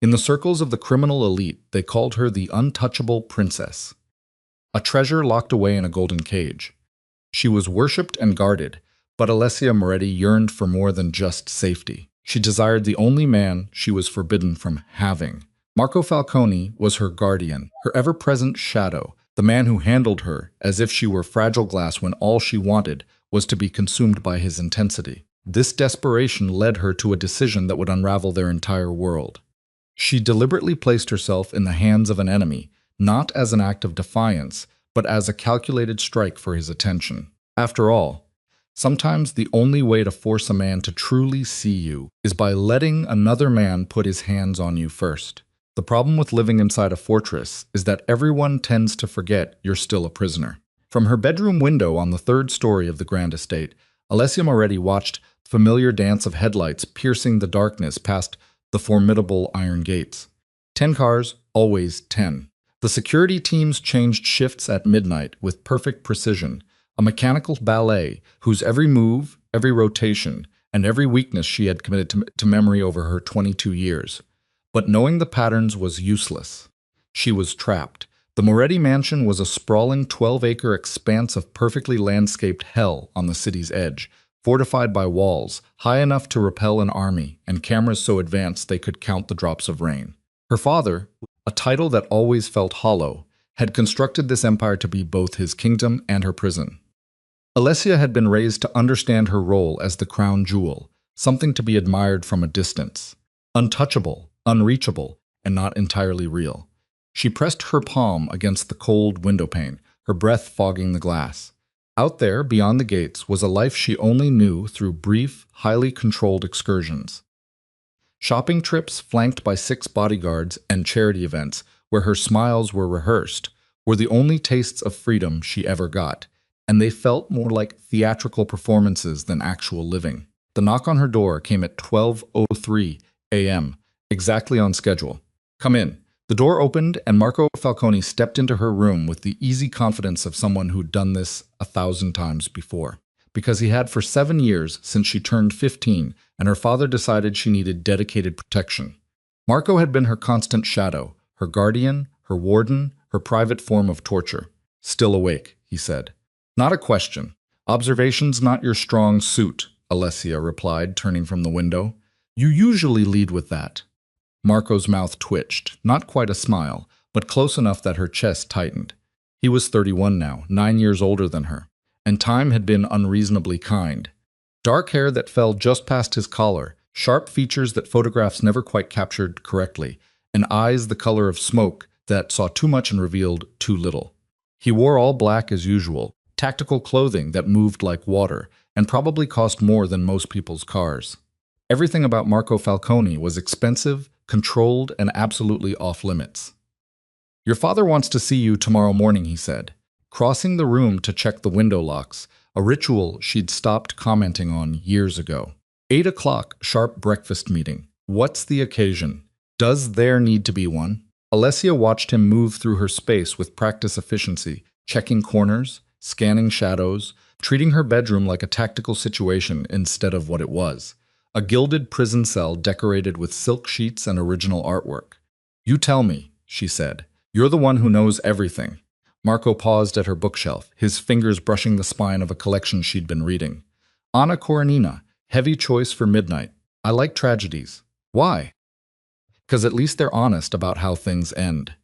In the circles of the criminal elite, they called her the untouchable princess, a treasure locked away in a golden cage. She was worshipped and guarded, but Alessia Moretti yearned for more than just safety. She desired the only man she was forbidden from having. Marco Falcone was her guardian, her ever-present shadow, the man who handled her as if she were fragile glass when all she wanted was to be consumed by his intensity. This desperation led her to a decision that would unravel their entire world. She deliberately placed herself in the hands of an enemy, not as an act of defiance, but as a calculated strike for his attention. After all, sometimes the only way to force a man to truly see you is by letting another man put his hands on you first. The problem with living inside a fortress is that everyone tends to forget you're still a prisoner. From her bedroom window on the third story of the Grand Estate, Alessia Moretti watched the familiar dance of headlights piercing the darkness past the formidable iron gates. 10 cars, always 10. The security teams changed shifts at midnight with perfect precision, a mechanical ballet whose every move, every rotation, and every weakness she had committed to memory over her 22 years. But knowing the patterns was useless. She was trapped. The Moretti mansion was a sprawling 12-acre expanse of perfectly landscaped hell on the city's edge, fortified by walls high enough to repel an army and cameras so advanced they could count the drops of rain. Her father, a title that always felt hollow, had constructed this empire to be both his kingdom and her prison. Alessia had been raised to understand her role as the crown jewel, something to be admired from a distance. Untouchable, unreachable, and not entirely real. She pressed her palm against the cold windowpane, her breath fogging the glass. Out there, beyond the gates, was a life she only knew through brief, highly controlled excursions. Shopping trips flanked by 6 bodyguards and charity events where her smiles were rehearsed were the only tastes of freedom she ever got, and they felt more like theatrical performances than actual living. The knock on her door came at 12:03 a.m., exactly on schedule. "Come in." The door opened, and Marco Falcone stepped into her room with the easy confidence of someone who'd done this 1,000 times before. Because he had for 7 years since she turned 15, and her father decided she needed dedicated protection. Marco had been her constant shadow, her guardian, her warden, her private form of torture. "Still awake," he said. "Not a question. Observation's not your strong suit," Alessia replied, turning from the window. "You usually lead with that." Marco's mouth twitched, not quite a smile, but close enough that her chest tightened. He was 31 now, 9 years older than her, and time had been unreasonably kind. Dark hair that fell just past his collar, sharp features that photographs never quite captured correctly, and eyes the color of smoke that saw too much and revealed too little. He wore all black as usual, tactical clothing that moved like water, and probably cost more than most people's cars. Everything about Marco Falcone was expensive, controlled, and absolutely off-limits. "Your father wants to see you tomorrow morning," he said, crossing the room to check the window locks, a ritual she'd stopped commenting on years ago. 8 o'clock, sharp breakfast meeting. What's the occasion? Does there need to be one? Alessia watched him move through her space with practice efficiency, checking corners, scanning shadows, treating her bedroom like a tactical situation instead of what it was. A gilded prison cell decorated with silk sheets and original artwork. "You tell me," she said. "You're the one who knows everything." Marco paused at her bookshelf, his fingers brushing the spine of a collection she'd been reading. "Anna Karenina, heavy choice for midnight. I like tragedies." "Why?" "'Cause at least they're honest about how things end."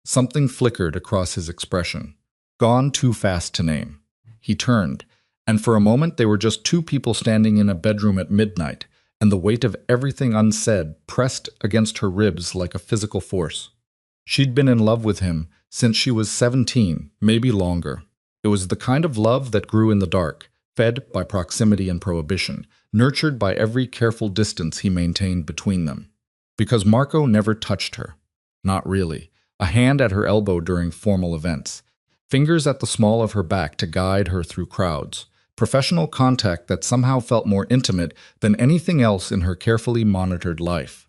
Something flickered across his expression. Gone too fast to name. He turned, and for a moment they were just 2 people standing in a bedroom at midnight, and the weight of everything unsaid pressed against her ribs like a physical force. She'd been in love with him since she was 17, maybe longer. It was the kind of love that grew in the dark, fed by proximity and prohibition, nurtured by every careful distance he maintained between them. Because Marco never touched her. Not really. A hand at her elbow during formal events. Fingers at the small of her back to guide her through crowds. Professional contact that somehow felt more intimate than anything else in her carefully monitored life.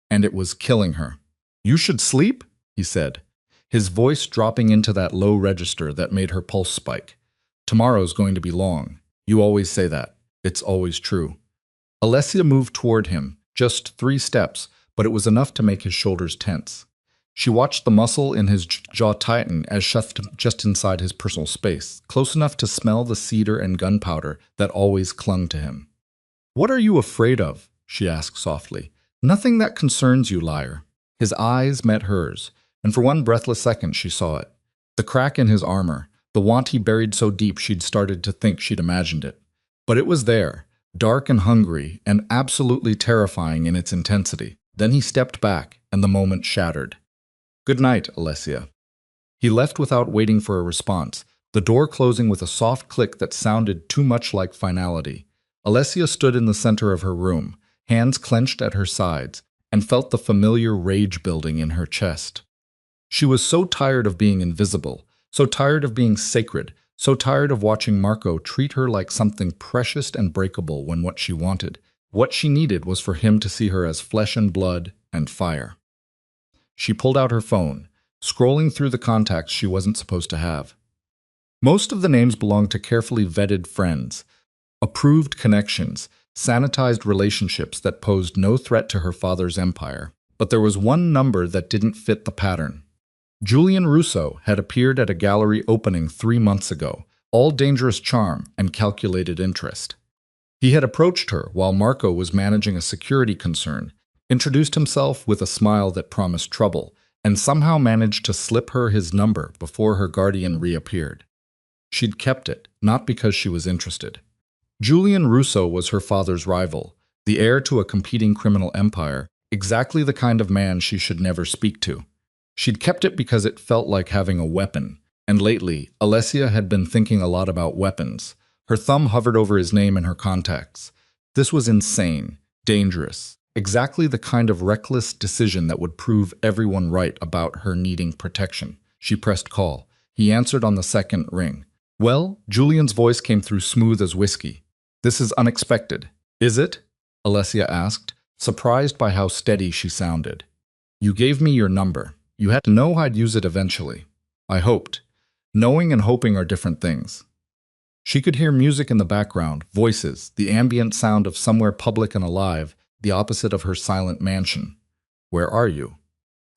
And it was killing her. "You should sleep," he said, his voice dropping into that low register that made her pulse spike. "Tomorrow's going to be long. You always say that. It's always true." Alessia moved toward him, just 3 steps, but it was enough to make his shoulders tense. She watched the muscle in his jaw tighten as shoved just inside his personal space, close enough to smell the cedar and gunpowder that always clung to him. "What are you afraid of?" she asked softly. "Nothing that concerns you, liar." His eyes met hers, and for one breathless second she saw it. The crack in his armor, the want he buried so deep she'd started to think she'd imagined it. But it was there, dark and hungry, and absolutely terrifying in its intensity. Then he stepped back, and the moment shattered. "Good night, Alessia." He left without waiting for a response, the door closing with a soft click that sounded too much like finality. Alessia stood in the center of her room, hands clenched at her sides, and felt the familiar rage building in her chest. She was so tired of being invisible, so tired of being sacred, so tired of watching Marco treat her like something precious and breakable when what she needed was for him to see her as flesh and blood and fire. She pulled out her phone, scrolling through the contacts she wasn't supposed to have. Most of the names belonged to carefully vetted friends, approved connections, sanitized relationships that posed no threat to her father's empire. But there was one number that didn't fit the pattern. Julian Russo had appeared at a gallery opening 3 months ago, all dangerous charm and calculated interest. He had approached her while Marco was managing a security concern, introduced himself with a smile that promised trouble, and somehow managed to slip her his number before her guardian reappeared. She'd kept it, not because she was interested. Julian Russo was her father's rival, the heir to a competing criminal empire, exactly the kind of man she should never speak to. She'd kept it because it felt like having a weapon, and lately, Alessia had been thinking a lot about weapons. Her thumb hovered over his name in her contacts. This was insane, dangerous, exactly the kind of reckless decision that would prove everyone right about her needing protection. She pressed call. He answered on the second ring. "Well," Julian's voice came through smooth as whiskey. "This is unexpected." "Is it?" Alessia asked, surprised by how steady she sounded. "You gave me your number. You had to know I'd use it eventually." "I hoped." Knowing and hoping are different things. She could hear music in the background, voices, the ambient sound of somewhere public and alive, the opposite of her silent mansion. "Where are you?"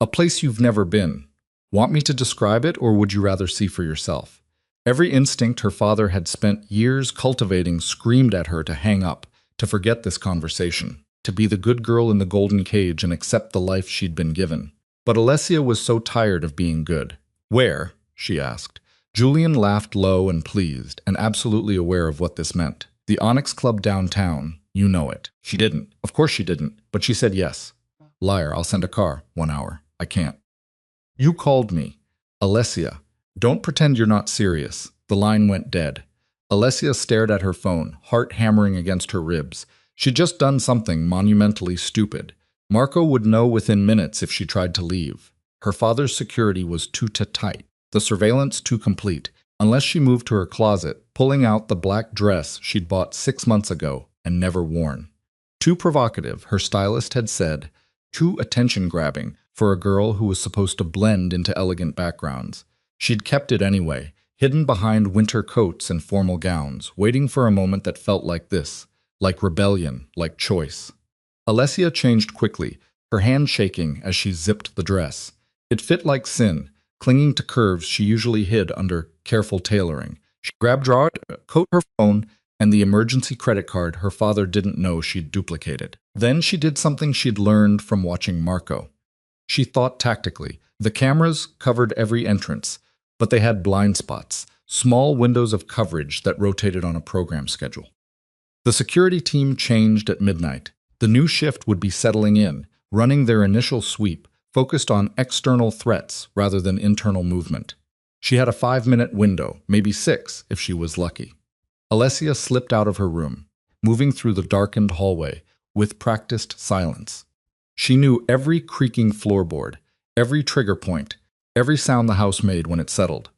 "A place you've never been. Want me to describe it, or would you rather see for yourself?" Every instinct her father had spent years cultivating screamed at her to hang up, to forget this conversation, to be the good girl in the golden cage and accept the life she'd been given. But Alessia was so tired of being good. "Where?" she asked. Julian laughed low and pleased, and absolutely aware of what this meant. "The Onyx Club downtown. You know it." She didn't. Of course she didn't, but she said yes. "Liar, I'll send a car. 1 hour. I can't." "You called me." "Alessia, don't pretend you're not serious." The line went dead. Alessia stared at her phone, heart hammering against her ribs. She'd just done something monumentally stupid. Marco would know within minutes if she tried to leave. Her father's security was too tight, the surveillance too complete, unless she moved to her closet, pulling out the black dress she'd bought 6 months ago and never worn. Too provocative, her stylist had said, too attention-grabbing for a girl who was supposed to blend into elegant backgrounds. She'd kept it anyway, hidden behind winter coats and formal gowns, waiting for a moment that felt like this, like rebellion, like choice. Alessia changed quickly, her hand shaking as she zipped the dress. It fit like sin, clinging to curves she usually hid under careful tailoring. She grabbed drawer, coat, her phone, and the emergency credit card her father didn't know she'd duplicated. Then she did something she'd learned from watching Marco. She thought tactically. The cameras covered every entrance, but they had blind spots, small windows of coverage that rotated on a program schedule. The security team changed at midnight. The new shift would be settling in, running their initial sweep, focused on external threats rather than internal movement. She had a 5-minute window, maybe 6 if she was lucky. Alessia slipped out of her room, moving through the darkened hallway with practiced silence. She knew every creaking floorboard, every trigger point, every sound the house made when it settled.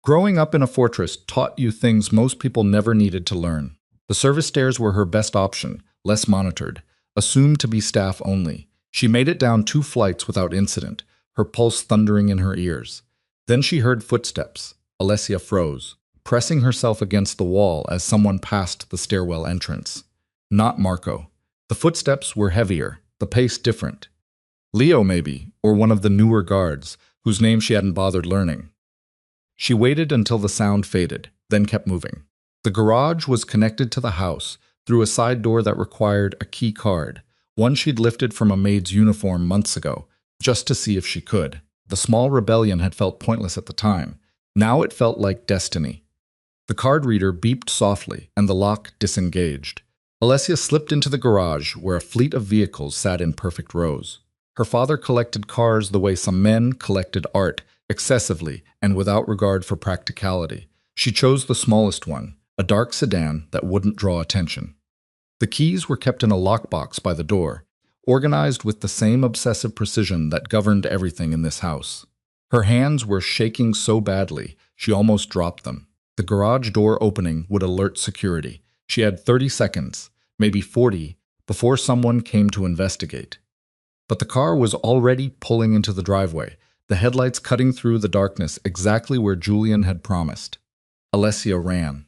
Growing up in a fortress taught you things most people never needed to learn. The service stairs were her best option, less monitored, assumed to be staff only. She made it down 2 flights without incident, her pulse thundering in her ears. Then she heard footsteps. Alessia froze, pressing herself against the wall as someone passed the stairwell entrance. Not Marco. The footsteps were heavier, the pace different. Leo, maybe, or one of the newer guards, whose name she hadn't bothered learning. She waited until the sound faded, then kept moving. The garage was connected to the house through a side door that required a key card, one she'd lifted from a maid's uniform months ago, just to see if she could. The small rebellion had felt pointless at the time. Now it felt like destiny. The card reader beeped softly, and the lock disengaged. Alessia slipped into the garage, where a fleet of vehicles sat in perfect rows. Her father collected cars the way some men collected art, excessively and without regard for practicality. She chose the smallest one, a dark sedan that wouldn't draw attention. The keys were kept in a lockbox by the door, organized with the same obsessive precision that governed everything in this house. Her hands were shaking so badly, she almost dropped them. The garage door opening would alert security. She had 30 seconds, maybe 40, before someone came to investigate. But the car was already pulling into the driveway, the headlights cutting through the darkness exactly where Julian had promised. Alessia ran.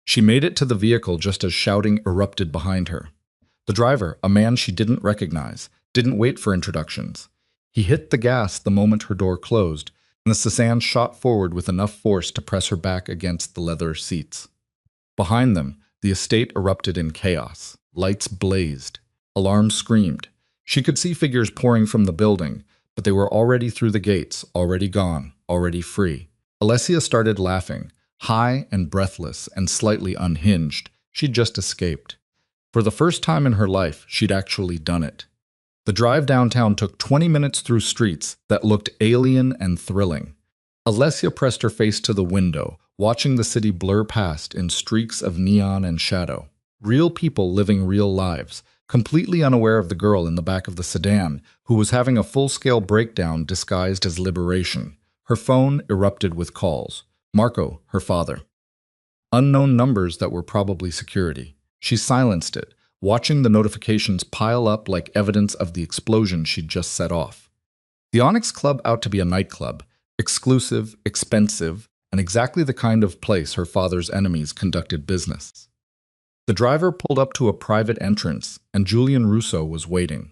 She made it to the vehicle just as shouting erupted behind her. The driver, a man she didn't recognize, didn't wait for introductions. He hit the gas the moment her door closed, and the sedan shot forward with enough force to press her back against the leather seats. Behind them, the estate erupted in chaos. Lights blazed. Alarms screamed. She could see figures pouring from the building, but they were already through the gates, already gone, already free. Alessia started laughing, high and breathless and slightly unhinged. She'd just escaped. For the first time in her life, she'd actually done it. The drive downtown took 20 minutes through streets that looked alien and thrilling. Alessia pressed her face to the window, watching the city blur past in streaks of neon and shadow. Real people living real lives, completely unaware of the girl in the back of the sedan, who was having a full-scale breakdown disguised as liberation. Her phone erupted with calls. Marco, her father. Unknown numbers that were probably security. She silenced it, watching the notifications pile up like evidence of the explosion she'd just set off. The Onyx Club out to be a nightclub, exclusive, expensive, and exactly the kind of place her father's enemies conducted business. The driver pulled up to a private entrance, and Julian Russo was waiting.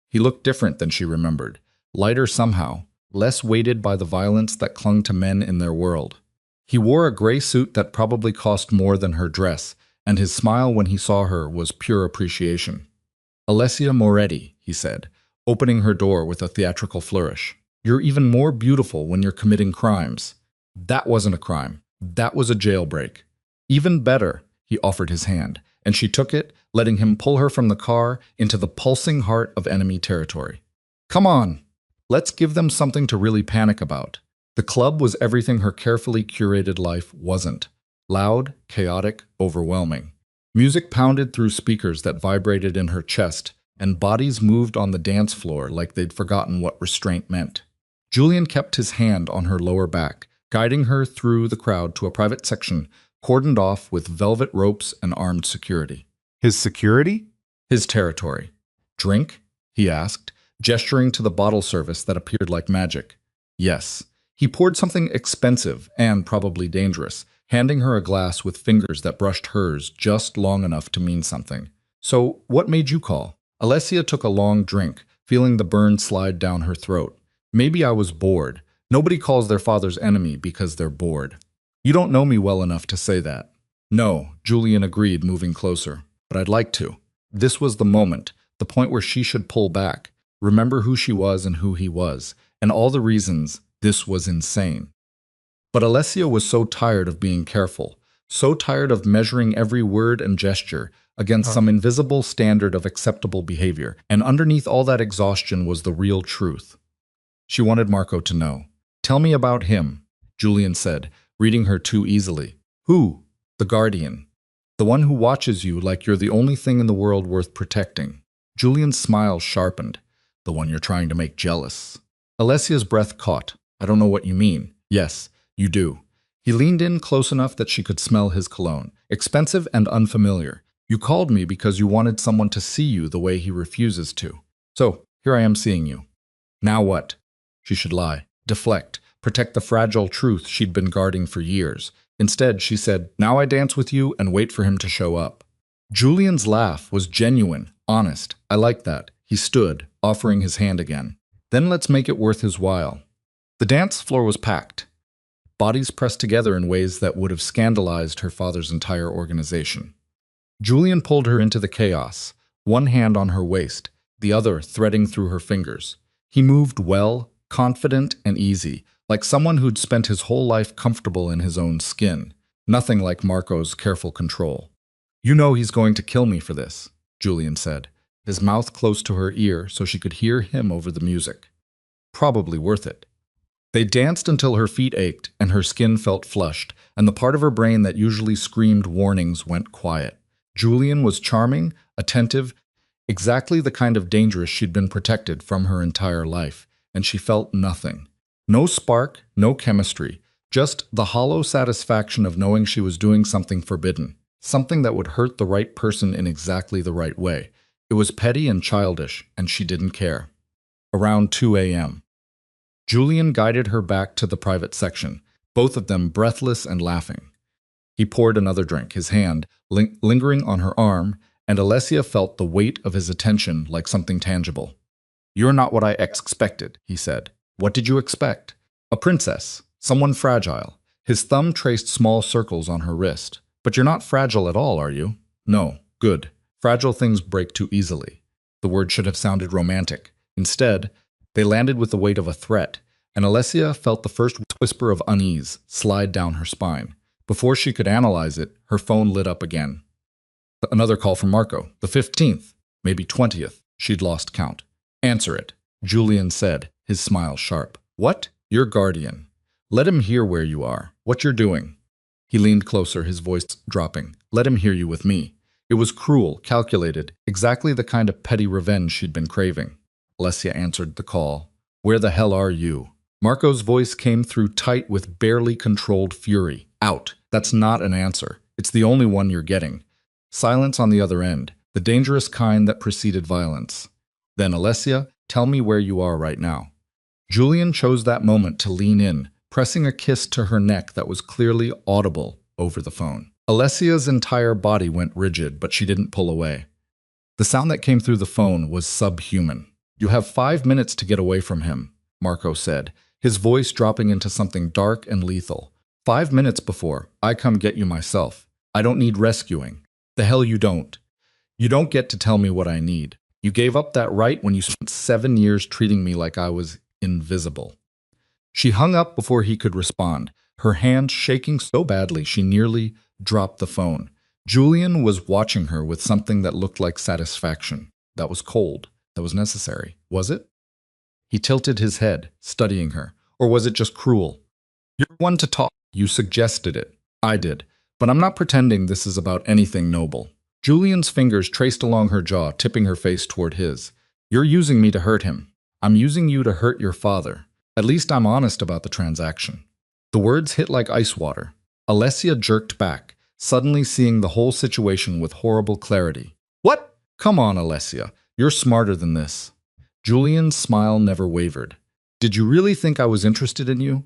He looked different than she remembered, lighter somehow, less weighted by the violence that clung to men in their world. He wore a gray suit that probably cost more than her dress, and his smile when he saw her was pure appreciation. "Alessia Moretti," he said, opening her door with a theatrical flourish. "You're even more beautiful when you're committing crimes." That wasn't a crime. That was a jailbreak. Even better, he offered his hand, and she took it, letting him pull her from the car into the pulsing heart of enemy territory. "Come on, let's give them something to really panic about." The club was everything her carefully curated life wasn't. Loud, chaotic, overwhelming. Music pounded through speakers that vibrated in her chest, and bodies moved on the dance floor like they'd forgotten what restraint meant. Julian kept his hand on her lower back, guiding her through the crowd to a private section cordoned off with velvet ropes and armed security. His security? His territory. "Drink?" he asked, gesturing to the bottle service that appeared like magic. Yes. He poured something expensive and probably dangerous, handing her a glass with fingers that brushed hers just long enough to mean something. "So, what made you call?" Alessia took a long drink, feeling the burn slide down her throat. "Maybe I was bored. Nobody calls their father's enemy because they're bored." "You don't know me well enough to say that." "No," Julian agreed, moving closer. "But I'd like to." This was the moment, the point where she should pull back, remember who she was and who he was, and all the reasons this was insane. But Alessia was so tired of being careful, so tired of measuring every word and gesture against some invisible standard of acceptable behavior, and underneath all that exhaustion was the real truth. She wanted Marco to know. "Tell me about him," Julian said, reading her too easily. "Who?" "The guardian. The one who watches you like you're the only thing in the world worth protecting." Julian's smile sharpened. "The one you're trying to make jealous." Alessia's breath caught. "I don't know what you mean." "Yes, you do." He leaned in close enough that she could smell his cologne. "Expensive and unfamiliar. You called me because you wanted someone to see you the way he refuses to. So, here I am seeing you. Now what?" She should lie, deflect, protect the fragile truth she'd been guarding for years. Instead, she said, "Now I dance with you and wait for him to show up." Julian's laugh was genuine, honest. "I like that. He stood, offering his hand again. Then let's make it worth his while. The dance floor was packed, bodies pressed together in ways that would have scandalized her father's entire organization. Julian pulled her into the chaos, one hand on her waist, the other threading through her fingers. He moved well, confident and easy, like someone who'd spent his whole life comfortable in his own skin. Nothing like Marco's careful control. "You know he's going to kill me for this," Julian said, his mouth close to her ear so she could hear him over the music. Probably worth it. They danced until her feet ached and her skin felt flushed, and the part of her brain that usually screamed warnings went quiet. Julian was charming, attentive, exactly the kind of dangerous she'd been protected from her entire life, and she felt nothing. No spark, no chemistry, just the hollow satisfaction of knowing she was doing something forbidden, something that would hurt the right person in exactly the right way. It was petty and childish, and she didn't care. Around 2 a.m. Julian guided her back to the private section, both of them breathless and laughing. He poured another drink, his hand lingering on her arm, and Alessia felt the weight of his attention like something tangible. "You're not what I expected," he said. "What did you expect?" "A princess, someone fragile." His thumb traced small circles on her wrist. "But you're not fragile at all, are you?" "No." "Good. Fragile things break too easily." The word should have sounded romantic. Instead, they landed with the weight of a threat, and Alessia felt the first whisper of unease slide down her spine. Before she could analyze it, her phone lit up again. Another call from Marco. The 15th, maybe 20th. She'd lost count. "Answer it," Julian said, his smile sharp. "What?" "Your guardian. Let him hear where you are, what you're doing." He leaned closer, his voice dropping. "Let him hear you with me." It was cruel, calculated, exactly the kind of petty revenge she'd been craving. Alessia answered the call. "Where the hell are you?" Marco's voice came through tight with barely controlled fury. "Out. That's not an answer. It's the only one you're getting." Silence on the other end, the dangerous kind that preceded violence. "Then, Alessia, tell me where you are right now." Julian chose that moment to lean in, pressing a kiss to her neck that was clearly audible over the phone. Alessia's entire body went rigid, but she didn't pull away. The sound that came through the phone was subhuman. "You have 5 minutes to get away from him," Marco said, his voice dropping into something dark and lethal. 5 minutes before I come get you myself. I don't need rescuing." "The hell you don't. You don't get to tell me what I need. You gave up that right when you spent 7 years treating me like I was invisible." She hung up before he could respond, her hand shaking so badly she nearly dropped the phone. Julian was watching her with something that looked like satisfaction. That was cold. That was necessary. Was it? He tilted his head, studying her. Or was it just cruel? "You're one to talk. You suggested it." "I did. But I'm not pretending this is about anything noble." Julian's fingers traced along her jaw, tipping her face toward his. "You're using me to hurt him. I'm using you to hurt your father. At least I'm honest about the transaction." The words hit like ice water. Alessia jerked back, suddenly seeing the whole situation with horrible clarity. "What?" "Come on, Alessia. You're smarter than this." Julian's smile never wavered. "Did you really think I was interested in you?"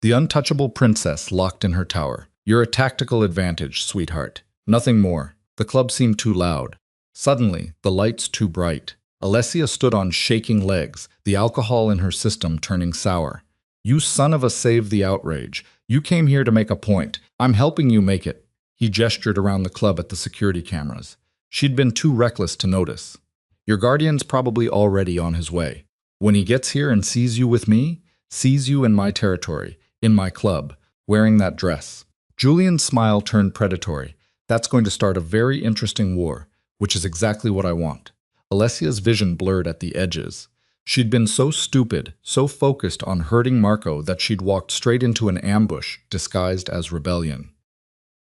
The untouchable princess locked in her tower. "You're a tactical advantage, sweetheart. Nothing more." The club seemed too loud. Suddenly, the lights too bright. Alessia stood on shaking legs, the alcohol in her system turning sour. "You son of a save the outrage. You came here to make a point. I'm helping you make it." He gestured around the club at the security cameras. She'd been too reckless to notice. "Your guardian's probably already on his way. When he gets here and sees you with me, sees you in my territory, in my club, wearing that dress." Julian's smile turned predatory. "That's going to start a very interesting war, which is exactly what I want." Alessia's vision blurred at the edges. She'd been so stupid, so focused on hurting Marco that she'd walked straight into an ambush disguised as rebellion.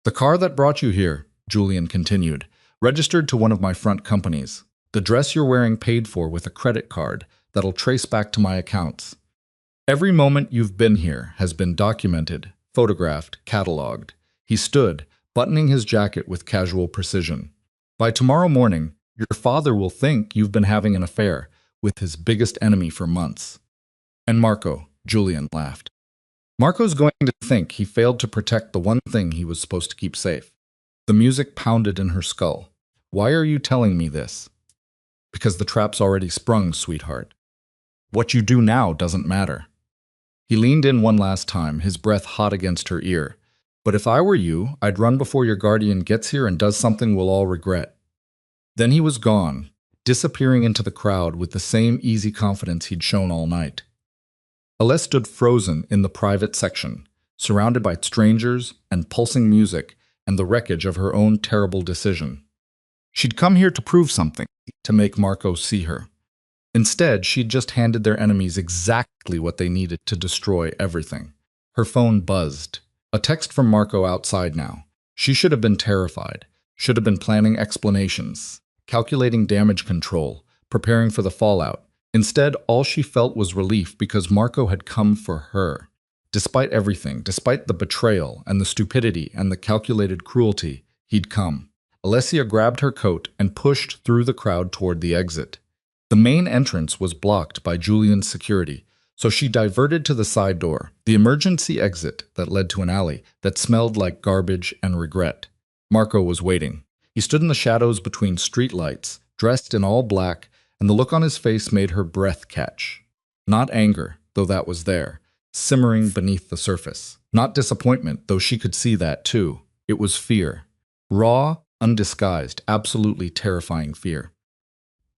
"The car that brought you here," Julian continued, "registered to one of my front companies. The dress you're wearing paid for with a credit card that'll trace back to my accounts. Every moment you've been here has been documented, photographed, cataloged." He stood, buttoning his jacket with casual precision. "By tomorrow morning, your father will think you've been having an affair with his biggest enemy for months." "And Marco," Julian laughed. "Marco's going to think he failed to protect the one thing he was supposed to keep safe." The music pounded in her skull. "Why are you telling me this?" Because the trap's already sprung, sweetheart. What you do now doesn't matter. He leaned in one last time, his breath hot against her ear. But if I were you, I'd run before your guardian gets here and does something we'll all regret. Then he was gone, disappearing into the crowd with the same easy confidence he'd shown all night. Aless stood frozen in the private section, surrounded by strangers and pulsing music and the wreckage of her own terrible decision. She'd come here to prove something, to make Marco see her. Instead, she'd just handed their enemies exactly what they needed to destroy everything. Her phone buzzed. A text from Marco outside now. She should have been terrified, should have been planning explanations, calculating damage control, preparing for the fallout. Instead, all she felt was relief because Marco had come for her. Despite everything, despite the betrayal and the stupidity and the calculated cruelty, he'd come. Alessia grabbed her coat and pushed through the crowd toward the exit. The main entrance was blocked by Julian's security, so she diverted to the side door, the emergency exit that led to an alley that smelled like garbage and regret. Marco was waiting. He stood in the shadows between streetlights, dressed in all black, and the look on his face made her breath catch. Not anger, though that was there, simmering beneath the surface. Not disappointment, though she could see that too. It was fear. Raw, undisguised, absolutely terrifying fear.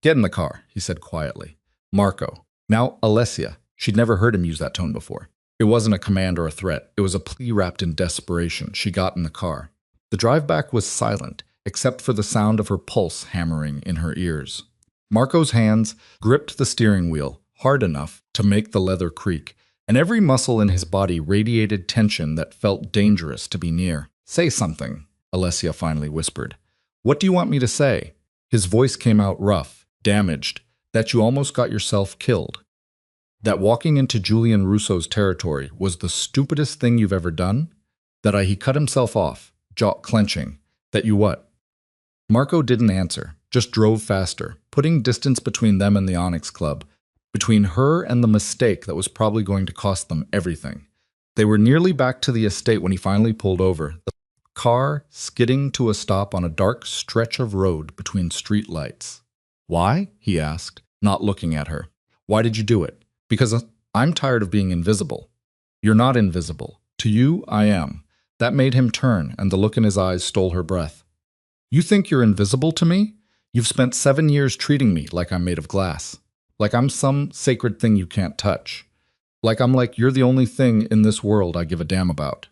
"Get in the car," he said quietly. Marco. Now Alessia. She'd never heard him use that tone before. It wasn't a command or a threat. It was a plea wrapped in desperation. She got in the car. The drive back was silent, except for the sound of her pulse hammering in her ears. Marco's hands gripped the steering wheel hard enough to make the leather creak, and every muscle in his body radiated tension that felt dangerous to be near. "Say something," Alessia finally whispered. "What do you want me to say?" His voice came out rough, damaged, that you almost got yourself killed. That walking into Julian Russo's territory was the stupidest thing you've ever done? That he cut himself off, jaw clenching. That you what? Marco didn't answer, just drove faster, putting distance between them and the Onyx Club, between her and the mistake that was probably going to cost them everything. They were nearly back to the estate when he finally pulled over, the car skidding to a stop on a dark stretch of road between street lights. "Why?" he asked, not looking at her. "Why did you do it?" "Because I'm tired of being invisible." "You're not invisible. To you, I am." That made him turn, and the look in his eyes stole her breath. "You think you're invisible to me? You've spent 7 years treating me like I'm made of glass. Like I'm some sacred thing you can't touch. Like you're the only thing in this world I give a damn about."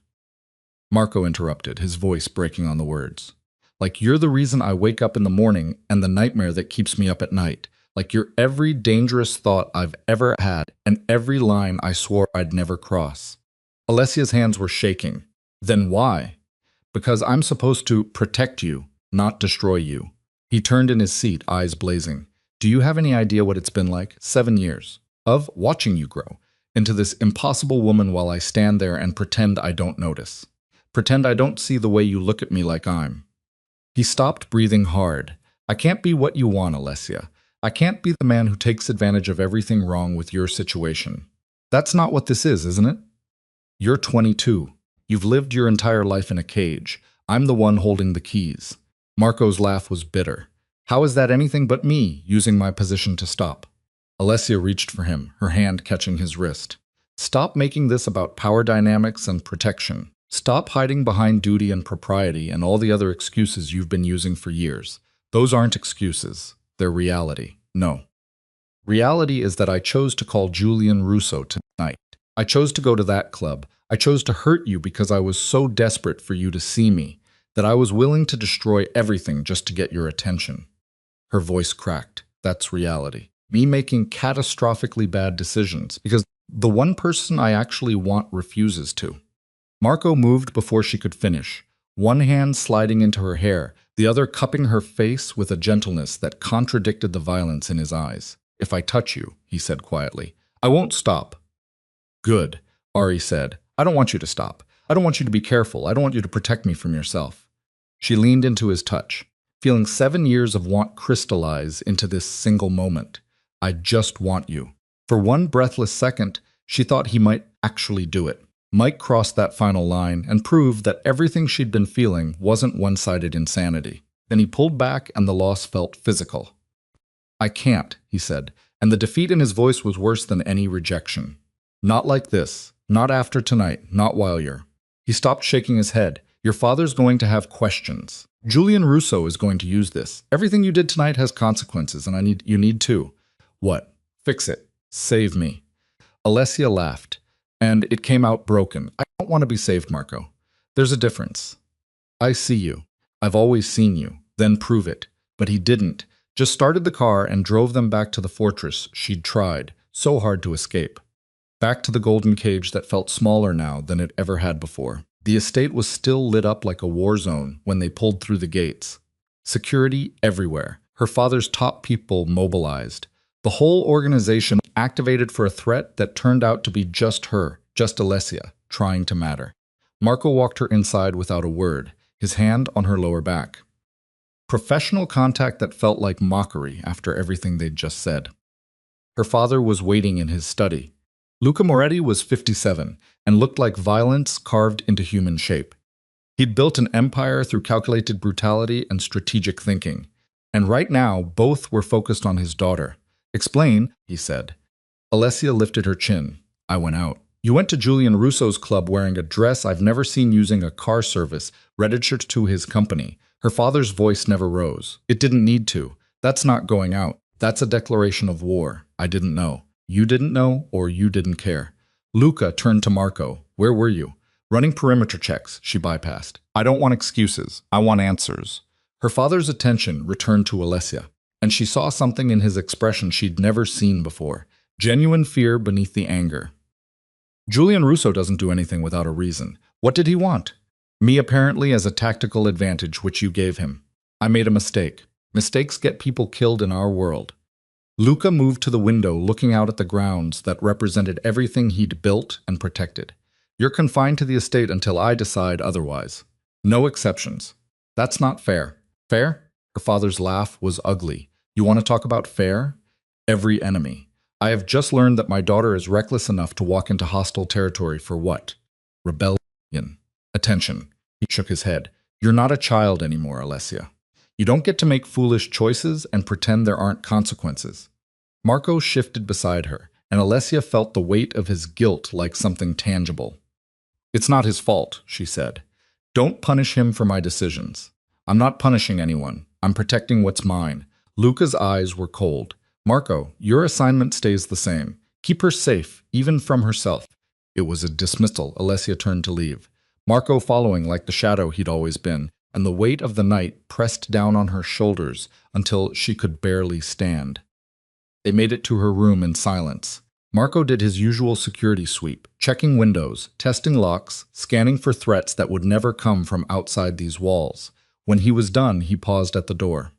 Marco interrupted, his voice breaking on the words. "Like you're the reason I wake up in the morning and the nightmare that keeps me up at night. Like you're every dangerous thought I've ever had and every line I swore I'd never cross." Alessia's hands were shaking. "Then why?" "Because I'm supposed to protect you, not destroy you." He turned in his seat, eyes blazing. "Do you have any idea what it's been like? 7 years. Of watching you grow into this impossible woman while I stand there and pretend I don't notice. Pretend I don't see the way you look at me like I'm." He stopped, breathing hard. "I can't be what you want, Alessia. I can't be the man who takes advantage of everything wrong with your situation. That's not what this is, isn't it? You're 22. You've lived your entire life in a cage. I'm the one holding the keys." Marco's laugh was bitter. "How is that anything but me, using my position to stop?" Alessia reached for him, her hand catching his wrist. "Stop making this about power dynamics and protection. Stop hiding behind duty and propriety and all the other excuses you've been using for years. Those aren't excuses. They're reality. No. Reality is that I chose to call Julian Russo tonight. I chose to go to that club. I chose to hurt you because I was so desperate for you to see me, that I was willing to destroy everything just to get your attention." Her voice cracked. "That's reality. Me making catastrophically bad decisions because the one person I actually want refuses to." Marco moved before she could finish, one hand sliding into her hair, the other cupping her face with a gentleness that contradicted the violence in his eyes. "If I touch you," he said quietly, "I won't stop." "Good," Ari said. "I don't want you to stop. I don't want you to be careful. I don't want you to protect me from yourself." She leaned into his touch, feeling 7 years of want crystallize into this single moment. "I just want you." For one breathless second, she thought he might actually do it. Mike crossed that final line and proved that everything she'd been feeling wasn't one-sided insanity. Then he pulled back and the loss felt physical. I can't, he said, and the defeat in his voice was worse than any rejection. Not like this. Not after tonight. Not while you're. He stopped shaking his head. Your father's going to have questions. Julian Russo is going to use this. Everything you did tonight has consequences, and you need to. What? Fix it. Save me. Alessia laughed, and it came out broken. I don't want to be saved, Marco. There's a difference. I see you. I've always seen you. Then prove it. But he didn't. Just started the car and drove them back to the fortress she'd tried so hard to escape. Back to the golden cage that felt smaller now than it ever had before. The estate was still lit up like a war zone when they pulled through the gates. Security everywhere. Her father's top people mobilized. The whole organization activated for a threat that turned out to be just her, just Alessia, trying to matter. Marco walked her inside without a word, his hand on her lower back. Professional contact that felt like mockery after everything they'd just said. Her father was waiting in his study. Luca Moretti was 57 and looked like violence carved into human shape. He'd built an empire through calculated brutality and strategic thinking. And right now, both were focused on his daughter. Explain, he said. Alessia lifted her chin. I went out. You went to Julian Russo's club wearing a dress I've never seen using a car service registered to his company. Her father's voice never rose. It didn't need to. That's not going out. That's a declaration of war. I didn't know. You didn't know, or you didn't care. Luca turned to Marco. Where were you? Running perimeter checks, she bypassed. I don't want excuses. I want answers. Her father's attention returned to Alessia, and she saw something in his expression she'd never seen before. Genuine fear beneath the anger. Julian Russo doesn't do anything without a reason. What did he want? Me apparently as a tactical advantage which you gave him. I made a mistake. Mistakes get people killed in our world. Luca moved to the window looking out at the grounds that represented everything he'd built and protected. You're confined to the estate until I decide otherwise. No exceptions. That's not fair. Fair? Her father's laugh was ugly. You want to talk about fair? Every enemy. I have just learned that my daughter is reckless enough to walk into hostile territory for what? Rebellion. Attention. He shook his head. You're not a child anymore, Alessia. You don't get to make foolish choices and pretend there aren't consequences. Marco shifted beside her, and Alessia felt the weight of his guilt like something tangible. It's not his fault, she said. Don't punish him for my decisions. I'm not punishing anyone. I'm protecting what's mine. Luca's eyes were cold. Marco, your assignment stays the same. Keep her safe, even from herself. It was a dismissal. Alessia turned to leave. Marco following like the shadow he'd always been, and the weight of the night pressed down on her shoulders until she could barely stand. They made it to her room in silence. Marco did his usual security sweep, checking windows, testing locks, scanning for threats that would never come from outside these walls. When he was done, he paused at the door.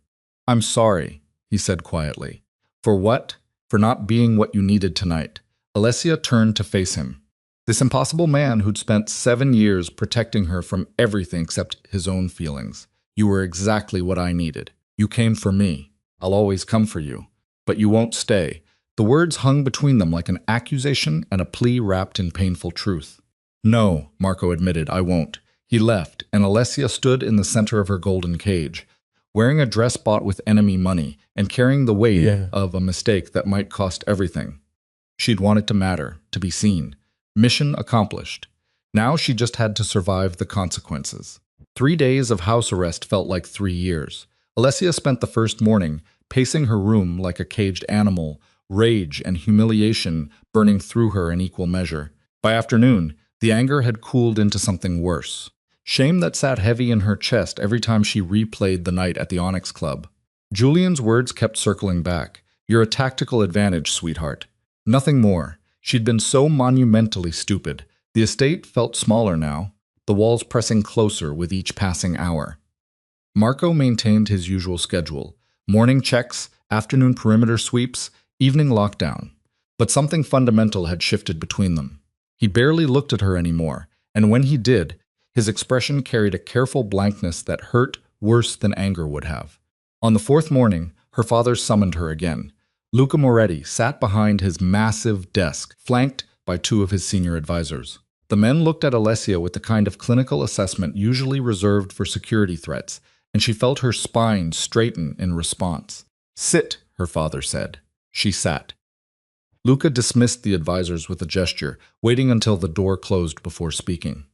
I'm sorry, he said quietly. For what? For not being what you needed tonight. Alessia turned to face him. This impossible man who'd spent 7 years protecting her from everything except his own feelings. You were exactly what I needed. You came for me. I'll always come for you. But you won't stay. The words hung between them like an accusation and a plea wrapped in painful truth. No, Marco admitted, I won't. He left, and Alessia stood in the center of her golden cage, wearing a dress bought with enemy money and carrying the weight of a mistake that might cost everything. She'd wanted to matter, to be seen. Mission accomplished. Now she just had to survive the consequences. 3 days of house arrest felt like 3 years. Alessia spent the first morning pacing her room like a caged animal, rage and humiliation burning through her in equal measure. By afternoon, the anger had cooled into something worse. Shame that sat heavy in her chest every time she replayed the night at the Onyx Club. Julian's words kept circling back. You're a tactical advantage, sweetheart. Nothing more. She'd been so monumentally stupid. The estate felt smaller now, the walls pressing closer with each passing hour. Marco maintained his usual schedule. Morning checks, afternoon perimeter sweeps, evening lockdown. But something fundamental had shifted between them. He barely looked at her anymore, and when he did, his expression carried a careful blankness that hurt worse than anger would have. On the 4th morning, her father summoned her again. Luca Moretti sat behind his massive desk, flanked by 2 of his senior advisors. The men looked at Alessia with the kind of clinical assessment usually reserved for security threats, and she felt her spine straighten in response. Sit, her father said. She sat. Luca dismissed the advisors with a gesture, waiting until the door closed before speaking.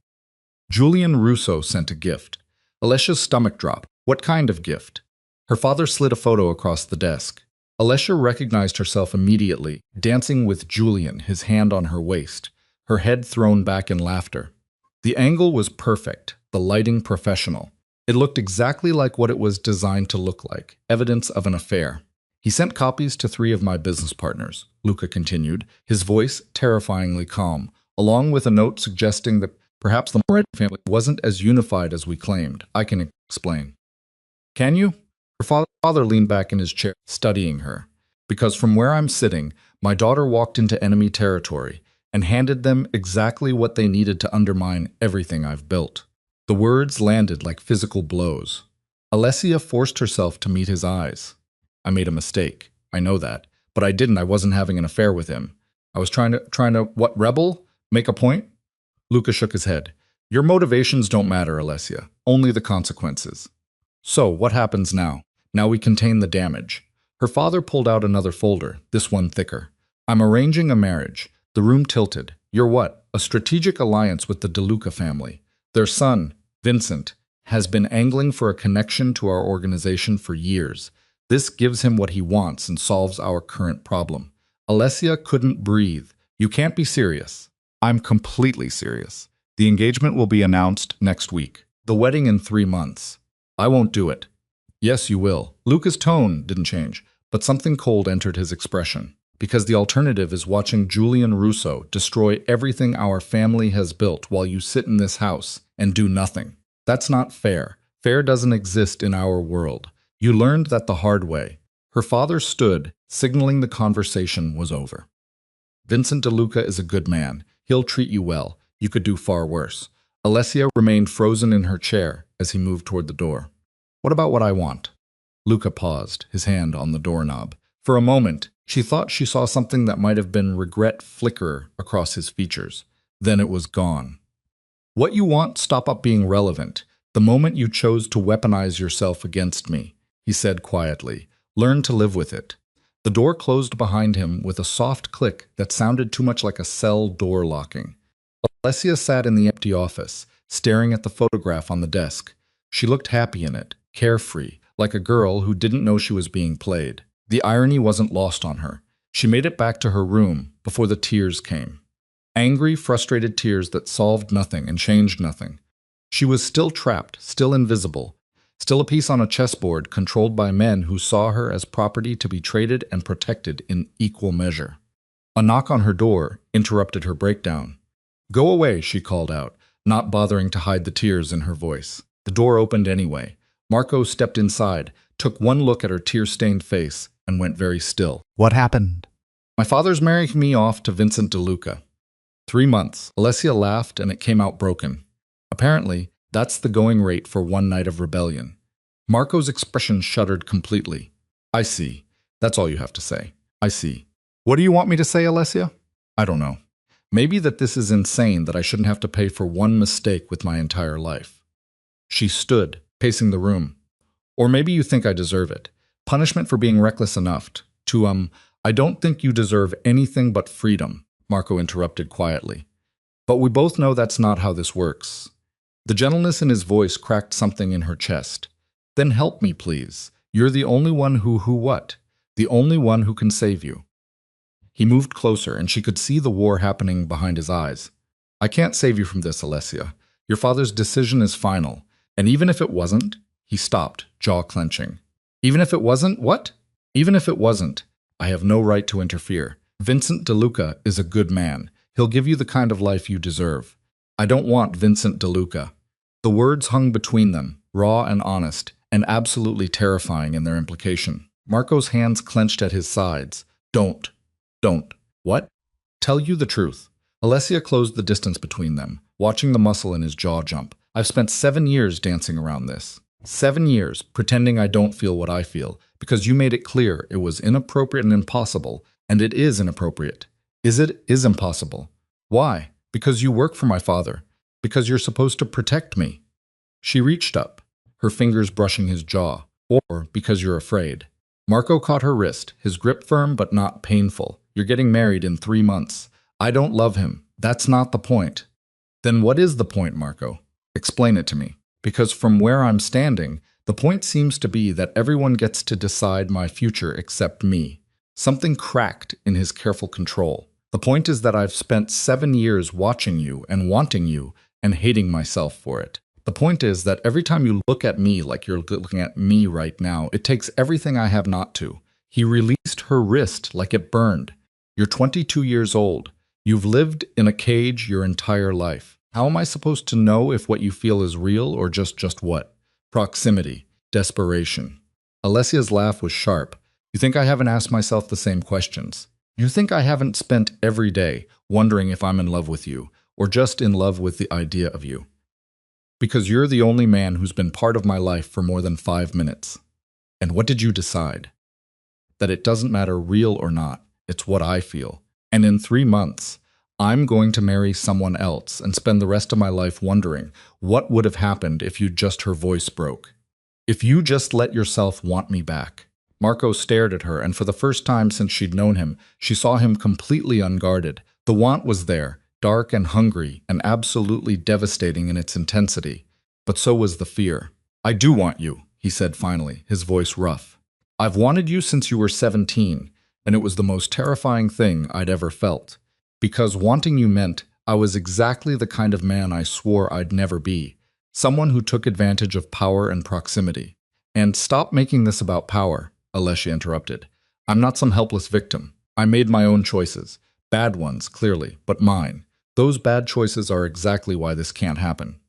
Julian Russo sent a gift. Alessia's stomach dropped. What kind of gift? Her father slid a photo across the desk. Alessia recognized herself immediately, dancing with Julian, his hand on her waist, her head thrown back in laughter. The angle was perfect, the lighting professional. It looked exactly like what it was designed to look like, evidence of an affair. He sent copies to 3 of my business partners, Luca continued, his voice terrifyingly calm, along with a note suggesting that perhaps the Moretti family wasn't as unified as we claimed. I can explain. Can you? Her father leaned back in his chair, studying her. Because from where I'm sitting, my daughter walked into enemy territory and handed them exactly what they needed to undermine everything I've built. The words landed like physical blows. Alessia forced herself to meet his eyes. I made a mistake. I know that. But I didn't. I wasn't having an affair with him. I was trying to, what, rebel? Make a point? Luca shook his head. Your motivations don't matter, Alessia. Only the consequences. So, what happens now? Now we contain the damage. Her father pulled out another folder, this one thicker. I'm arranging a marriage. The room tilted. You're what? A strategic alliance with the DeLuca family. Their son, Vincent, has been angling for a connection to our organization for years. This gives him what he wants and solves our current problem. Alessia couldn't breathe. You can't be serious. I'm completely serious. The engagement will be announced next week. The wedding in 3 months. I won't do it. Yes, you will. Luca's tone didn't change, but something cold entered his expression. Because the alternative is watching Julian Russo destroy everything our family has built while you sit in this house and do nothing. That's not fair. Fair doesn't exist in our world. You learned that the hard way. Her father stood, signaling the conversation was over. Vincent DeLuca is a good man. He'll treat you well. You could do far worse. Alessia remained frozen in her chair as he moved toward the door. What about what I want? Luca paused, his hand on the doorknob. For a moment, she thought she saw something that might have been regret flicker across his features. Then it was gone. What you want stop up being relevant the moment you chose to weaponize yourself against me, he said quietly. Learn to live with it. The door closed behind him with a soft click that sounded too much like a cell door locking. Alessia sat in the empty office, staring at the photograph on the desk. She looked happy in it, carefree, like a girl who didn't know she was being played. The irony wasn't lost on her. She made it back to her room before the tears came. Angry, frustrated tears that solved nothing and changed nothing. She was still trapped, still invisible, still a piece on a chessboard controlled by men who saw her as property to be traded and protected in equal measure. A knock on her door interrupted her breakdown. Go away, she called out, not bothering to hide the tears in her voice. The door opened anyway. Marco stepped inside, took one look at her tear-stained face, and went very still. What happened? My father's marrying me off to Vincent DeLuca. 3 months. Alessia laughed, and it came out broken. Apparently, that's the going rate for one night of rebellion. Marco's expression shuddered completely. I see. That's all you have to say. I see. What do you want me to say, Alessia? I don't know. Maybe that this is insane that I shouldn't have to pay for one mistake with my entire life. She stood, pacing the room. Or maybe you think I deserve it. Punishment for being reckless enough to, I don't think you deserve anything but freedom, Marco interrupted quietly. But we both know that's not how this works. The gentleness in his voice cracked something in her chest. Then help me, please. You're the only one who what? The only one who can save you. He moved closer, and she could see the war happening behind his eyes. I can't save you from this, Alessia. Your father's decision is final. And even if it wasn't, he stopped, jaw clenching. Even if it wasn't, what? Even if it wasn't, I have no right to interfere. Vincent DeLuca is a good man. He'll give you the kind of life you deserve. I don't want Vincent DeLuca. The words hung between them, raw and honest, and absolutely terrifying in their implication. Marco's hands clenched at his sides. Don't. What? Tell you the truth. Alessia closed the distance between them, watching the muscle in his jaw jump. I've spent 7 years dancing around this. 7 years pretending I don't feel what I feel, because you made it clear it was inappropriate and impossible, and it is inappropriate. Is impossible. Why? Because you work for my father. Because you're supposed to protect me. She reached up, her fingers brushing his jaw. Or because you're afraid. Marco caught her wrist, his grip firm but not painful. You're getting married in 3 months. I don't love him. That's not the point. Then what is the point, Marco? Explain it to me. Because from where I'm standing, the point seems to be that everyone gets to decide my future except me. Something cracked in his careful control. The point is that I've spent 7 years watching you and wanting you and hating myself for it. The point is that every time you look at me like you're looking at me right now, it takes everything I have not to. He released her wrist like it burned. You're 22 years old. You've lived in a cage your entire life. How am I supposed to know if what you feel is real or just what? Proximity, desperation. Alessia's laugh was sharp. You think I haven't asked myself the same questions? You think I haven't spent every day wondering if I'm in love with you or just in love with the idea of you? Because you're the only man who's been part of my life for more than 5 minutes. And what did you decide? That it doesn't matter real or not, it's what I feel. And in 3 months, I'm going to marry someone else and spend the rest of my life wondering what would have happened if her voice broke. If you just let yourself want me back. Marco stared at her, and for the first time since she'd known him, she saw him completely unguarded. The want was there, dark and hungry, and absolutely devastating in its intensity. But so was the fear. I do want you, he said finally, his voice rough. I've wanted you since you were 17, and it was the most terrifying thing I'd ever felt. Because wanting you meant I was exactly the kind of man I swore I'd never be. Someone who took advantage of power and proximity. And stop making this about power, Alessia interrupted. I'm not some helpless victim. I made my own choices. Bad ones, clearly, but mine. Those bad choices are exactly why this can't happen.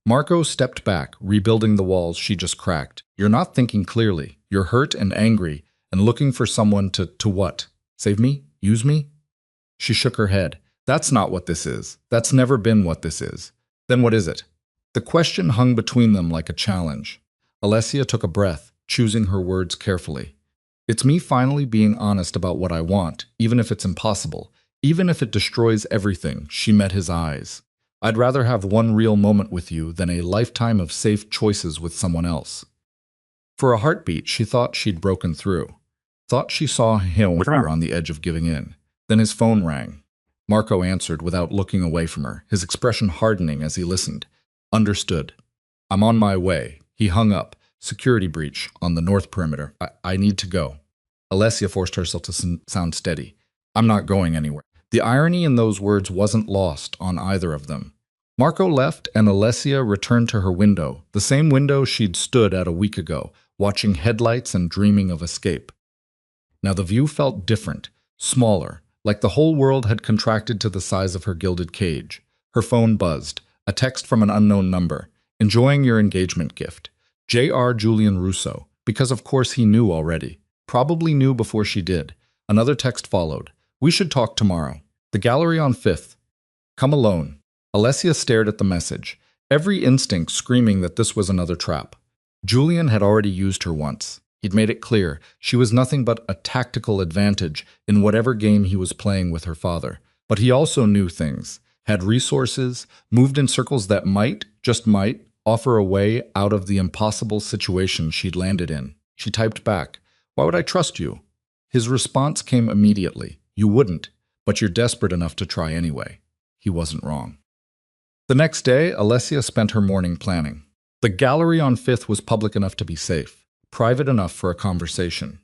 Marco stepped back, rebuilding the walls she just cracked. You're not thinking clearly. You're hurt and angry, and looking for someone to what? Save me? Use me? She shook her head. That's not what this is. That's never been what this is. Then what is it? The question hung between them like a challenge. Alessia took a breath, choosing her words carefully. It's me finally being honest about what I want, even if it's impossible. Even if it destroys everything. She met his eyes. I'd rather have one real moment with you than a lifetime of safe choices with someone else. For a heartbeat, she thought she'd broken through. Thought she saw him on the edge of giving in. Then his phone rang. Marco answered without looking away from her, his expression hardening as he listened. Understood. I'm on my way. He hung up. Security breach on the north perimeter. I need to go. Alessia forced herself to sound steady. I'm not going anywhere. The irony in those words wasn't lost on either of them. Marco left and Alessia returned to her window, the same window she'd stood at a week ago, watching headlights and dreaming of escape. Now the view felt different, smaller, like the whole world had contracted to the size of her gilded cage. Her phone buzzed, a text from an unknown number. Enjoying your engagement gift. J.R. Julian Russo, because of course he knew already. Probably knew before she did. Another text followed. We should talk tomorrow. The gallery on 5th. Come alone. Alessia stared at the message, every instinct screaming that this was another trap. Julian had already used her once. He'd made it clear she was nothing but a tactical advantage in whatever game he was playing with her father. But he also knew things, had resources, moved in circles that might, just might, offer a way out of the impossible situation she'd landed in. She typed back, "Why would I trust you?" His response came immediately. You wouldn't, but you're desperate enough to try anyway. He wasn't wrong. The next day, Alessia spent her morning planning. The gallery on 5th was public enough to be safe, private enough for a conversation.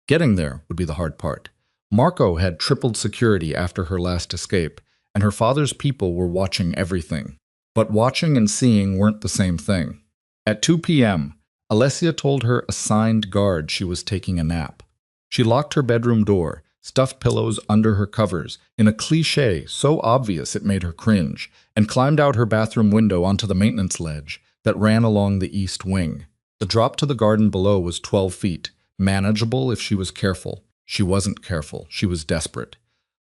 Getting there would be the hard part. Marco had tripled security after her last escape, and her father's people were watching everything. But watching and seeing weren't the same thing. At 2 p.m., Alessia told her assigned guard she was taking a nap. She locked her bedroom door, stuffed pillows under her covers, in a cliché so obvious it made her cringe, and climbed out her bathroom window onto the maintenance ledge that ran along the east wing. The drop to the garden below was 12 feet, manageable if she was careful. She wasn't careful. She was desperate.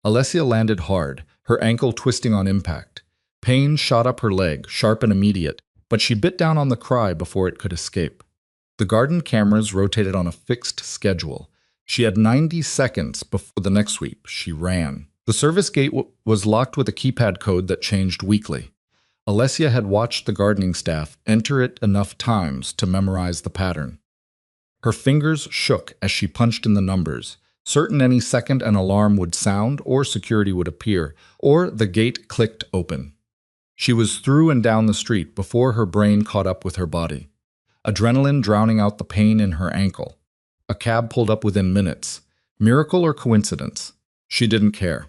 Alessia landed hard, her ankle twisting on impact. Pain shot up her leg, sharp and immediate, but she bit down on the cry before it could escape. The garden cameras rotated on a fixed schedule. She had 90 seconds before the next sweep. She ran. The service gate was locked with a keypad code that changed weekly. Alessia had watched the gardening staff enter it enough times to memorize the pattern. Her fingers shook as she punched in the numbers, certain any second an alarm would sound or security would appear, or the gate clicked open. She was through and down the street before her brain caught up with her body. Adrenaline drowning out the pain in her ankle. A cab pulled up within minutes. Miracle or coincidence? She didn't care.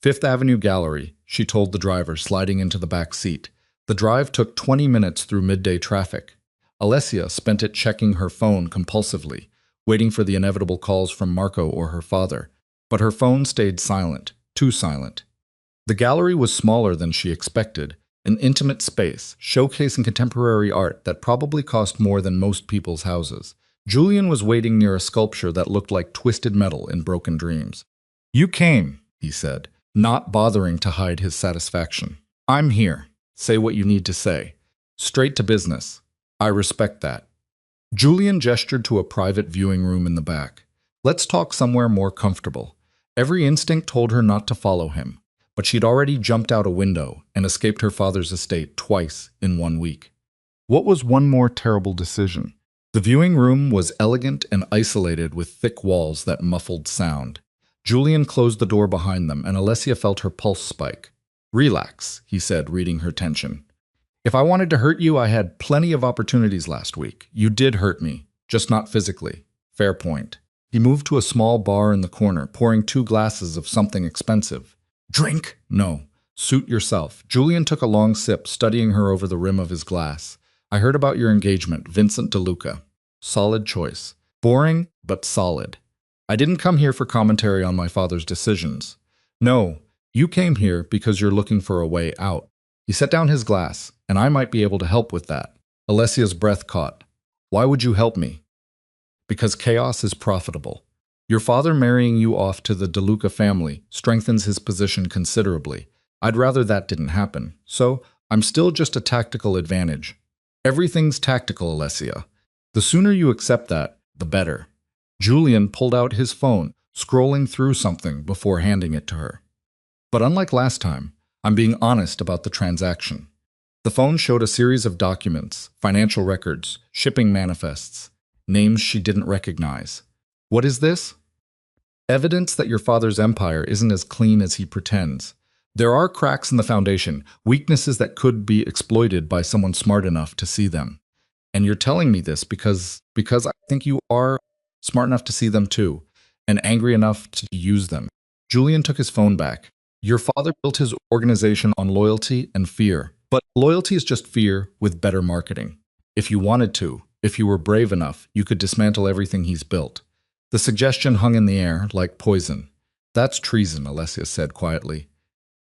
Fifth Avenue Gallery, she told the driver, sliding into the back seat. The drive took 20 minutes through midday traffic. Alessia spent it checking her phone compulsively, waiting for the inevitable calls from Marco or her father. But her phone stayed silent, too silent. The gallery was smaller than she expected, an intimate space, showcasing contemporary art that probably cost more than most people's houses. Julian was waiting near a sculpture that looked like twisted metal in broken dreams. "You came," he said, not bothering to hide his satisfaction. "I'm here. Say what you need to say. Straight to business. I respect that." Julian gestured to a private viewing room in the back. "Let's talk somewhere more comfortable." Every instinct told her not to follow him, but she'd already jumped out a window and escaped her father's estate twice in 1 week. What was one more terrible decision? The viewing room was elegant and isolated with thick walls that muffled sound. Julian closed the door behind them, and Alessia felt her pulse spike. "Relax," he said, reading her tension. "If I wanted to hurt you, I had plenty of opportunities last week. You did hurt me, just not physically. Fair point." He moved to a small bar in the corner, pouring 2 glasses of something expensive. "Drink?" "No. Suit yourself." Julian took a long sip, studying her over the rim of his glass. "I heard about your engagement, Vincent DeLuca. Solid choice. Boring, but solid. I didn't come here for commentary on my father's decisions. No, you came here because you're looking for a way out." He set down his glass, and I might be able to help with that. Alessia's breath caught. "Why would you help me?" "Because chaos is profitable. Your father marrying you off to the DeLuca family strengthens his position considerably. I'd rather that didn't happen, so I'm still just a tactical advantage. Everything's tactical, Alessia. The sooner you accept that, the better." Julian pulled out his phone, scrolling through something before handing it to her. "But unlike last time, I'm being honest about the transaction." The phone showed a series of documents, financial records, shipping manifests, names she didn't recognize. "What is this?" "Evidence that your father's empire isn't as clean as he pretends. There are cracks in the foundation, weaknesses that could be exploited by someone smart enough to see them. And you're telling me this because I think you are smart enough to see them too, and angry enough to use them." Julian took his phone back. "Your father built his organization on loyalty and fear, but loyalty is just fear with better marketing. If you wanted to, if you were brave enough, you could dismantle everything he's built." The suggestion hung in the air like poison. "That's treason," Alessia said quietly.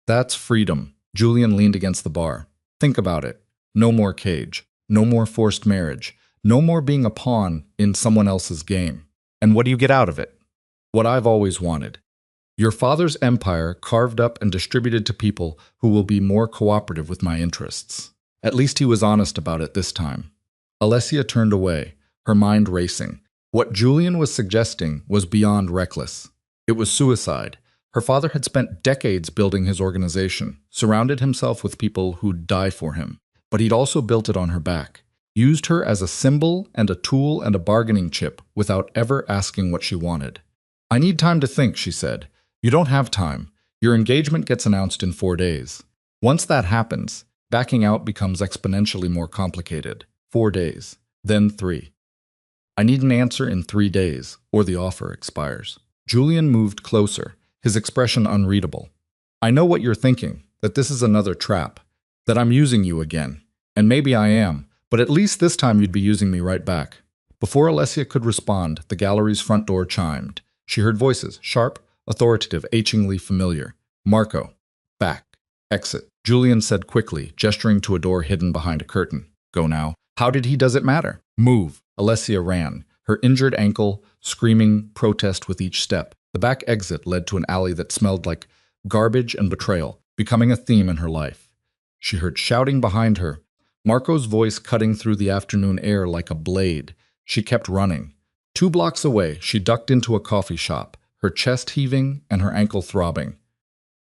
"That's freedom." Julian leaned against the bar. "Think about it. No more cage. No more forced marriage. No more being a pawn in someone else's game. And what do you get out of it? What I've always wanted. Your father's empire carved up and distributed to people who will be more cooperative with my interests." At least he was honest about it this time. Alessia turned away, her mind racing. What Julian was suggesting was beyond reckless. It was suicide. Her father had spent decades building his organization, surrounded himself with people who'd die for him. But he'd also built it on her back, used her as a symbol and a tool and a bargaining chip without ever asking what she wanted. "I need time to think," she said. "You don't have time. Your engagement gets announced in 4 days. Once that happens, backing out becomes exponentially more complicated. 4 days, then 3. I need an answer in 3 days, or the offer expires." Julian moved closer, his expression unreadable. "I know what you're thinking, that this is another trap, that I'm using you again. And maybe I am, but at least this time you'd be using me right back." Before Alessia could respond, the gallery's front door chimed. She heard voices, sharp, authoritative, achingly familiar. "Marco. Back. Exit." Julian said quickly, gesturing to a door hidden behind a curtain. "Go now." "How did he does it matter?" "Move." Alessia ran, her injured ankle screaming protest with each step. The back exit led to an alley that smelled like garbage and betrayal, becoming a theme in her life. She heard shouting behind her, Marco's voice cutting through the afternoon air like a blade. She kept running. 2 blocks away, she ducked into a coffee shop, her chest heaving and her ankle throbbing.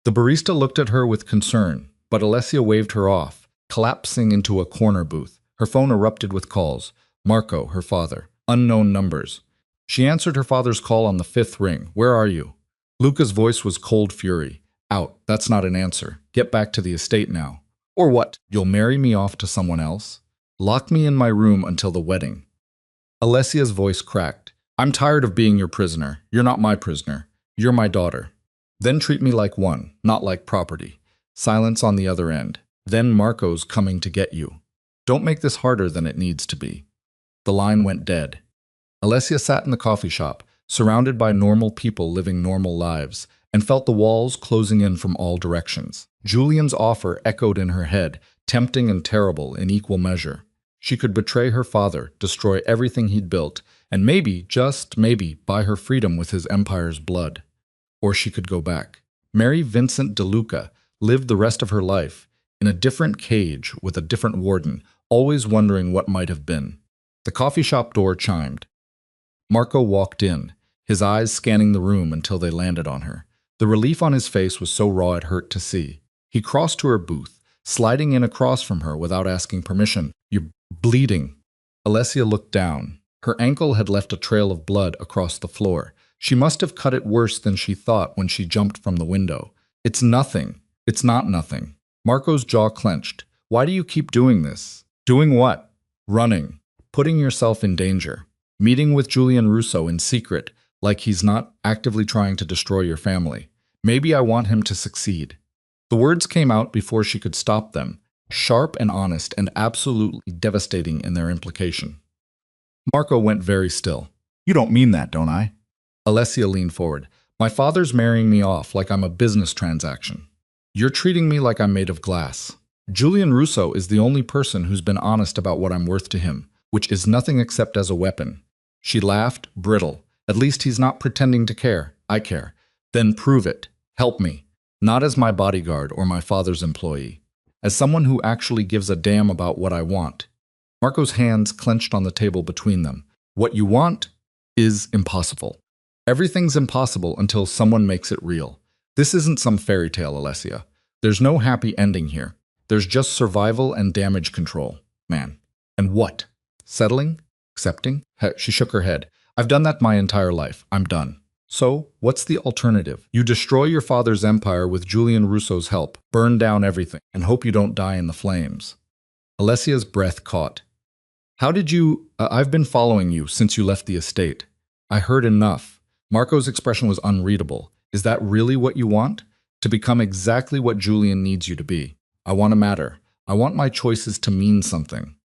The barista looked at her with concern, but Alessia waved her off, collapsing into a corner booth. Her phone erupted with calls. Marco, her father. Unknown numbers. She answered her father's call on the fifth ring. Where are you? Luca's voice was cold fury. Out. That's not an answer. Get back to the estate now. Or what? You'll marry me off to someone else? Lock me in my room until the wedding. Alessia's voice cracked. I'm tired of being your prisoner. You're not my prisoner. You're my daughter. Then treat me like one, not like property. Silence on the other end. Then Marco's coming to get you. Don't make this harder than it needs to be. The line went dead. Alessia sat in the coffee shop, surrounded by normal people living normal lives, and felt the walls closing in from all directions. Julian's offer echoed in her head, tempting and terrible in equal measure. She could betray her father, destroy everything he'd built, and maybe, just maybe, buy her freedom with his empire's blood. Or she could go back. Marry Vincent DeLuca, lived the rest of her life in a different cage with a different warden, always wondering what might have been. The coffee shop door chimed. Marco walked in, his eyes scanning the room until they landed on her. The relief on his face was so raw it hurt to see. He crossed to her booth, sliding in across from her without asking permission. You're bleeding. Alessia looked down. Her ankle had left a trail of blood across the floor. She must have cut it worse than she thought when she jumped from the window. It's nothing. It's not nothing. Marco's jaw clenched. Why do you keep doing this? Doing what? Running. Putting yourself in danger. Meeting with Julian Russo in secret, like he's not actively trying to destroy your family. Maybe I want him to succeed. The words came out before she could stop them, sharp and honest and absolutely devastating in their implication. Marco went very still. You don't mean that, don't I? Alessia leaned forward. My father's marrying me off like I'm a business transaction. You're treating me like I'm made of glass. Julian Russo is the only person who's been honest about what I'm worth to him, which is nothing except as a weapon. She laughed, brittle. At least he's not pretending to care. I care. Then prove it. Help me. Not as my bodyguard or my father's employee. As someone who actually gives a damn about what I want. Marco's hands clenched on the table between them. What you want is impossible. Everything's impossible until someone makes it real. This isn't some fairy tale, Alessia. There's no happy ending here. There's just survival and damage control. Man. And what? Settling? Accepting? She shook her head. I've done that my entire life. I'm done. So, what's the alternative? You destroy your father's empire with Julian Russo's help, burn down everything, and hope you don't die in the flames. Alessia's breath caught. How did you... I've been following you since you left the estate. I heard enough. Marco's expression was unreadable. Is that really what you want? To become exactly what Julian needs you to be. I want to matter. I want my choices to mean something.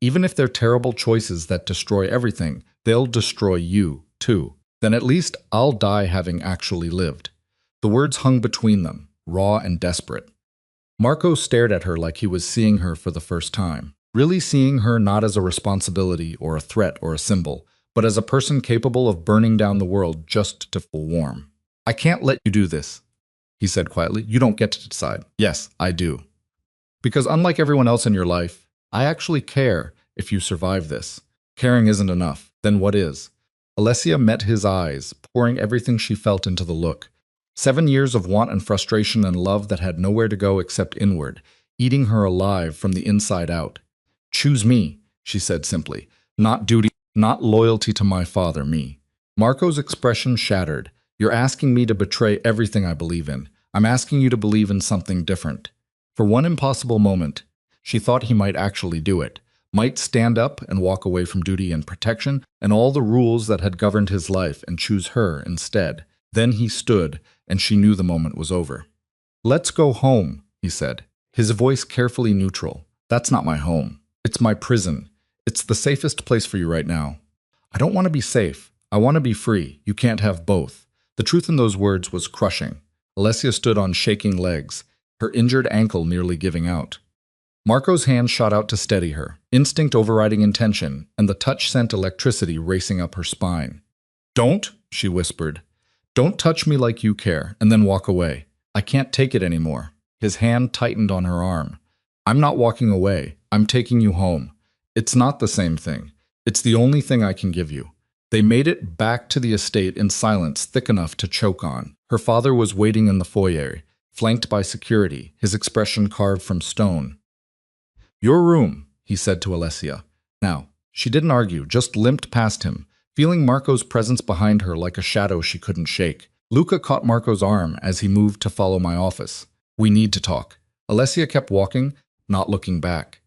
Even if they're terrible choices that destroy everything, they'll destroy you, too. Then at least I'll die having actually lived. The words hung between them, raw and desperate. Marco stared at her like he was seeing her for the first time, really seeing her not as a responsibility or a threat or a symbol, but as a person capable of burning down the world just to feel warm. I can't let you do this, he said quietly. You don't get to decide. Yes, I do. Because unlike everyone else in your life, I actually care if you survive this. Caring isn't enough. Then what is? Alessia met his eyes, pouring everything she felt into the look. 7 years of want and frustration and love that had nowhere to go except inward, eating her alive from the inside out. Choose me, she said simply. Not duty, not loyalty to my father, me. Marco's expression shattered. You're asking me to betray everything I believe in. I'm asking you to believe in something different. For one impossible moment, she thought he might actually do it. Might stand up and walk away from duty and protection and all the rules that had governed his life and choose her instead. Then he stood, and she knew the moment was over. Let's go home, he said, his voice carefully neutral. That's not my home. It's my prison. It's the safest place for you right now. I don't want to be safe. I want to be free. You can't have both. The truth in those words was crushing. Alessia stood on shaking legs, her injured ankle nearly giving out. Marco's hand shot out to steady her, instinct overriding intention, and the touch sent electricity racing up her spine. Don't, she whispered. Don't touch me like you care, and then walk away. I can't take it anymore. His hand tightened on her arm. I'm not walking away. I'm taking you home. It's not the same thing. It's the only thing I can give you. They made it back to the estate in silence thick enough to choke on. Her father was waiting in the foyer, flanked by security, his expression carved from stone. Your room, he said to Alessia. Now, She didn't argue, just limped past him, feeling Marco's presence behind her like a shadow she couldn't shake. Luca caught Marco's arm as he moved to follow my office. We need to talk. Alessia kept walking, not looking back.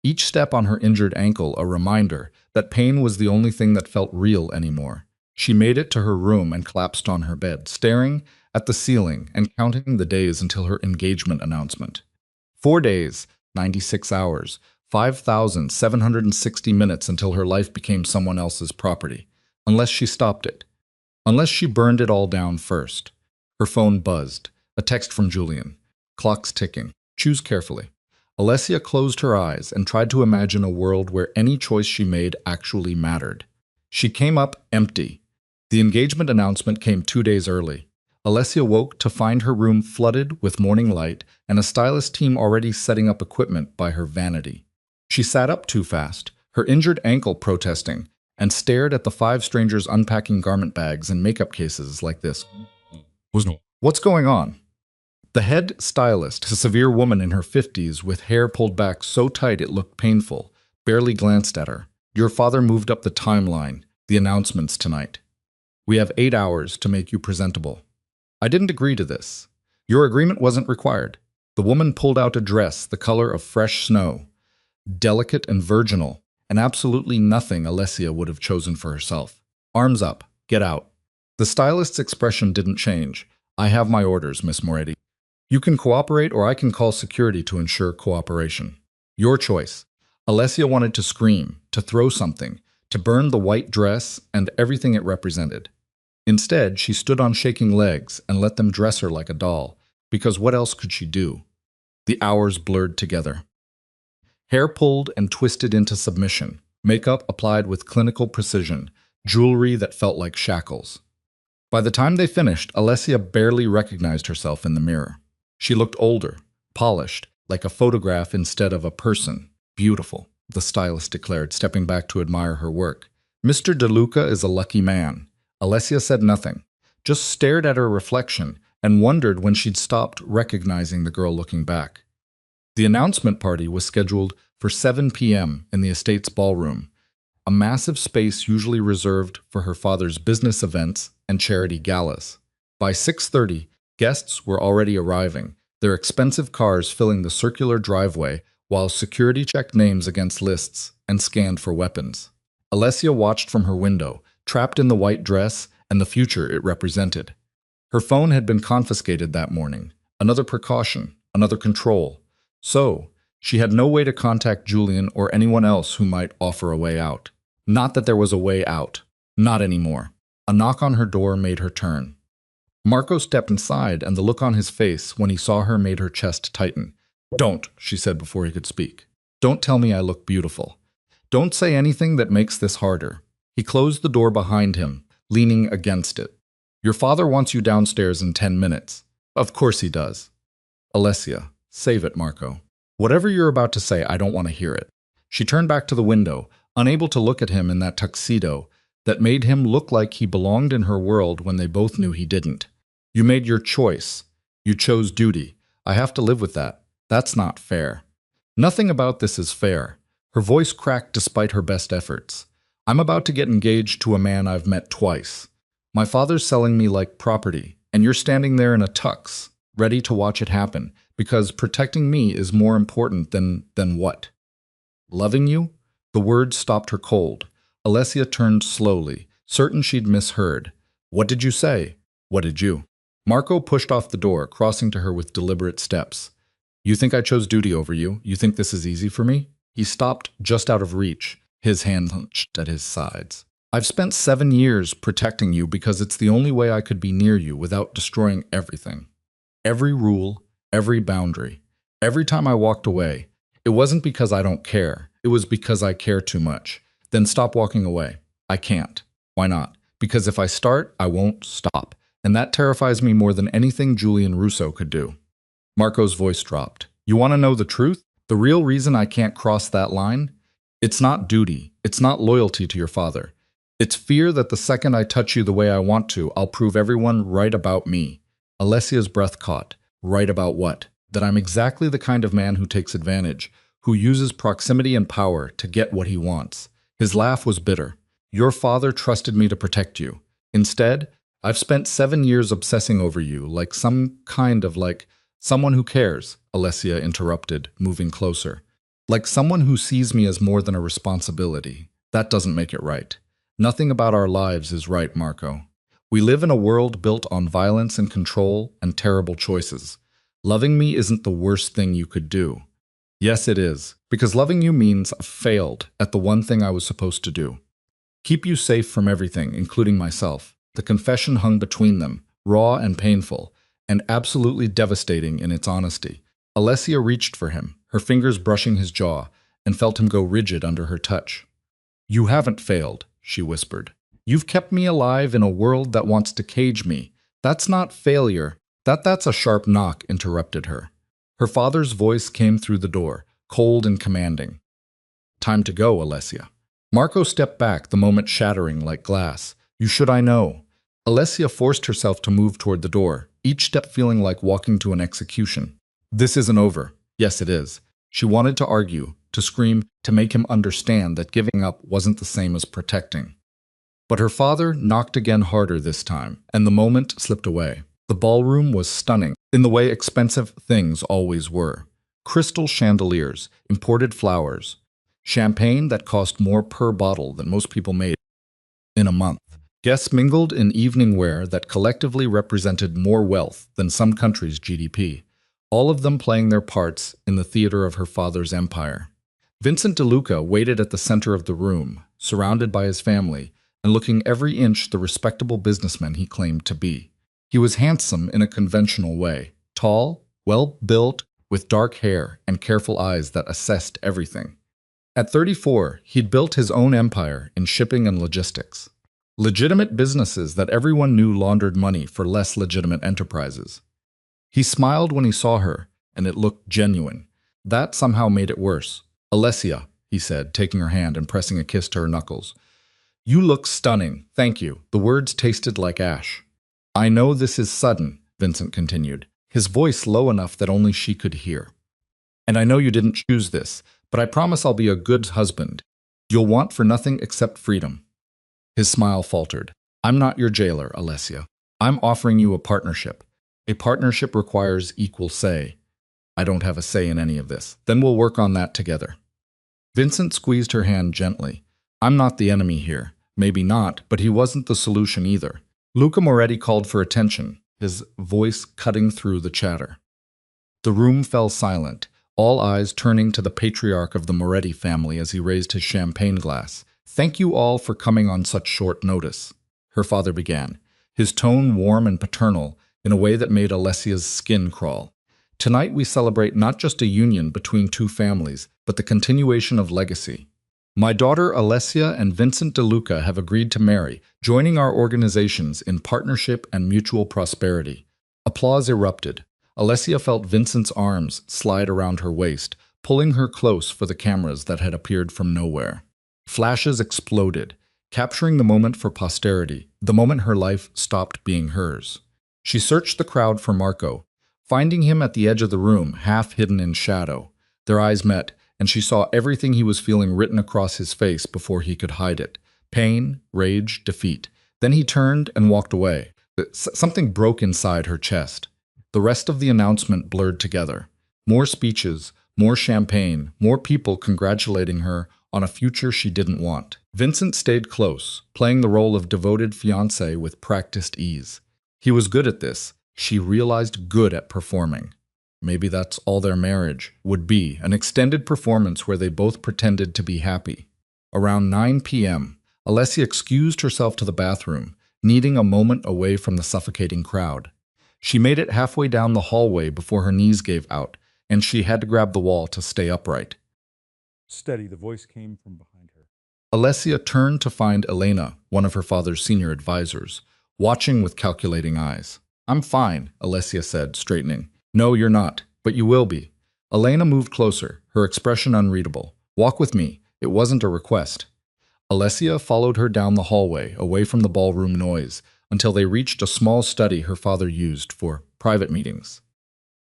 Each step on her injured ankle a reminder that pain was the only thing that felt real anymore. She made it to her room and collapsed on her bed, staring at the ceiling and counting the days until her engagement announcement. 4 days, 96 hours, 5,760 minutes until her life became someone else's property. Unless she stopped it. Unless she burned it all down first. Her phone buzzed. A text from Julian. Clock's ticking. Choose carefully. Alessia closed her eyes and tried to imagine a world where any choice she made actually mattered. She came up empty. The engagement announcement came 2 days early. Alessia woke to find her room flooded with morning light and a stylist team already setting up equipment by her vanity. She sat up too fast, her injured ankle protesting, and stared at the 5 strangers unpacking garment bags and makeup cases like this. What's going on? The head stylist, a severe woman in her 50s with hair pulled back so tight it looked painful, barely glanced at her. Your father moved up the timeline, the announcements tonight. We have 8 hours to make you presentable. I didn't agree to this. Your agreement wasn't required. The woman pulled out a dress the color of fresh snow, delicate and virginal, and absolutely nothing Alessia would have chosen for herself. Arms up. Get out. The stylist's expression didn't change. I have my orders, Miss Moretti. You can cooperate or I can call security to ensure cooperation. Your choice. Alessia wanted to scream, to throw something, to burn the white dress and everything it represented. Instead, she stood on shaking legs and let them dress her like a doll, because what else could she do? The hours blurred together. Hair pulled and twisted into submission, makeup applied with clinical precision, jewelry that felt like shackles. By the time they finished, Alessia barely recognized herself in the mirror. She looked older, polished, like a photograph instead of a person. Beautiful, the stylist declared, stepping back to admire her work. Mr. DeLuca is a lucky man. Alessia said nothing, just stared at her reflection and wondered when she'd stopped recognizing the girl looking back. The announcement party was scheduled for 7 p.m. in the estate's ballroom, a massive space usually reserved for her father's business events and charity galas. By 6:30, guests were already arriving, their expensive cars filling the circular driveway while security checked names against lists and scanned for weapons. Alessia watched from her window, trapped in the white dress and the future it represented. Her phone had been confiscated that morning, another precaution, another control. So, she had no way to contact Julian or anyone else who might offer a way out. Not that there was a way out. Not anymore. A knock on her door made her turn. Marco stepped inside, and the look on his face when he saw her made her chest tighten. Don't, she said before he could speak. Don't tell me I look beautiful. Don't say anything that makes this harder. He closed the door behind him, leaning against it. Your father wants you downstairs in 10 minutes. Of course he does. Alessia, save it, Marco. Whatever you're about to say, I don't want to hear it. She turned back to the window, unable to look at him in that tuxedo that made him look like he belonged in her world when they both knew he didn't. You made your choice. You chose duty. I have to live with that. That's not fair. Nothing about this is fair. Her voice cracked despite her best efforts. I'm about to get engaged to a man I've met twice. My father's selling me like property, and you're standing there in a tux, ready to watch it happen, because protecting me is more important than what? Loving you? The words stopped her cold. Alessia turned slowly, certain she'd misheard. What did you say? What did you? Marco pushed off the door, crossing to her with deliberate steps. You think I chose duty over you? You think this is easy for me? He stopped just out of reach, his hand hunched at his sides. I've spent 7 years protecting you because it's the only way I could be near you without destroying everything. Every rule, every boundary. Every time I walked away, it wasn't because I don't care. It was because I care too much. Then stop walking away. I can't. Why not? Because if I start, I won't stop. And that terrifies me more than anything Julian Russo could do. Marco's voice dropped. You want to know the truth? The real reason I can't cross that line? It's not duty. It's not loyalty to your father. It's fear that the second I touch you the way I want to, I'll prove everyone right about me. Alessia's breath caught. Right about what? That I'm exactly the kind of man who takes advantage, who uses proximity and power to get what he wants. His laugh was bitter. Your father trusted me to protect you. Instead, I've spent 7 years obsessing over you, like someone who cares, Alessia interrupted, moving closer. Like someone who sees me as more than a responsibility. That doesn't make it right. Nothing about our lives is right, Marco. We live in a world built on violence and control and terrible choices. Loving me isn't the worst thing you could do. Yes, it is, because loving you means I've failed at the one thing I was supposed to do. Keep you safe from everything, including myself. The confession hung between them, raw and painful, and absolutely devastating in its honesty. Alessia reached for him, her fingers brushing his jaw, and felt him go rigid under her touch. You haven't failed, she whispered. You've kept me alive in a world that wants to cage me. That's not failure. That's a sharp knock, interrupted her. Her father's voice came through the door, cold and commanding. Time to go, Alessia. Marco stepped back, the moment shattering like glass. You should I know. Alessia forced herself to move toward the door, each step feeling like walking to an execution. This isn't over. Yes, it is. She wanted to argue, to scream, to make him understand that giving up wasn't the same as protecting. But her father knocked again harder this time, and the moment slipped away. The ballroom was stunning, in the way expensive things always were. Crystal chandeliers, imported flowers, champagne that cost more per bottle than most people made in a month. Guests mingled in evening wear that collectively represented more wealth than some countries' GDP, all of them playing their parts in the theater of her father's empire. Vincent DeLuca waited at the center of the room, surrounded by his family, and looking every inch the respectable businessman he claimed to be. He was handsome in a conventional way, tall, well-built, with dark hair and careful eyes that assessed everything. At 34, he'd built his own empire in shipping and logistics. Legitimate businesses that everyone knew laundered money for less legitimate enterprises. He smiled when he saw her, and it looked genuine. That somehow made it worse. Alessia, he said, taking her hand and pressing a kiss to her knuckles. You look stunning, thank you. The words tasted like ash. I know this is sudden, Vincent continued, his voice low enough that only she could hear. And I know you didn't choose this, but I promise I'll be a good husband. You'll want for nothing except freedom. His smile faltered. I'm not your jailer, Alessia. I'm offering you a partnership. A partnership requires equal say. I don't have a say in any of this. Then we'll work on that together. Vincent squeezed her hand gently. I'm not the enemy here. Maybe not, but he wasn't the solution either. Luca Moretti called for attention, his voice cutting through the chatter. The room fell silent, all eyes turning to the patriarch of the Moretti family as he raised his champagne glass. Thank you all for coming on such short notice, her father began, his tone warm and paternal in a way that made Alessia's skin crawl. Tonight we celebrate not just a union between two families, but the continuation of legacy. My daughter Alessia and Vincent DeLuca have agreed to marry, joining our organizations in partnership and mutual prosperity. Applause erupted. Alessia felt Vincent's arms slide around her waist, pulling her close for the cameras that had appeared from nowhere. Flashes exploded, capturing the moment for posterity, the moment her life stopped being hers. She searched the crowd for Marco, finding him at the edge of the room, half hidden in shadow. Their eyes met, and she saw everything he was feeling written across his face before he could hide it. Pain, rage, defeat. Then he turned and walked away. Something broke inside her chest. The rest of the announcement blurred together. More speeches, more champagne, more people congratulating her on a future she didn't want. Vincent stayed close, playing the role of devoted fiancé with practiced ease. He was good at this. She realized good at performing. Maybe that's all their marriage would be, an extended performance where they both pretended to be happy. Around 9 p.m., Alessia excused herself to the bathroom, needing a moment away from the suffocating crowd. She made it halfway down the hallway before her knees gave out, and she had to grab the wall to stay upright. Steady, the voice came from behind her. Alessia turned to find Elena, one of her father's senior advisors, watching with calculating eyes. I'm fine, Alessia said, straightening. No, you're not, but you will be. Elena moved closer, her expression unreadable. Walk with me. It wasn't a request. Alessia followed her down the hallway, away from the ballroom noise, until they reached a small study her father used for private meetings.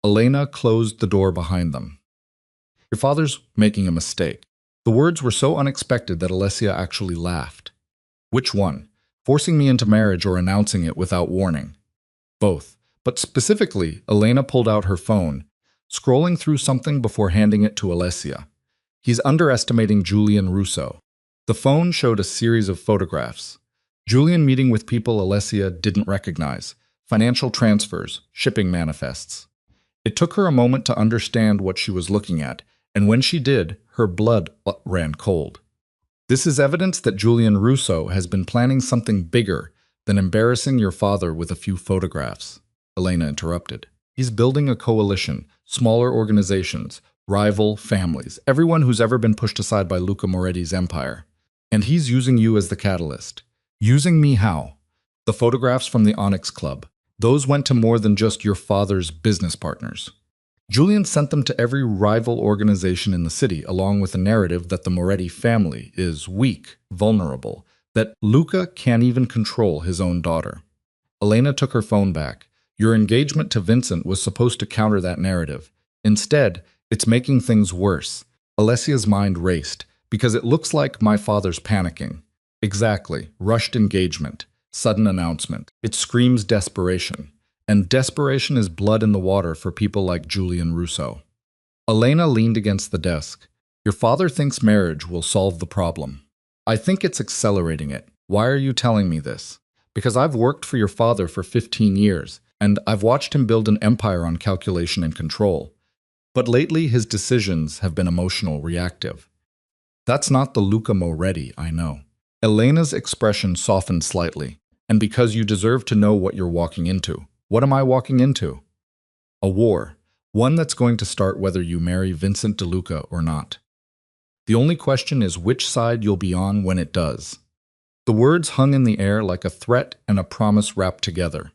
Elena closed the door behind them. Your father's making a mistake. The words were so unexpected that Alessia actually laughed. Which one? Forcing me into marriage or announcing it without warning? Both. But specifically, Elena pulled out her phone, scrolling through something before handing it to Alessia. He's underestimating Julian Russo. The phone showed a series of photographs. Julian meeting with people Alessia didn't recognize. Financial transfers, shipping manifests. It took her a moment to understand what she was looking at, and when she did, her blood ran cold. This is evidence that Julian Russo has been planning something bigger than embarrassing your father with a few photographs. Elena interrupted. He's building a coalition, smaller organizations, rival families, everyone who's ever been pushed aside by Luca Moretti's empire. And he's using you as the catalyst. Using me how? The photographs from the Onyx Club. Those went to more than just your father's business partners. Julian sent them to every rival organization in the city, along with a narrative that the Moretti family is weak, vulnerable, that Luca can't even control his own daughter. Elena took her phone back. Your engagement to Vincent was supposed to counter that narrative. Instead, it's making things worse. Alessia's mind raced, because it looks like my father's panicking. Exactly. Rushed engagement. Sudden announcement. It screams desperation. And desperation is blood in the water for people like Julian Russo. Elena leaned against the desk. Your father thinks marriage will solve the problem. I think it's accelerating it. Why are you telling me this? Because I've worked for your father for 15 years, and I've watched him build an empire on calculation and control. But lately, his decisions have been emotional, reactive. That's not the Luca Moretti I know. Elena's expression softened slightly. And because you deserve to know what you're walking into. What am I walking into? A war. One that's going to start whether you marry Vincent DeLuca or not. The only question is which side you'll be on when it does. The words hung in the air like a threat and a promise wrapped together.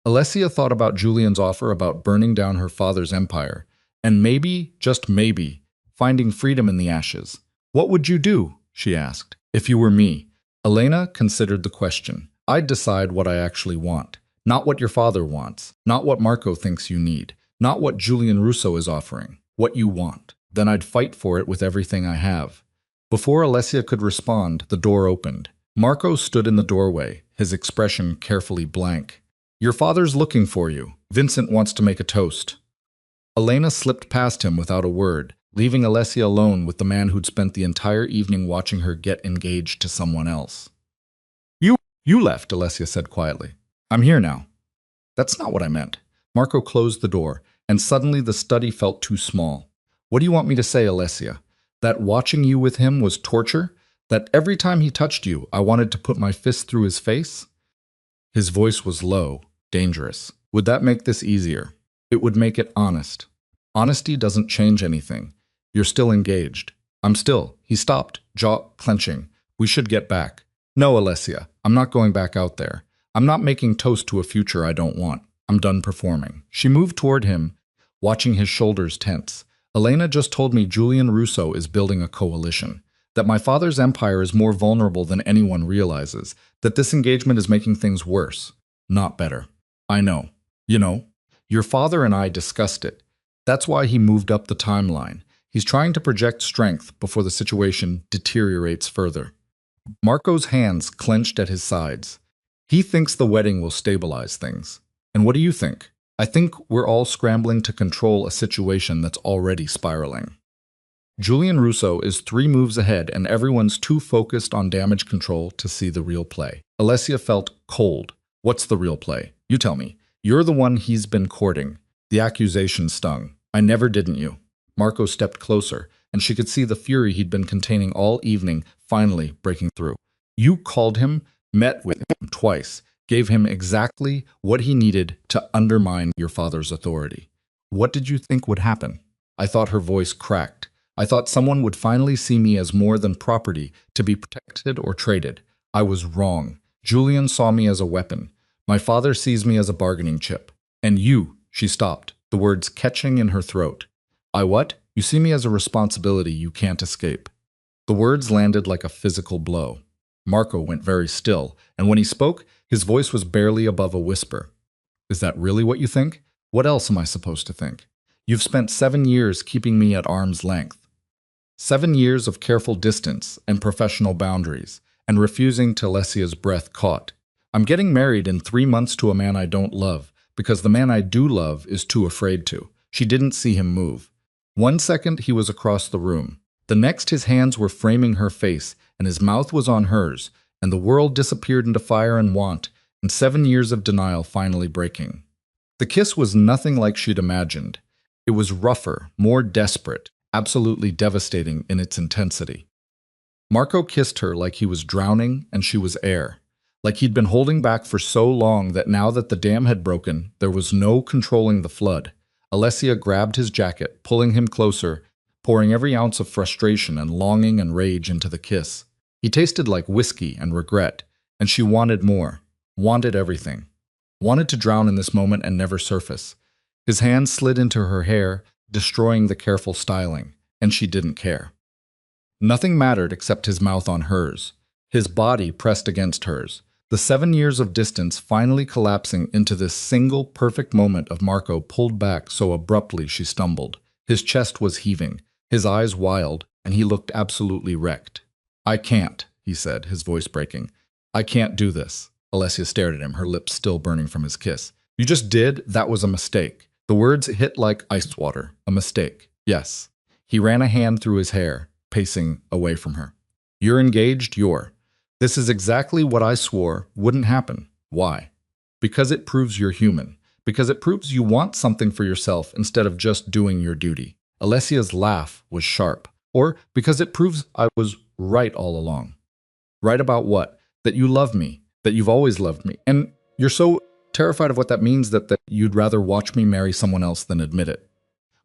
Alessia thought about Julian's offer about burning down her father's empire, and maybe, just maybe, finding freedom in the ashes. What would you do, she asked, if you were me? Elena considered the question. I'd decide what I actually want. Not what your father wants, not what Marco thinks you need, not what Julian Russo is offering, what you want. Then I'd fight for it with everything I have. Before Alessia could respond, the door opened. Marco stood in the doorway, his expression carefully blank. Your father's looking for you. Vincent wants to make a toast. Elena slipped past him without a word, leaving Alessia alone with the man who'd spent the entire evening watching her get engaged to someone else. You left, Alessia said quietly. I'm here now. That's not what I meant. Marco closed the door, and suddenly the study felt too small. What do you want me to say, Alessia? That watching you with him was torture? That every time he touched you, I wanted to put my fist through his face? His voice was low, dangerous. Would that make this easier? It would make it honest. Honesty doesn't change anything. You're still engaged. I'm still. He stopped, jaw clenching. We should get back. No, Alessia, I'm not going back out there. I'm not making toast to a future I don't want. I'm done performing. She moved toward him, watching his shoulders tense. Elena just told me Julian Russo is building a coalition, that my father's empire is more vulnerable than anyone realizes, that this engagement is making things worse, not better. I know. You know, your father and I discussed it. That's why he moved up the timeline. He's trying to project strength before the situation deteriorates further. Marco's hands clenched at his sides. He thinks the wedding will stabilize things. And what do you think? I think we're all scrambling to control a situation that's already spiraling. Julian Russo is 3 moves ahead and everyone's too focused on damage control to see the real play. Alessia felt cold. What's the real play? You tell me. You're the one he's been courting. The accusation stung. I never didn't you. Marco stepped closer, and she could see the fury he'd been containing all evening finally breaking through. You called him, met with him twice, gave him exactly what he needed to undermine your father's authority. What did you think would happen? I thought her voice cracked. I thought someone would finally see me as more than property to be protected or traded. I was wrong. Julian saw me as a weapon. My father sees me as a bargaining chip. And you, she stopped, the words catching in her throat. I what? You see me as a responsibility you can't escape. The words landed like a physical blow. Marco went very still, and when he spoke, his voice was barely above a whisper. Is that really what you think? What else am I supposed to think? You've spent 7 years keeping me at arm's length. 7 years of careful distance and professional boundaries, and refusing till Alessia's breath caught. I'm getting married in 3 months to a man I don't love, because the man I do love is too afraid to. She didn't see him move. 1 second he was across the room. The next his hands were framing her face, and his mouth was on hers, and the world disappeared into fire and want, and 7 years of denial finally breaking. The kiss was nothing like she'd imagined. It was rougher, more desperate, absolutely devastating in its intensity. Marco kissed her like he was drowning and she was air, like he'd been holding back for so long that now that the dam had broken, there was no controlling the flood. Alessia grabbed his jacket, pulling him closer, pouring every ounce of frustration and longing and rage into the kiss. He tasted like whiskey and regret, and she wanted more, wanted everything, wanted to drown in this moment and never surface. His hand slid into her hair, destroying the careful styling, and she didn't care. Nothing mattered except his mouth on hers, his body pressed against hers, the 7 years of distance finally collapsing into this single perfect moment of Marco pulled back so abruptly she stumbled. His chest was heaving, his eyes wild, and he looked absolutely wrecked. "I can't," he said, his voice breaking. "I can't do this." Alessia stared at him, her lips still burning from his kiss. "You just did? That was a mistake." The words hit like ice water. A mistake. Yes. He ran a hand through his hair, pacing away from her. "You're engaged, This is exactly what I swore wouldn't happen. Why? Because it proves you're human. Because it proves you want something for yourself instead of just doing your duty." Alessia's laugh was sharp. "Or because it proves I was right all along." "Right about what? That you love me, that you've always loved me, and you're so terrified of what that means that you'd rather watch me marry someone else than admit it."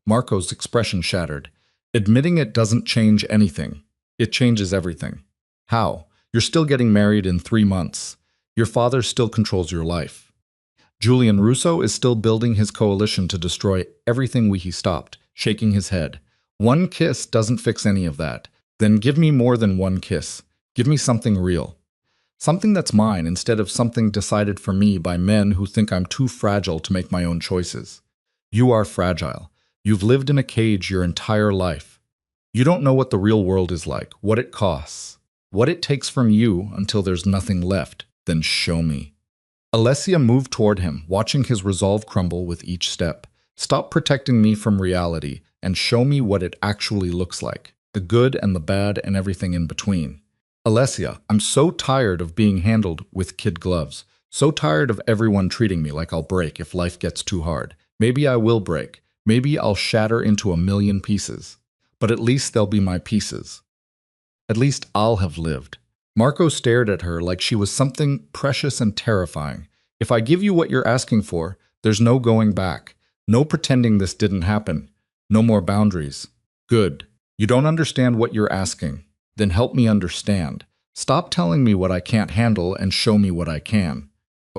Marco's expression shattered. "Admitting it doesn't change anything. It changes everything." "How? You're still getting married in 3 months. Your father still controls your life. Julian Russo is still building his coalition to destroy everything he stopped," shaking his head. "1 kiss doesn't fix any of that. Then give me more than 1 kiss. Give me something real. Something that's mine instead of something decided for me by men who think I'm too fragile to make my own choices. You are fragile. You've lived in a cage your entire life. You don't know what the real world is like, what it costs, what it takes from you until there's nothing left. Then show me." Alessia moved toward him, watching his resolve crumble with each step. "Stop protecting me from reality and show me what it actually looks like, the good and the bad and everything in between." "Alessia, I'm so tired of being handled with kid gloves, so tired of everyone treating me like I'll break if life gets too hard. Maybe I will break. Maybe I'll shatter into 1,000,000 pieces. But at least they'll be my pieces. At least I'll have lived." Marco stared at her like she was something precious and terrifying. "If I give you what you're asking for, there's no going back. No pretending this didn't happen. No more boundaries." "Good. You don't understand what you're asking. Then help me understand. Stop telling me what I can't handle and show me what I can."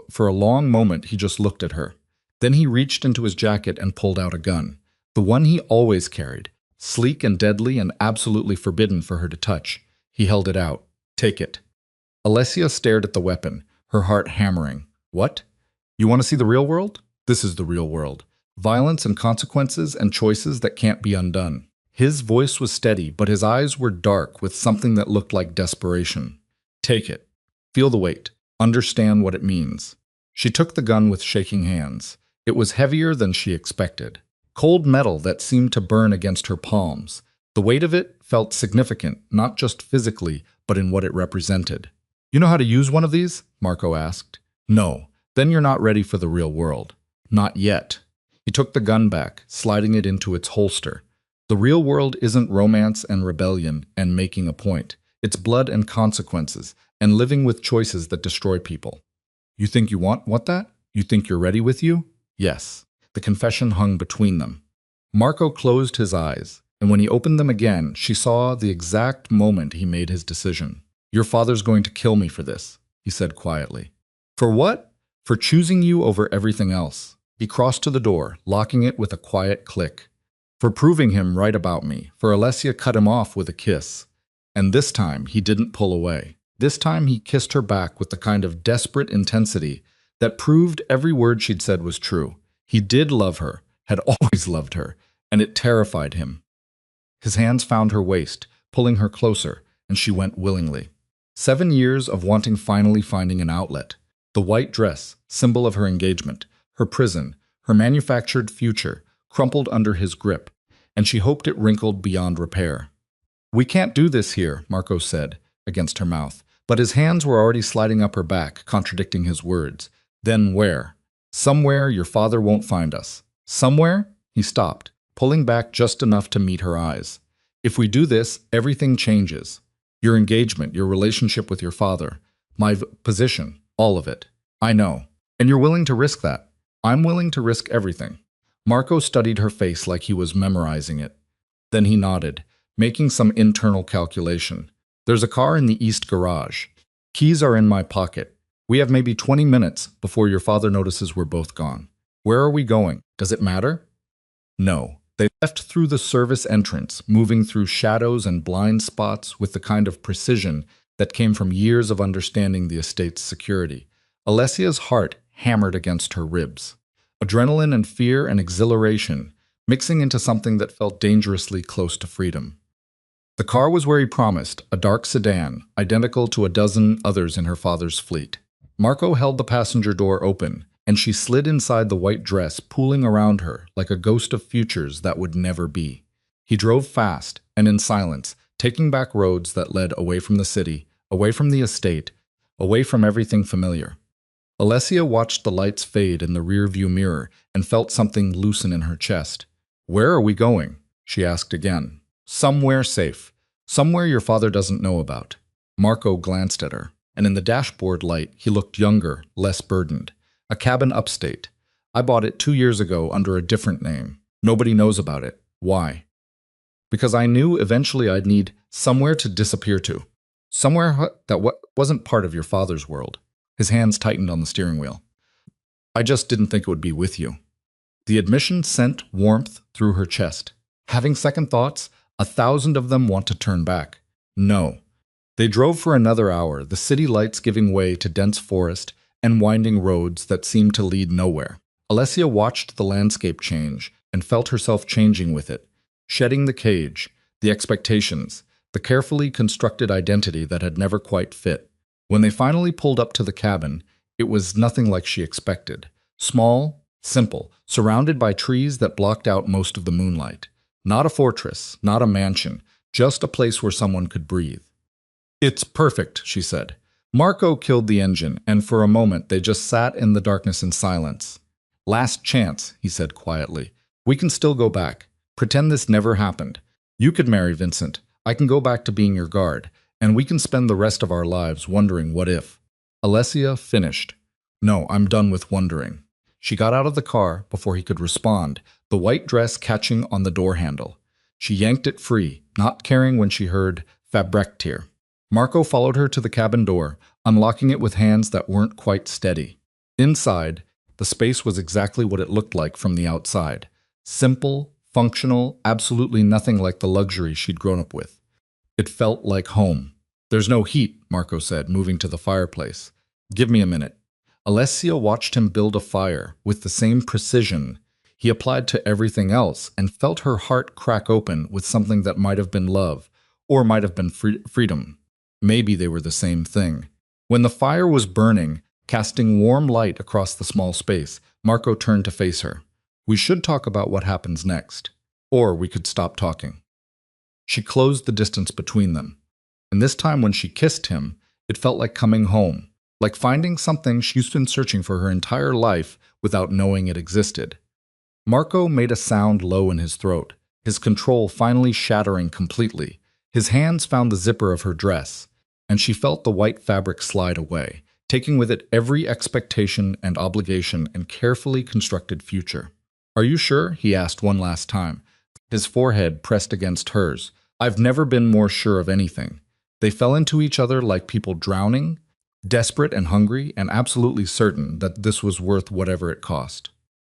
For a long moment, he just looked at her. Then he reached into his jacket and pulled out a gun. The one he always carried, sleek and deadly and absolutely forbidden for her to touch. He held it out. "Take it." Alessia stared at the weapon, her heart hammering. "What? You want to see the real world? This is the real world. Violence and consequences and choices that can't be undone." His voice was steady, but his eyes were dark with something that looked like desperation. "Take it. Feel the weight. Understand what it means." She took the gun with shaking hands. It was heavier than she expected. Cold metal that seemed to burn against her palms. The weight of it felt significant, not just physically, but in what it represented. "You know how to use one of these?" Marco asked. "No. Then you're not ready for the real world." "Not yet." He took the gun back, sliding it into its holster. "The real world isn't romance and rebellion and making a point. It's blood and consequences, and living with choices that destroy people." "You think you want that? You think you're ready with you?" "Yes." The confession hung between them. Marco closed his eyes, and when he opened them again, she saw the exact moment he made his decision. "Your father's going to kill me for this," he said quietly. "For what?" "For choosing you over everything else." He crossed to the door, locking it with a quiet click. "For proving him right about me." For Alessia cut him off with a kiss. And this time, he didn't pull away. This time, he kissed her back with the kind of desperate intensity that proved every word she'd said was true. He did love her, had always loved her, and it terrified him. His hands found her waist, pulling her closer, and she went willingly. 7 years of wanting finally finding an outlet. The white dress, symbol of her engagement, her prison, her manufactured future, crumpled under his grip, and she hoped it wrinkled beyond repair. "We can't do this here," Marco said, against her mouth, but his hands were already sliding up her back, contradicting his words. "Then where?" "Somewhere your father won't find us." "Somewhere?" He stopped, pulling back just enough to meet her eyes. "If we do this, everything changes. Your engagement, your relationship with your father, my position, all of it. I know. And you're willing to risk that. I'm willing to risk everything." Marco studied her face like he was memorizing it. Then he nodded, making some internal calculation. "There's a car in the east garage. Keys are in my pocket. We have maybe 20 minutes before your father notices we're both gone. Where are we going? Does it matter?" No. They left through the service entrance, moving through shadows and blind spots with the kind of precision that came from years of understanding the estate's security. Alessia's heart hammered against her ribs. Adrenaline and fear and exhilaration, mixing into something that felt dangerously close to freedom. The car was where he promised, a dark sedan, identical to a dozen others in her father's fleet. Marco held the passenger door open, and she slid inside the white dress, pooling around her like a ghost of futures that would never be. He drove fast and in silence, taking back roads that led away from the city, away from the estate, away from everything familiar. Alessia watched the lights fade in the rearview mirror and felt something loosen in her chest. "Where are we going?" she asked again. "Somewhere safe. Somewhere your father doesn't know about." Marco glanced at her, and in the dashboard light he looked younger, less burdened. "A cabin upstate. I bought it 2 years ago under a different name. Nobody knows about it. Why?" "Because I knew eventually I'd need somewhere to disappear to. Somewhere that wasn't part of your father's world." His hands tightened on the steering wheel. "I just didn't think it would be with you." The admission sent warmth through her chest. Having second thoughts, 1,000 of them want to turn back. No. They drove for another hour, the city lights giving way to dense forest and winding roads that seemed to lead nowhere. Alessia watched the landscape change and felt herself changing with it, shedding the cage, the expectations, the carefully constructed identity that had never quite fit. When they finally pulled up to the cabin, it was nothing like she expected. Small, simple, surrounded by trees that blocked out most of the moonlight. Not a fortress, not a mansion, just a place where someone could breathe. "It's perfect," she said. Marco killed the engine, and for a moment they just sat in the darkness in silence. "Last chance," he said quietly. "We can still go back. Pretend this never happened. You could marry Vincent. I can go back to being your guard, and we can spend the rest of our lives wondering what if." Alessia finished. "No, I'm done with wondering." She got out of the car before he could respond, the white dress catching on the door handle. She yanked it free, not caring when she heard "Fabrectier." Marco followed her to the cabin door, unlocking it with hands that weren't quite steady. Inside, the space was exactly what it looked like from the outside. Simple, functional, absolutely nothing like the luxury she'd grown up with. It felt like home. "There's no heat," Marco said, moving to the fireplace. "Give me a minute." Alessia watched him build a fire with the same precision he applied to everything else and felt her heart crack open with something that might have been love, or might have been freedom. Maybe they were the same thing. When the fire was burning, casting warm light across the small space, Marco turned to face her. "We should talk about what happens next. Or we could stop talking." She closed the distance between them. And this time when she kissed him, it felt like coming home, like finding something she's been searching for her entire life without knowing it existed. Marco made a sound low in his throat, his control finally shattering completely. His hands found the zipper of her dress, and she felt the white fabric slide away, taking with it every expectation and obligation and carefully constructed future. "Are you sure?" he asked one last time, his forehead pressed against hers. "I've never been more sure of anything." They fell into each other like people drowning, desperate and hungry, and absolutely certain that this was worth whatever it cost.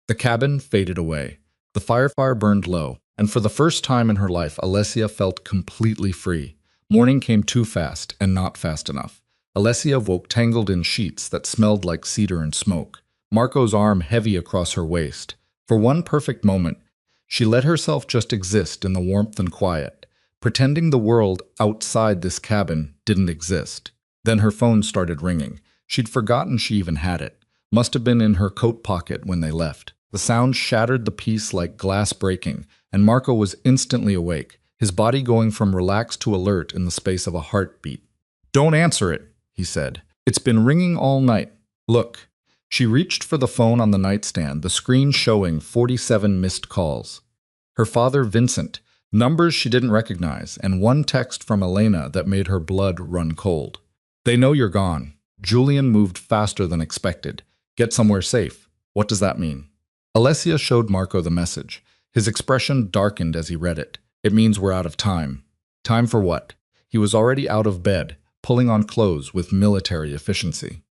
The cabin faded away. The fire burned low, and for the first time in her life, Alessia felt completely free. Morning came too fast and not fast enough. Alessia woke tangled in sheets that smelled like cedar and smoke, Marco's arm heavy across her waist. For one perfect moment, she let herself just exist in the warmth and quiet, pretending the world outside this cabin didn't exist. Then her phone started ringing. She'd forgotten she even had it. Must have been in her coat pocket when they left. The sound shattered the peace like glass breaking, and Marco was instantly awake, his body going from relaxed to alert in the space of a heartbeat. "Don't answer it," he said. "It's been ringing all night. Look." She reached for the phone on the nightstand, the screen showing 47 missed calls. Her father, Vincent, numbers she didn't recognize, and one text from Elena that made her blood run cold. "They know you're gone." Julian moved faster than expected. "Get somewhere safe." What does that mean? Alessia showed Marco the message. His expression darkened as he read it. It means we're out of time. Time for what? He was already out of bed, pulling on clothes with military efficiency.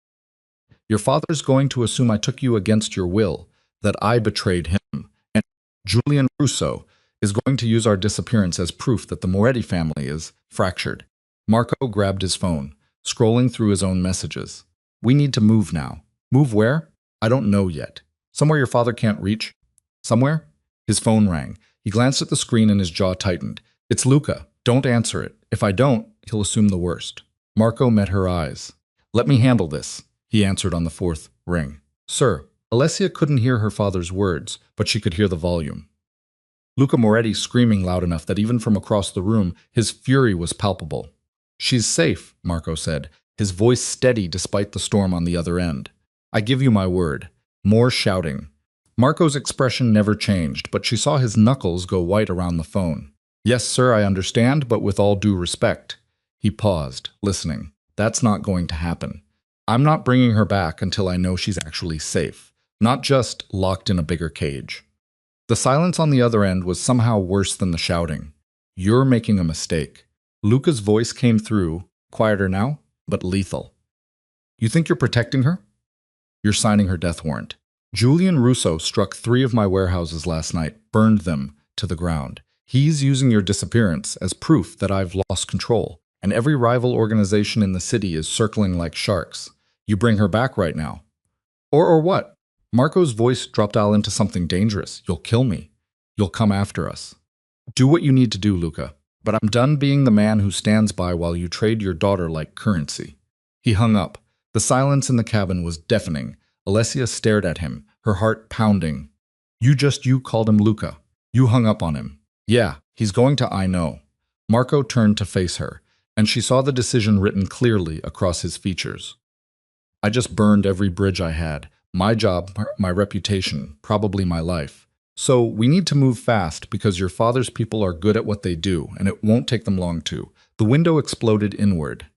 "Your father's going to assume I took you against your will, that I betrayed him, and Julian Russo is going to use our disappearance as proof that the Moretti family is fractured." Marco grabbed his phone, scrolling through his own messages. "We need to move now." "Move where?" "I don't know yet. Somewhere your father can't reach." "Somewhere?" His phone rang. He glanced at the screen and his jaw tightened. "It's Luca. Don't answer it. If I don't, he'll assume the worst." Marco met her eyes. "Let me handle this," he answered on the fourth ring. "Sir." Alessia couldn't hear her father's words, but she could hear the volume. Luca Moretti screaming loud enough that even from across the room, his fury was palpable. "She's safe," Marco said, his voice steady despite the storm on the other end. "I give you my word." More shouting. Marco's expression never changed, but she saw his knuckles go white around the phone. "Yes, sir, I understand, but with all due respect." He paused, listening. "That's not going to happen. I'm not bringing her back until I know she's actually safe, not just locked in a bigger cage." The silence on the other end was somehow worse than the shouting. "You're making a mistake." Luca's voice came through, quieter now, but lethal. "You think you're protecting her? You're signing her death warrant." "Julian Russo struck 3 of my warehouses last night, burned them to the ground. He's using your disappearance as proof that I've lost control, and every rival organization in the city is circling like sharks. You bring her back right now." Or what?" Marco's voice dropped out into something dangerous. "You'll kill me. You'll come after us." "Do what you need to do, Luca. But I'm done being the man who stands by while you trade your daughter like currency." He hung up. The silence in the cabin was deafening. Alessia stared at him, her heart pounding. You called him Luca. You hung up on him." "Yeah, he's going to I know." Marco turned to face her, and she saw the decision written clearly across his features. "I just burned every bridge I had. My job, my reputation, probably my life. So we need to move fast because your father's people are good at what they do, and it won't take them long to." The window exploded inward.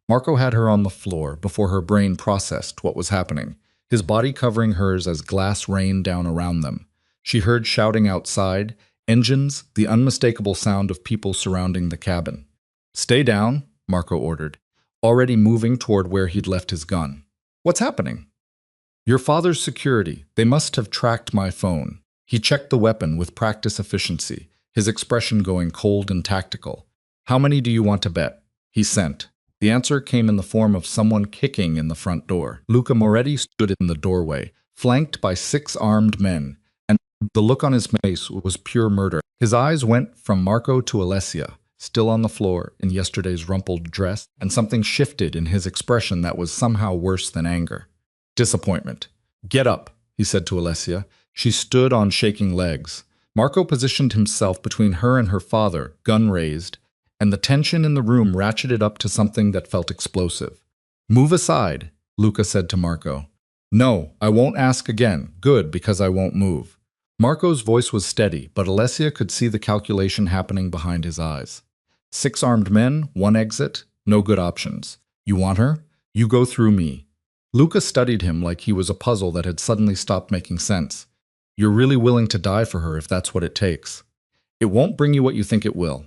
Marco had her on the floor before her brain processed what was happening, his body covering hers as glass rained down around them. She heard shouting outside, engines, the unmistakable sound of people surrounding the cabin. "Stay down," Marco ordered, already moving toward where he'd left his gun. "What's happening?" "Your father's security. They must have tracked my phone." He checked the weapon with practice efficiency, his expression going cold and tactical. "How many do you want to bet?" He sent. The answer came in the form of someone kicking in the front door. Luca Moretti stood in the doorway, flanked by 6 armed men, and the look on his face was pure murder. His eyes went from Marco to Alessia, still on the floor in yesterday's rumpled dress, and something shifted in his expression that was somehow worse than anger. Disappointment. "Get up," he said to Alessia. She stood on shaking legs. Marco positioned himself between her and her father, gun raised, and the tension in the room ratcheted up to something that felt explosive. "Move aside," Luca said to Marco. "No, I won't ask again. Good, because I won't move." Marco's voice was steady, but Alessia could see the calculation happening behind his eyes. 6 armed men, 1 exit, no good options. You want her? You go through me. Luca studied him like he was a puzzle that had suddenly stopped making sense. "You're really willing to die for her if that's what it takes." "It won't bring you what you think it will.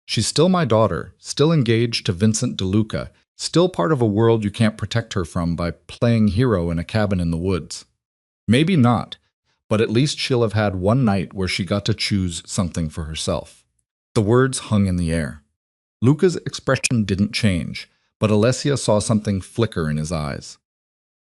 She's still my daughter, still engaged to Vincent DeLuca, still part of a world you can't protect her from by playing hero in a cabin in the woods. Maybe not, but at least she'll have had one night where she got to choose something for herself." The words hung in the air. Luca's expression didn't change, but Alessia saw something flicker in his eyes.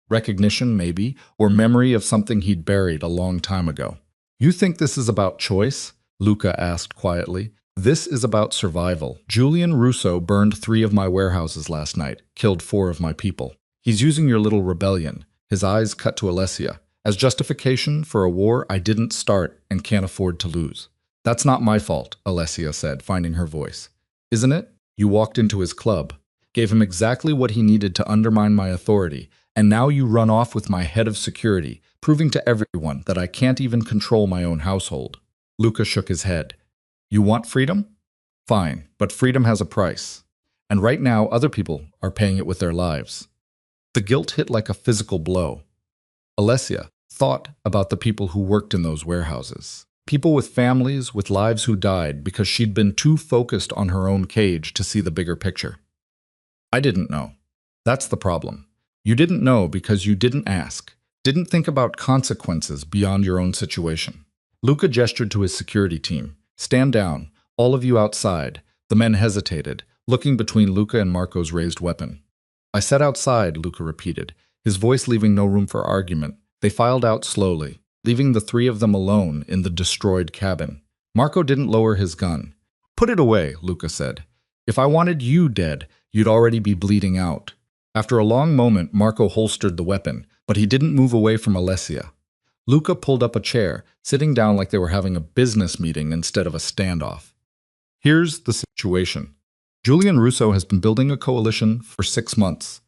Recognition, maybe, or memory of something he'd buried a long time ago. "You think this is about choice?" Luca asked quietly. This is about survival. Julian Russo burned 3 of my warehouses last night, killed 4 of my people. He's using your little rebellion, his eyes cut to Alessia, as justification for a war I didn't start and can't afford to lose. That's not my fault, Alessia said, finding her voice. Isn't it? You walked into his club, gave him exactly what he needed to undermine my authority, and now you run off with my head of security, proving to everyone that I can't even control my own household. Luca shook his head. You want freedom? Fine, but freedom has a price. And right now, other people are paying it with their lives. The guilt hit like a physical blow. Alessia thought about the people who worked in those warehouses. People with families, with lives who died because she'd been too focused on her own cage to see the bigger picture. I didn't know. That's the problem. You didn't know because you didn't ask, didn't think about consequences beyond your own situation. Luca gestured to his security team. Stand down, all of you outside. The men hesitated, looking between Luca and Marco's raised weapon. I said outside, Luca repeated, his voice leaving no room for argument. They filed out slowly, leaving the 3 of them alone in the destroyed cabin. Marco didn't lower his gun. Put it away, Luca said. If I wanted you dead, you'd already be bleeding out. After a long moment, Marco holstered the weapon, but he didn't move away from Alessia. Luca pulled up a chair, sitting down like they were having a business meeting instead of a standoff. Here's the situation. Julian Russo has been building a coalition for 6 months.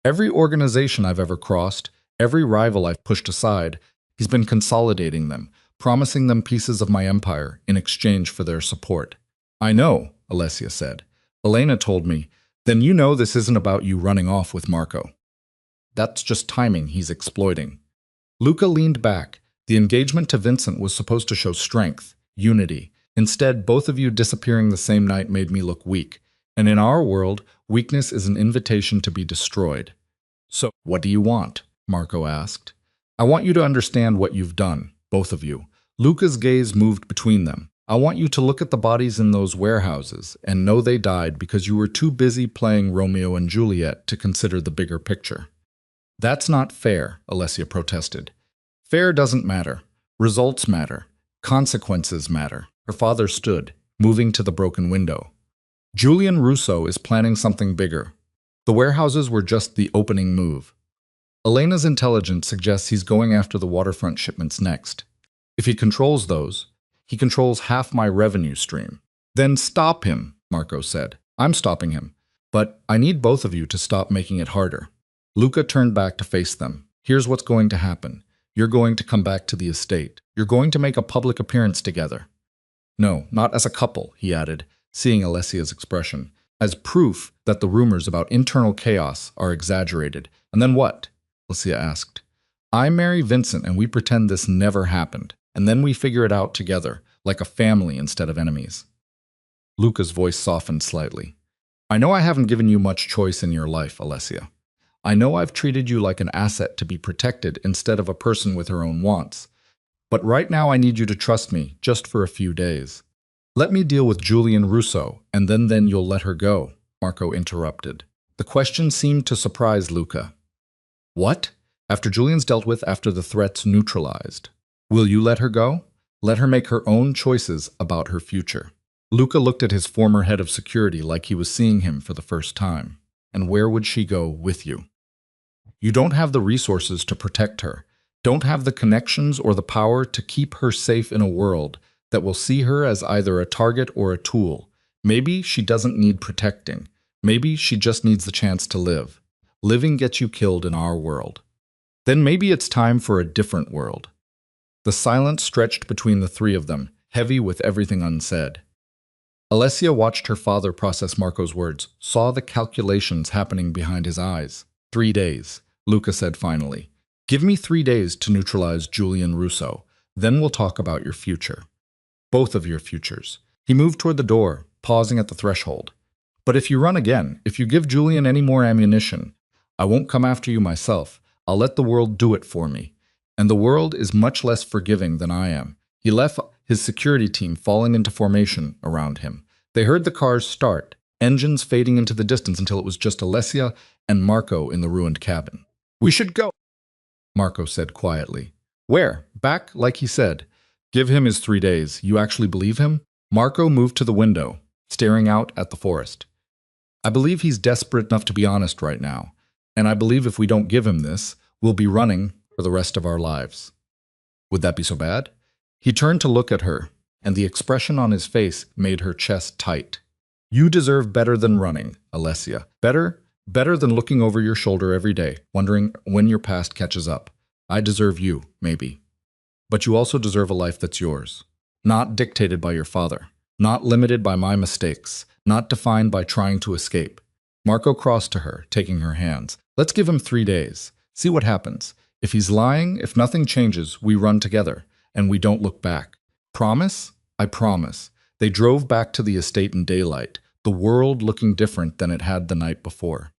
Every organization I've ever crossed, every rival I've pushed aside, he's been consolidating them, promising them pieces of my empire in exchange for their support. I know, Alessia said. Elena told me, then you know this isn't about you running off with Marco. That's just timing he's exploiting. Luca leaned back. The engagement to Vincent was supposed to show strength, unity. Instead, both of you disappearing the same night made me look weak. And in our world, weakness is an invitation to be destroyed. So, what do you want? Marco asked. I want you to understand what you've done, both of you. Luca's gaze moved between them. I want you to look at the bodies in those warehouses and know they died because you were too busy playing Romeo and Juliet to consider the bigger picture. That's not fair, Alessia protested. Fair doesn't matter. Results matter. Consequences matter. Her father stood, moving to the broken window. Julian Russo is planning something bigger. The warehouses were just the opening move. Elena's intelligence suggests he's going after the waterfront shipments next. If he controls those, he controls half my revenue stream. Then stop him, Marco said. I'm stopping him. But I need both of you to stop making it harder. Luca turned back to face them. Here's what's going to happen. You're going to come back to the estate. You're going to make a public appearance together. No, not as a couple, he added, seeing Alessia's expression, as proof that the rumors about internal chaos are exaggerated. And then what? Alessia asked. I marry Vincent and we pretend this never happened, and then we figure it out together, like a family instead of enemies. Luca's voice softened slightly. I know I haven't given you much choice in your life, Alessia. I know I've treated you like an asset to be protected instead of a person with her own wants. But right now I need you to trust me, just for a few days. Let me deal with Julian Russo, and then you'll let her go, Marco interrupted. The question seemed to surprise Luca. What? After Julian's dealt with, after the threats neutralized. Will you let her go? Let her make her own choices about her future. Luca looked at his former head of security like he was seeing him for the first time. And where would she go with you? You don't have the resources to protect her, don't have the connections or the power to keep her safe in a world that will see her as either a target or a tool. Maybe she doesn't need protecting. Maybe she just needs the chance to live. Living gets you killed in our world. Then maybe it's time for a different world. The silence stretched between the 3 of them, heavy with everything unsaid. Alessia watched her father process Marco's words, saw the calculations happening behind his eyes. 3 days, Luca said finally. Give me 3 days to neutralize Julian Russo. Then we'll talk about your future. Both of your futures. He moved toward the door, pausing at the threshold. But if you run again, if you give Julian any more ammunition, I won't come after you myself. I'll let the world do it for me. And the world is much less forgiving than I am. He left his security team falling into formation around him. They heard the cars start, engines fading into the distance until it was just Alessia and Marco in the ruined cabin. We should go, Marco said quietly. Where? Back, like he said. Give him his 3 days. You actually believe him? Marco moved to the window, staring out at the forest. I believe he's desperate enough to be honest right now, and I believe if we don't give him this, we'll be running for the rest of our lives. Would that be so bad? He turned to look at her, and the expression on his face made her chest tight. You deserve better than running, Alessia. Better than looking over your shoulder every day, wondering when your past catches up. I deserve you, maybe. But you also deserve a life that's yours. Not dictated by your father. Not limited by my mistakes. Not defined by trying to escape. Marco crossed to her, taking her hands. Let's give him 3 days. See what happens. If he's lying, if nothing changes, we run together, and we don't look back. Promise? I promise. They drove back to the estate in daylight, the world looking different than it had the night before.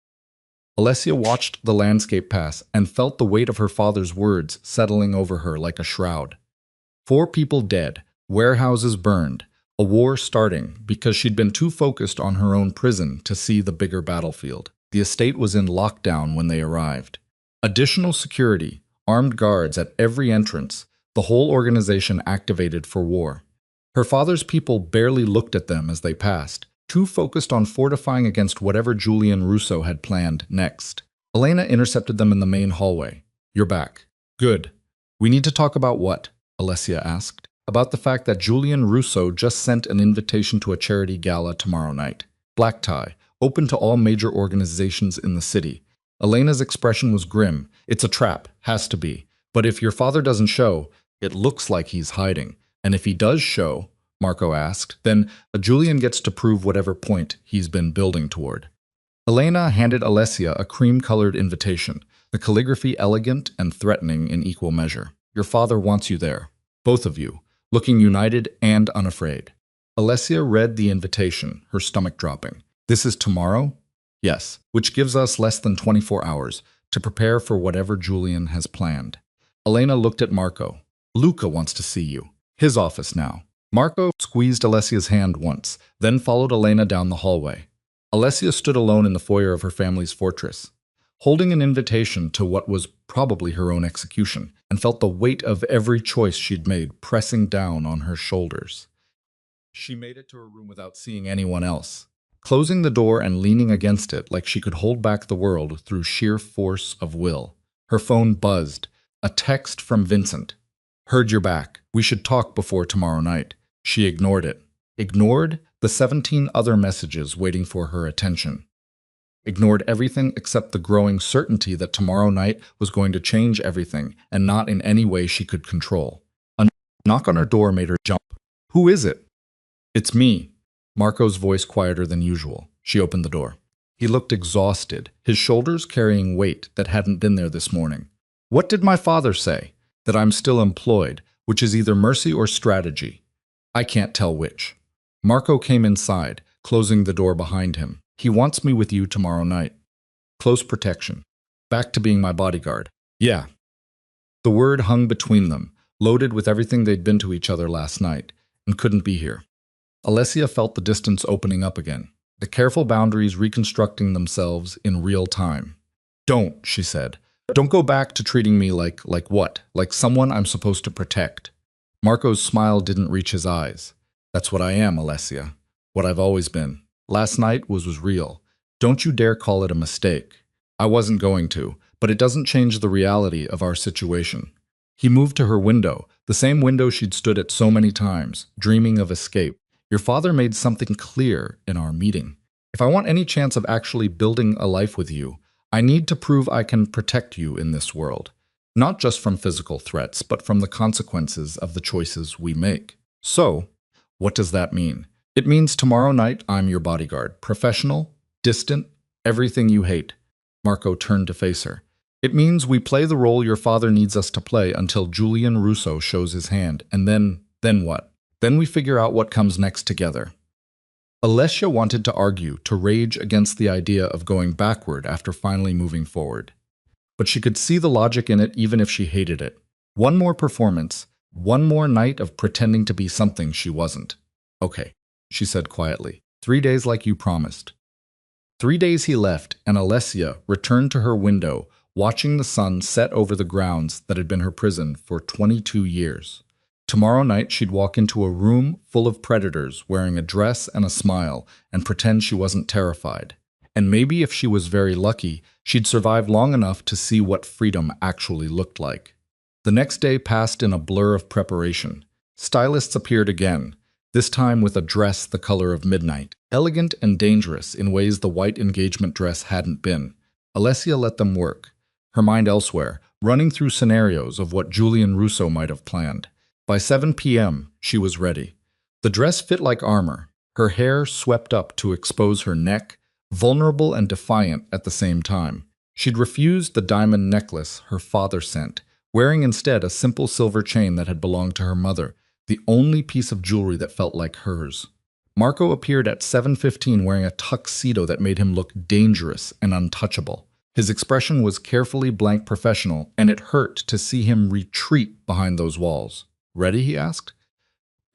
Alessia watched the landscape pass and felt the weight of her father's words settling over her like a shroud. 4 people dead, warehouses burned, a war starting because she'd been too focused on her own prison to see the bigger battlefield. The estate was in lockdown when they arrived. Additional security, armed guards at every entrance, the whole organization activated for war. Her father's people barely looked at them as they passed, too focused on fortifying against whatever Julian Russo had planned next. Elena intercepted them in the main hallway. You're back. Good. We need to talk about what? Alessia asked. About the fact that Julian Russo just sent an invitation to a charity gala tomorrow night. Black tie, open to all major organizations in the city. Elena's expression was grim. It's a trap, has to be. But if your father doesn't show, it looks like he's hiding. And if he does show, Marco asked, then Julian gets to prove whatever point he's been building toward. Elena handed Alessia a cream-colored invitation, the calligraphy elegant and threatening in equal measure. Your father wants you there, both of you, looking united and unafraid. Alessia read the invitation, her stomach dropping. This is tomorrow? Yes, which gives us less than 24 hours to prepare for whatever Julian has planned. Elena looked at Marco. Luca wants to see you. His office now. Marco squeezed Alessia's hand once, then followed Elena down the hallway. Alessia stood alone in the foyer of her family's fortress, holding an invitation to what was probably her own execution, and felt the weight of every choice she'd made pressing down on her shoulders. She made it to her room without seeing anyone else, closing the door and leaning against it like she could hold back the world through sheer force of will. Her phone buzzed. A text from Vincent. Heard you're back. We should talk before tomorrow night. She ignored it. Ignored the 17 other messages waiting for her attention. Ignored everything except the growing certainty that tomorrow night was going to change everything and not in any way she could control. A knock on her door made her jump. Who is it? It's me. Marco's voice quieter than usual. She opened the door. He looked exhausted, his shoulders carrying weight that hadn't been there this morning. What did my father say? That I'm still employed, which is either mercy or strategy. I can't tell which. Marco came inside, closing the door behind him. He wants me with you tomorrow night. Close protection. Back to being my bodyguard. Yeah. The word hung between them, loaded with everything they'd been to each other last night, and couldn't be here. Alessia felt the distance opening up again, the careful boundaries reconstructing themselves in real time. Don't, she said. Don't go back to treating me like what? Like someone I'm supposed to protect. Marco's smile didn't reach his eyes. That's what I am, Alessia. What I've always been. Last night was real. Don't you dare call it a mistake. I wasn't going to, but it doesn't change the reality of our situation. He moved to her window, the same window she'd stood at so many times, dreaming of escape. Your father made something clear in our meeting. If I want any chance of actually building a life with you, I need to prove I can protect you in this world, not just from physical threats, but from the consequences of the choices we make. So, what does that mean? It means tomorrow night I'm your bodyguard, professional, distant, everything you hate. Marco turned to face her. It means we play the role your father needs us to play until Julian Russo shows his hand, and then what? Then we figure out what comes next together. Alessia wanted to argue, to rage against the idea of going backward after finally moving forward. But she could see the logic in it even if she hated it. One more performance, one more night of pretending to be something she wasn't. Okay, she said quietly. 3 days like you promised. 3 days he left, and Alessia returned to her window, watching the sun set over the grounds that had been her prison for 22 years. Tomorrow night, she'd walk into a room full of predators wearing a dress and a smile and pretend she wasn't terrified. And maybe if she was very lucky, she'd survive long enough to see what freedom actually looked like. The next day passed in a blur of preparation. Stylists appeared again, this time with a dress the color of midnight, elegant and dangerous in ways the white engagement dress hadn't been. Alessia let them work, her mind elsewhere, running through scenarios of what Julian Russo might have planned. By 7 p.m., she was ready. The dress fit like armor, her hair swept up to expose her neck, vulnerable and defiant at the same time. She'd refused the diamond necklace her father sent, wearing instead a simple silver chain that had belonged to her mother, the only piece of jewelry that felt like hers. Marco appeared at 7:15 wearing a tuxedo that made him look dangerous and untouchable. His expression was carefully blank professional, and it hurt to see him retreat behind those walls. "Ready?" he asked.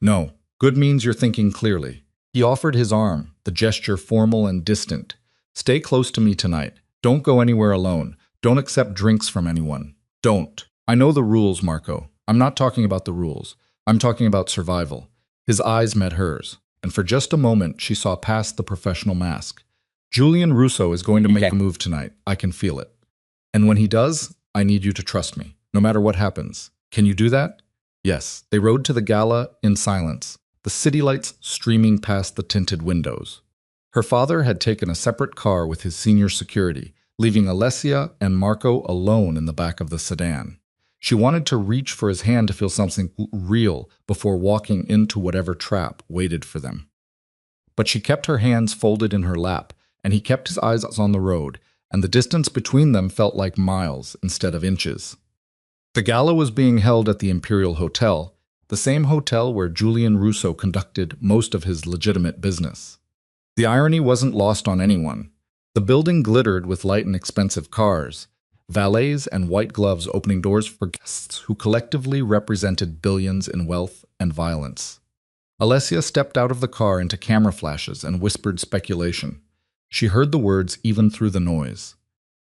"No. Good means you're thinking clearly." He offered his arm, the gesture formal and distant. "Stay close to me tonight. Don't go anywhere alone. Don't accept drinks from anyone. Don't." "I know the rules, Marco. I'm not talking about the rules. I'm talking about survival." His eyes met hers, and for just a moment she saw past the professional mask. "Julian Russo is going to make a move tonight. I can feel it. And when he does, I need you to trust me, no matter what happens. Can you do that?" Yes. They rode to the gala in silence, the city lights streaming past the tinted windows. Her father had taken a separate car with his senior security, leaving Alessia and Marco alone in the back of the sedan. She wanted to reach for his hand to feel something real before walking into whatever trap waited for them. But she kept her hands folded in her lap, and he kept his eyes on the road, and the distance between them felt like miles instead of inches. The gala was being held at the Imperial Hotel, the same hotel where Julian Russo conducted most of his legitimate business. The irony wasn't lost on anyone. The building glittered with light and expensive cars, valets and white gloves opening doors for guests who collectively represented billions in wealth and violence. Alessia stepped out of the car into camera flashes and whispered speculation. She heard the words even through the noise.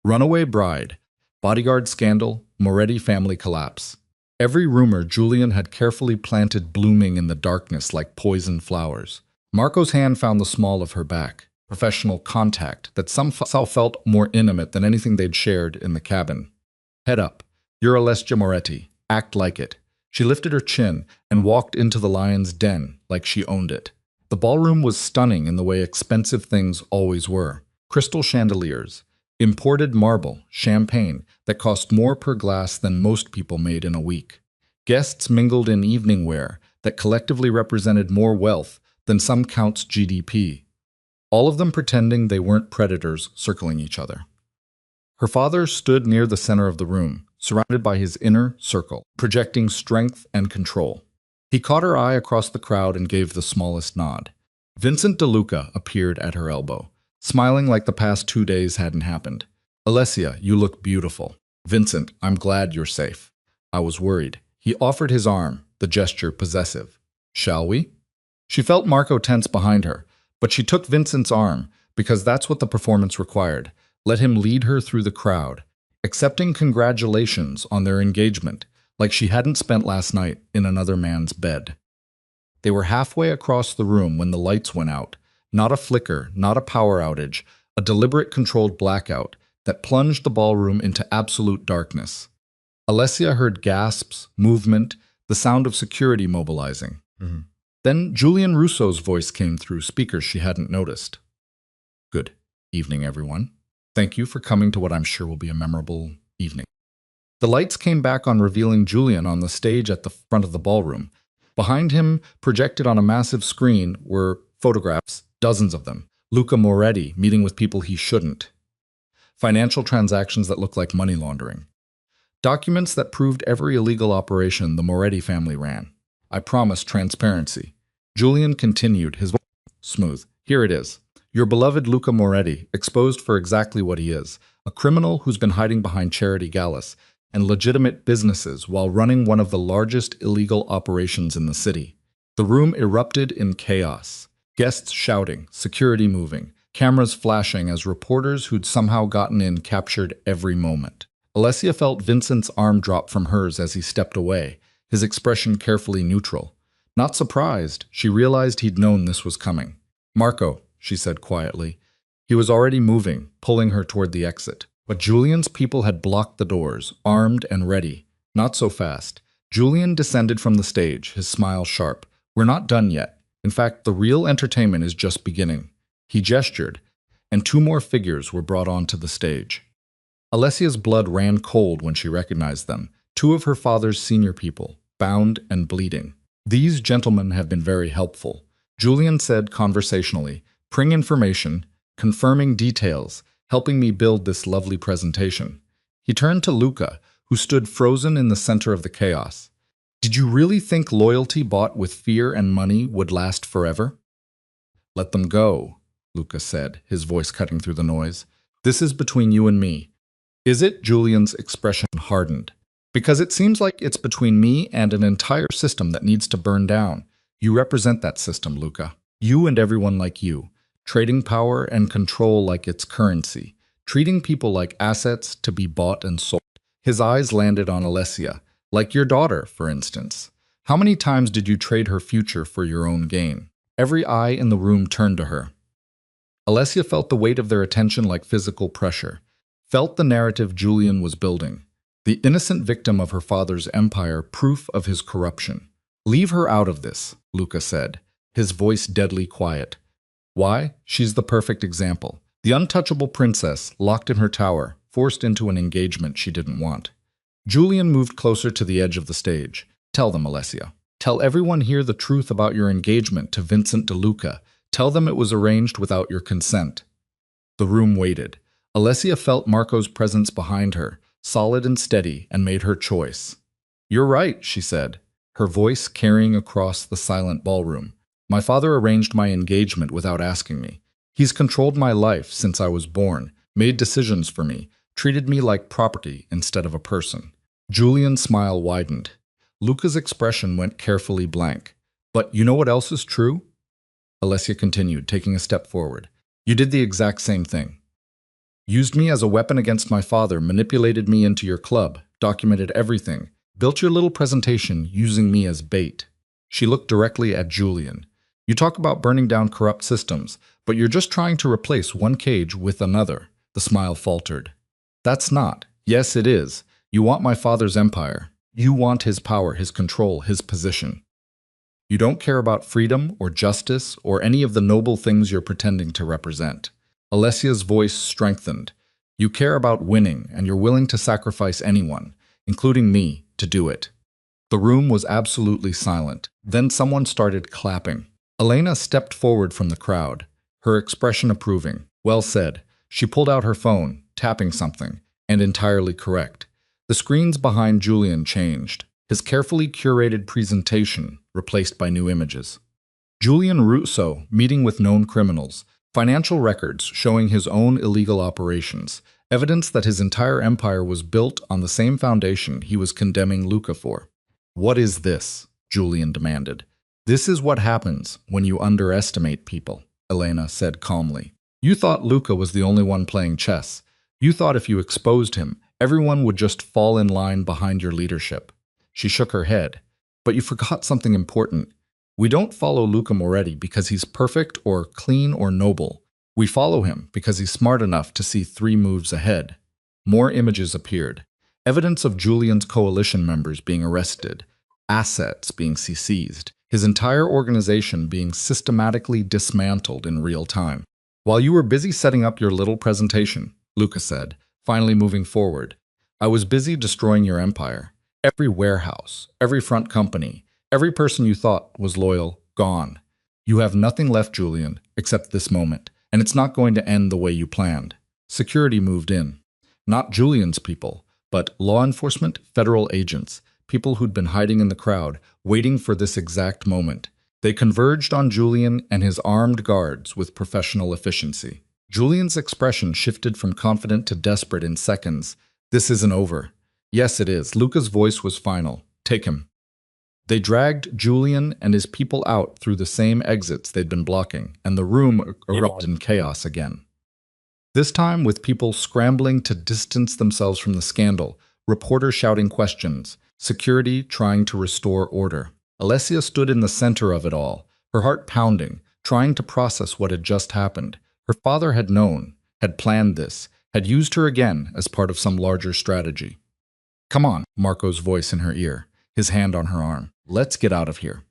Runaway bride, bodyguard scandal, Moretti family collapse. Every rumor Julian had carefully planted blooming in the darkness like poison flowers. Marco's hand found the small of her back, professional contact that somehow felt more intimate than anything they'd shared in the cabin. "Head up. You're Alessia Moretti. Act like it." She lifted her chin and walked into the lion's den like she owned it. The ballroom was stunning in the way expensive things always were. Crystal chandeliers, imported marble, champagne that cost more per glass than most people made in a week. Guests mingled in evening wear that collectively represented more wealth than some count's GDP. All of them pretending they weren't predators circling each other. Her father stood near the center of the room, surrounded by his inner circle, projecting strength and control. He caught her eye across the crowd and gave the smallest nod. Vincent DeLuca appeared at her elbow, smiling like the past 2 days hadn't happened. "Alessia, you look beautiful." "Vincent, I'm glad you're safe." "I was worried." He offered his arm, the gesture possessive. "Shall we?" She felt Marco tense behind her, but she took Vincent's arm because that's what the performance required. Let him lead her through the crowd, accepting congratulations on their engagement, like she hadn't spent last night in another man's bed. They were halfway across the room when the lights went out. Not a flicker, not a power outage, a deliberate controlled blackout that plunged the ballroom into absolute darkness. Alessia heard gasps, movement, the sound of security mobilizing. Then Julian Russo's voice came through speakers she hadn't noticed. "Good evening, everyone. Thank you for coming to what I'm sure will be a memorable evening." The lights came back on, revealing Julian on the stage at the front of the ballroom. Behind him, projected on a massive screen, were photographs, dozens of them. Luca Moretti meeting with people he shouldn't. Financial transactions that looked like money laundering. Documents that proved every illegal operation the Moretti family ran. "I promise transparency." Julian continued, his voice smooth. "Here it is. Your beloved Luca Moretti, exposed for exactly what he is, a criminal who's been hiding behind charity galas and legitimate businesses while running one of the largest illegal operations in the city." The room erupted in chaos. Guests shouting, security moving, cameras flashing as reporters who'd somehow gotten in captured every moment. Alessia felt Vincent's arm drop from hers as he stepped away, his expression carefully neutral. Not surprised, she realized he'd known this was coming. "Marco," she said quietly. He was already moving, pulling her toward the exit. But Julian's people had blocked the doors, armed and ready. Not so fast. Julian descended from the stage, his smile sharp. "We're not done yet. In fact, the real entertainment is just beginning." He gestured, and two more figures were brought onto the stage. Alessia's blood ran cold when she recognized them, two of her father's senior people, bound and bleeding. "These gentlemen have been very helpful," Julian said conversationally, "pring information, confirming details, helping me build this lovely presentation." He turned to Luca, who stood frozen in the center of the chaos. "Did you really think loyalty bought with fear and money would last forever?" "Let them go," Luca said, his voice cutting through the noise. "This is between you and me." "Is it?" Julian's expression hardened. "Because it seems like it's between me and an entire system that needs to burn down. You represent that system, Luca. You and everyone like you. Trading power and control like it's currency. Treating people like assets to be bought and sold." His eyes landed on Alessia. "Like your daughter, for instance. How many times did you trade her future for your own gain?" Every eye in the room turned to her. Alessia felt the weight of their attention like physical pressure. Felt the narrative Julian was building. The innocent victim of her father's empire, proof of his corruption. "Leave her out of this," Luca said, his voice deadly quiet. "Why? She's the perfect example. The untouchable princess, locked in her tower, forced into an engagement she didn't want." Julian moved closer to the edge of the stage. "Tell them, Alessia. Tell everyone here the truth about your engagement to Vincent de Luca. Tell them it was arranged without your consent." The room waited. Alessia felt Marco's presence behind her, solid and steady, and made her choice. "You're right," she said, her voice carrying across the silent ballroom. "My father arranged my engagement without asking me. He's controlled my life since I was born, made decisions for me, treated me like property instead of a person." Julian's smile widened. Luca's expression went carefully blank. "But you know what else is true?" Alessia continued, taking a step forward. "You did the exact same thing. Used me as a weapon against my father, manipulated me into your club, documented everything, built your little presentation using me as bait." She looked directly at Julian. "You talk about burning down corrupt systems, but you're just trying to replace one cage with another." The smile faltered. "That's not. Yes, it is. You want my father's empire. You want his power, his control, his position. You don't care about freedom or justice or any of the noble things you're pretending to represent." Alessia's voice strengthened. "You care about winning, and you're willing to sacrifice anyone, including me, to do it." The room was absolutely silent. Then someone started clapping. Elena stepped forward from the crowd, her expression approving. "Well said." She pulled out her phone, tapping something, and entirely correct. The screens behind Julian changed, his carefully curated presentation replaced by new images. Julian Russo meeting with known criminals, financial records showing his own illegal operations, evidence that his entire empire was built on the same foundation he was condemning Luca for. "What is this?" Julian demanded. "This is what happens when you underestimate people," Elena said calmly. "You thought Luca was the only one playing chess. You thought if you exposed him, everyone would just fall in line behind your leadership." She shook her head. "But you forgot something important. We don't follow Luca Moretti because he's perfect or clean or noble. We follow him because he's smart enough to see 3 moves ahead." More images appeared. Evidence of Julian's coalition members being arrested, assets being seized, his entire organization being systematically dismantled in real time. "While you were busy setting up your little presentation," Luca said, finally moving forward, "I was busy destroying your empire. Every warehouse, every front company, every person you thought was loyal, gone. You have nothing left, Julian, except this moment, and it's not going to end the way you planned." Security moved in. Not Julian's people, but law enforcement, federal agents, people who'd been hiding in the crowd, waiting for this exact moment. They converged on Julian and his armed guards with professional efficiency. Julian's expression shifted from confident to desperate in seconds. "This isn't over." "Yes, it is." Luca's voice was final. "Take him." They dragged Julian and his people out through the same exits they'd been blocking, and the room erupted in chaos again. This time with people scrambling to distance themselves from the scandal, reporters shouting questions, security trying to restore order. Alessia stood in the center of it all, her heart pounding, trying to process what had just happened. Her father had known, had planned this, had used her again as part of some larger strategy. "Come on," Marco's voice in her ear, his hand on her arm. "Let's get out of here."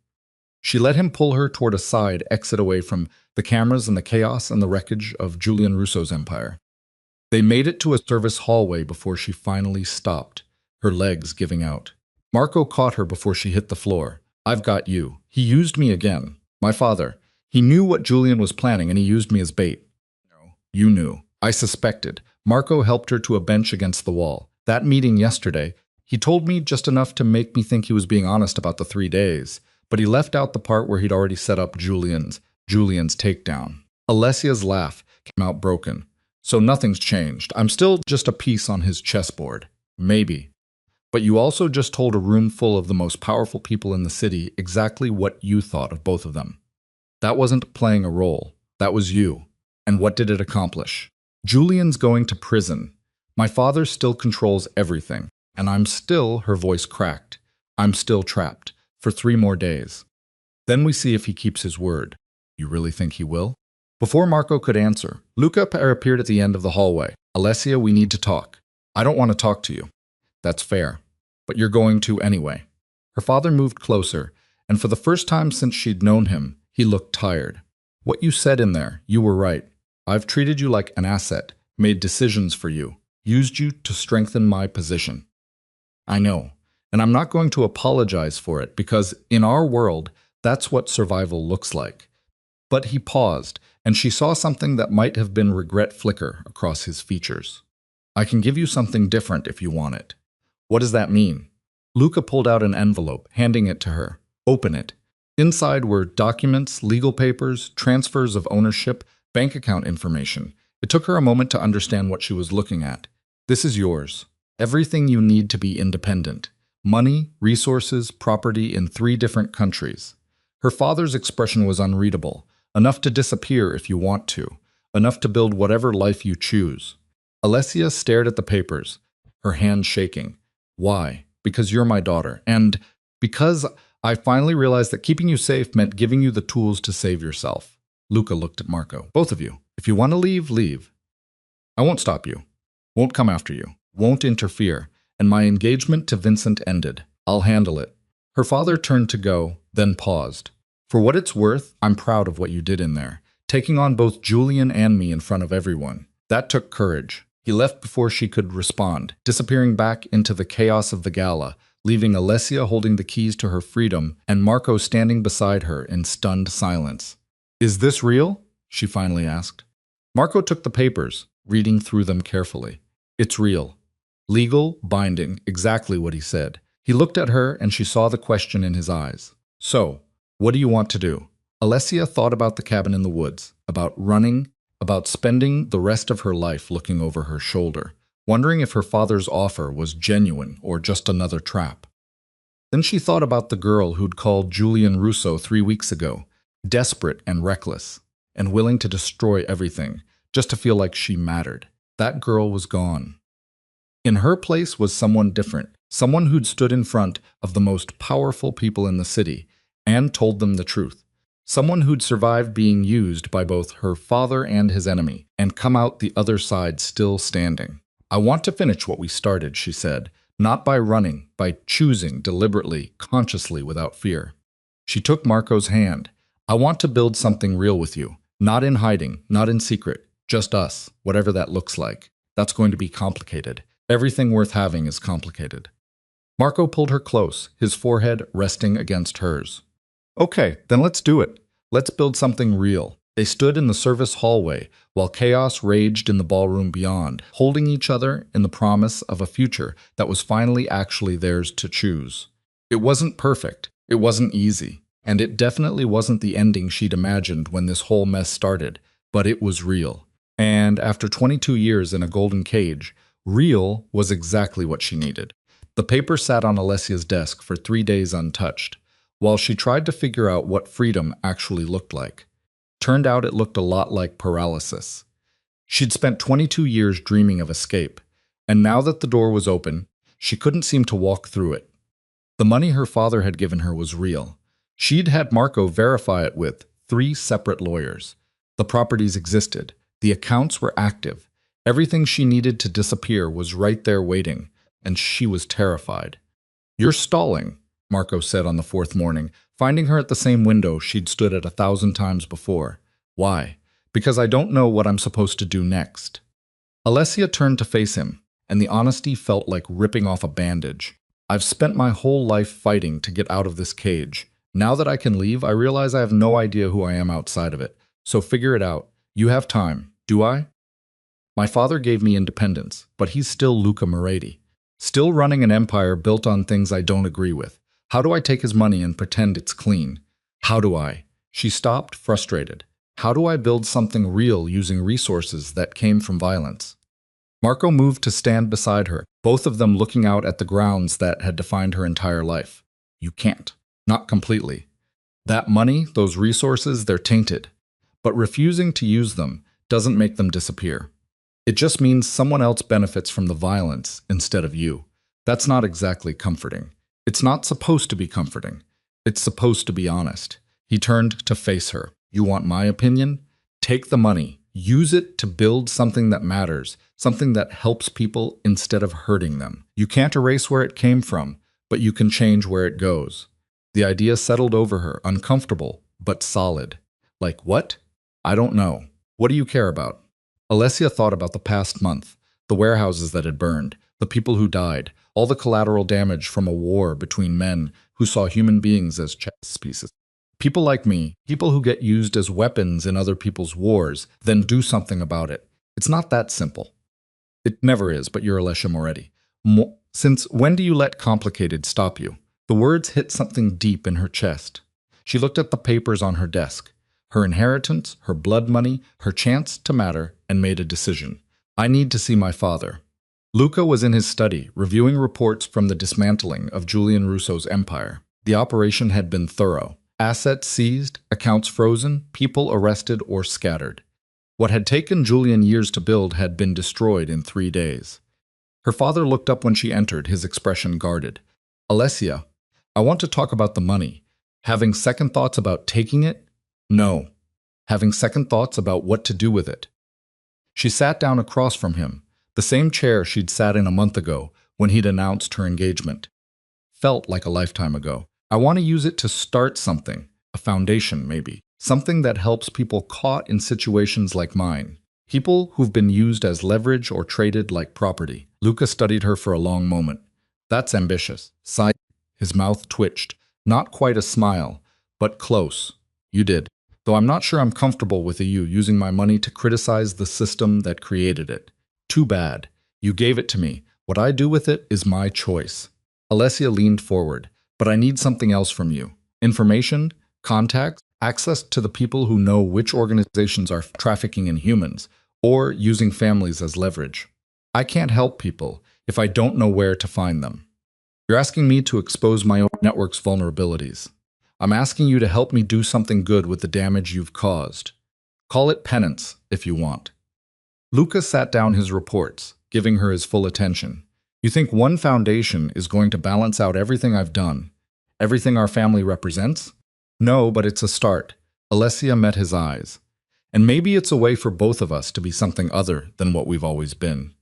She let him pull her toward a side exit away from the cameras and the chaos and the wreckage of Julian Russo's empire. They made it to a service hallway before she finally stopped, her legs giving out. Marco caught her before she hit the floor. "I've got you. He used me again. My father. He knew what Julian was planning and he used me as bait." "No, you knew. I suspected." Marco helped her to a bench against the wall. "That meeting yesterday, he told me just enough to make me think he was being honest about the 3 days, but he left out the part where he'd already set up Julian's takedown." Alessia's laugh came out broken. "So nothing's changed. I'm still just a piece on his chessboard." "Maybe. But you also just told a room full of the most powerful people in the city exactly what you thought of both of them. That wasn't playing a role. That was you. And what did it accomplish? Julian's going to prison. My father still controls everything. And I'm still," her voice cracked, "I'm still trapped. For 3 more days. Then we see if he keeps his word." "You really think he will?" Before Marco could answer, Luca appeared at the end of the hallway. "Alessia, we need to talk." "I don't want to talk to you." "That's fair. But you're going to anyway." Her father moved closer, and for the first time since she'd known him, he looked tired. "What you said in there, you were right. I've treated you like an asset, made decisions for you, used you to strengthen my position. I know, and I'm not going to apologize for it because in our world, that's what survival looks like." But he paused, and she saw something that might have been regret flicker across his features. "I can give you something different if you want it." "What does that mean?" Luca pulled out an envelope, handing it to her. "Open it." Inside were documents, legal papers, transfers of ownership, bank account information. It took her a moment to understand what she was looking at. "This is yours. Everything you need to be independent. Money, resources, property in 3 different countries." Her father's expression was unreadable. "Enough to disappear if you want to. Enough to build whatever life you choose." Alessia stared at the papers, her hand shaking. "Why?" "Because you're my daughter. And because I finally realized that keeping you safe meant giving you the tools to save yourself." Luca looked at Marco. "Both of you. If you want to leave, leave. I won't stop you. Won't come after you. Won't interfere. And my engagement to Vincent ended. I'll handle it." Her father turned to go, then paused. "For what it's worth, I'm proud of what you did in there, taking on both Julian and me in front of everyone. That took courage." He left before she could respond, disappearing back into the chaos of the gala, leaving Alessia holding the keys to her freedom and Marco standing beside her in stunned silence. "Is this real?" she finally asked. Marco took the papers, reading through them carefully. "It's real. Legal, binding, exactly what he said." He looked at her and she saw the question in his eyes. "So, what do you want to do?" Alessia thought about the cabin in the woods, about running, about spending the rest of her life looking over her shoulder, wondering if her father's offer was genuine or just another trap. Then she thought about the girl who'd called Julian Russo 3 weeks ago, desperate and reckless, and willing to destroy everything, just to feel like she mattered. That girl was gone. In her place was someone different, someone who'd stood in front of the most powerful people in the city and told them the truth. Someone who'd survived being used by both her father and his enemy and come out the other side still standing. "I want to finish what we started," she said, "not by running, by choosing deliberately, consciously, without fear." She took Marco's hand. "I want to build something real with you, not in hiding, not in secret, just us, whatever that looks like. That's going to be complicated. Everything worth having is complicated." Marco pulled her close, his forehead resting against hers. "Okay, then let's do it. Let's build something real." They stood in the service hallway while chaos raged in the ballroom beyond, holding each other in the promise of a future that was finally actually theirs to choose. It wasn't perfect, it wasn't easy, and it definitely wasn't the ending she'd imagined when this whole mess started, but it was real. And after 22 years in a golden cage, real was exactly what she needed. The paper sat on Alessia's desk for 3 days untouched, while she tried to figure out what freedom actually looked like. Turned out it looked a lot like paralysis. She'd spent 22 years dreaming of escape, and now that the door was open, she couldn't seem to walk through it. The money her father had given her was real. She'd had Marco verify it with 3 separate lawyers. The properties existed. The accounts were active. Everything she needed to disappear was right there waiting, and she was terrified. "You're stalling," Marco said on the 4th morning, finding her at the same window she'd stood at 1,000 times before. "Why?" "Because I don't know what I'm supposed to do next." Alessia turned to face him, and the honesty felt like ripping off a bandage. "I've spent my whole life fighting to get out of this cage. Now that I can leave, I realize I have no idea who I am outside of it. So figure it out. You have time. Do I? My father gave me independence, but he's still Luca Moretti. Still running an empire built on things I don't agree with. How do I take his money and pretend it's clean? How do I?" She stopped, frustrated. "How do I build something real using resources that came from violence?" Marco moved to stand beside her, both of them looking out at the grounds that had defined her entire life. "You can't. Not completely. That money, those resources, they're tainted. But refusing to use them doesn't make them disappear. It just means someone else benefits from the violence instead of you. That's not exactly comforting. It's not supposed to be comforting. It's supposed to be honest." He turned to face her. "You want my opinion? Take the money. Use it to build something that matters, something that helps people instead of hurting them. You can't erase where it came from, but you can change where it goes." The idea settled over her, uncomfortable, but solid. "Like what?" "I don't know. What do you care about?" Alessia thought about the past month, the warehouses that had burned, the people who died, all the collateral damage from a war between men who saw human beings as chess pieces. People like me, people who get used as weapons in other people's wars, then do something about it. It's not that simple. It never is, but you're Alessia Moretti. Since when do you let complicated stop you? The words hit something deep in her chest. She looked at the papers on her desk. Her inheritance, her blood money, her chance to matter, and made a decision. "I need to see my father." Luca was in his study, reviewing reports from the dismantling of Julian Russo's empire. The operation had been thorough. Assets seized, accounts frozen, people arrested or scattered. What had taken Julian years to build had been destroyed in 3 days. Her father looked up when she entered, his expression guarded. "Alessia, I want to talk about the money. Having second thoughts about taking it? No. Having second thoughts about what to do with it." She sat down across from him, the same chair she'd sat in a month ago when he'd announced her engagement. Felt like a lifetime ago. "I want to use it to start something, a foundation maybe, something that helps people caught in situations like mine. People who've been used as leverage or traded like property." Luca studied her for a long moment. "That's ambitious." Sighed. His mouth twitched. "Not quite a smile, but close. You did. Though I'm not sure I'm comfortable with you using my money to criticize the system that created it. Too bad. You gave it to me. What I do with it is my choice." Alessia leaned forward. "But I need something else from you. Information, contacts, access to the people who know which organizations are trafficking in humans or using families as leverage. I can't help people if I don't know where to find them. You're asking me to expose my own network's vulnerabilities. I'm asking you to help me do something good with the damage you've caused. Call it penance, if you want." Luca sat down his reports, giving her his full attention. "You think one foundation is going to balance out everything I've done? Everything our family represents? No, but it's a start." Alessia met his eyes. "And maybe it's a way for both of us to be something other than what we've always been."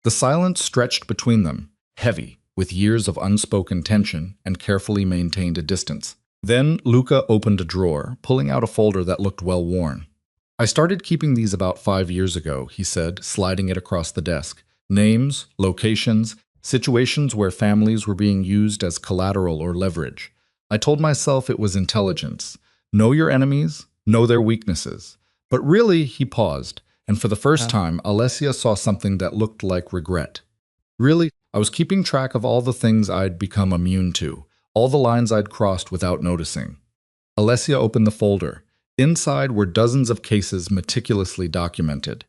The silence stretched between them, heavy, with years of unspoken tension and carefully maintained a distance. Then Luca opened a drawer, pulling out a folder that looked well-worn. "I started keeping these about 5 years ago," he said, sliding it across the desk. "Names, locations, situations where families were being used as collateral or leverage. I told myself it was intelligence. Know your enemies, know their weaknesses." But really, he paused, and for the first time, Alessia saw something that looked like regret. "Really, I was keeping track of all the things I'd become immune to, all the lines I'd crossed without noticing." Alessia opened the folder. Inside were dozens of cases meticulously documented.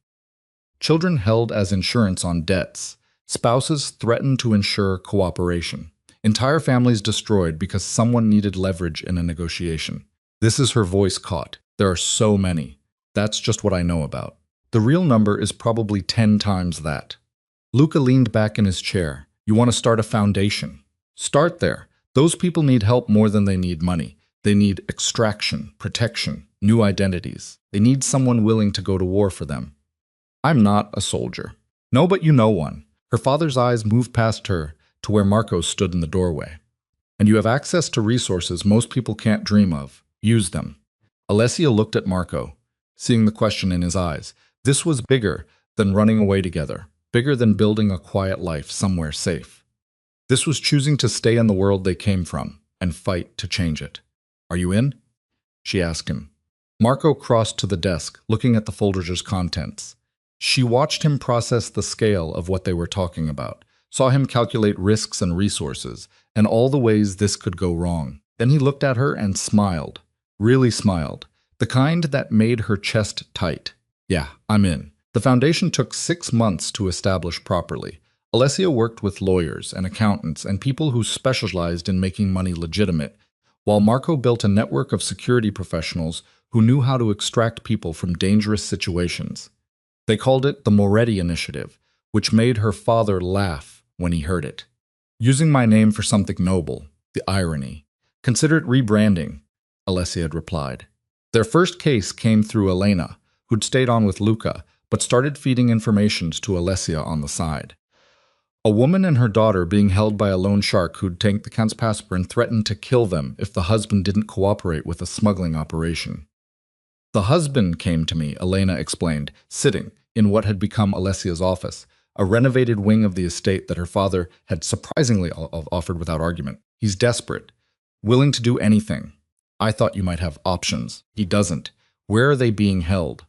Children held as insurance on debts. Spouses threatened to ensure cooperation. Entire families destroyed because someone needed leverage in a negotiation. This is her voice caught. "There are so many. That's just what I know about. The real number is probably 10 times that." Luca leaned back in his chair. "You want to start a foundation? Start there. Those people need help more than they need money. They need extraction, protection, new identities. They need someone willing to go to war for them. I'm not a soldier. No, but you know one. Her father's eyes moved past her to where Marco stood in the doorway. And you have access to resources most people can't dream of. Use them. Alessia looked at Marco, seeing the question in his eyes. This was bigger than running away together, bigger than building a quiet life somewhere safe. This was choosing to stay in the world they came from and fight to change it. Are you in? She asked him. Marco crossed to the desk, looking at the folder's contents. She watched him process the scale of what they were talking about, saw him calculate risks and resources, and all the ways this could go wrong. Then he looked at her and smiled, really smiled, the kind that made her chest tight. Yeah, I'm in. The foundation took 6 months to establish properly. Alessia worked with lawyers and accountants and people who specialized in making money legitimate, while Marco built a network of security professionals who knew how to extract people from dangerous situations. They called it the Moretti Initiative, which made her father laugh when he heard it. Using my name for something noble, the irony. Consider it rebranding, Alessia had replied. Their first case came through Elena, who'd stayed on with Luca, but started feeding information to Alessia on the side. A woman and her daughter being held by a loan shark who'd tanked the count's passport and threatened to kill them if the husband didn't cooperate with a smuggling operation. The husband came to me, Elena explained, sitting in what had become Alessia's office, a renovated wing of the estate that her father had surprisingly offered without argument. He's desperate, willing to do anything. I thought you might have options. He doesn't. Where are they being held?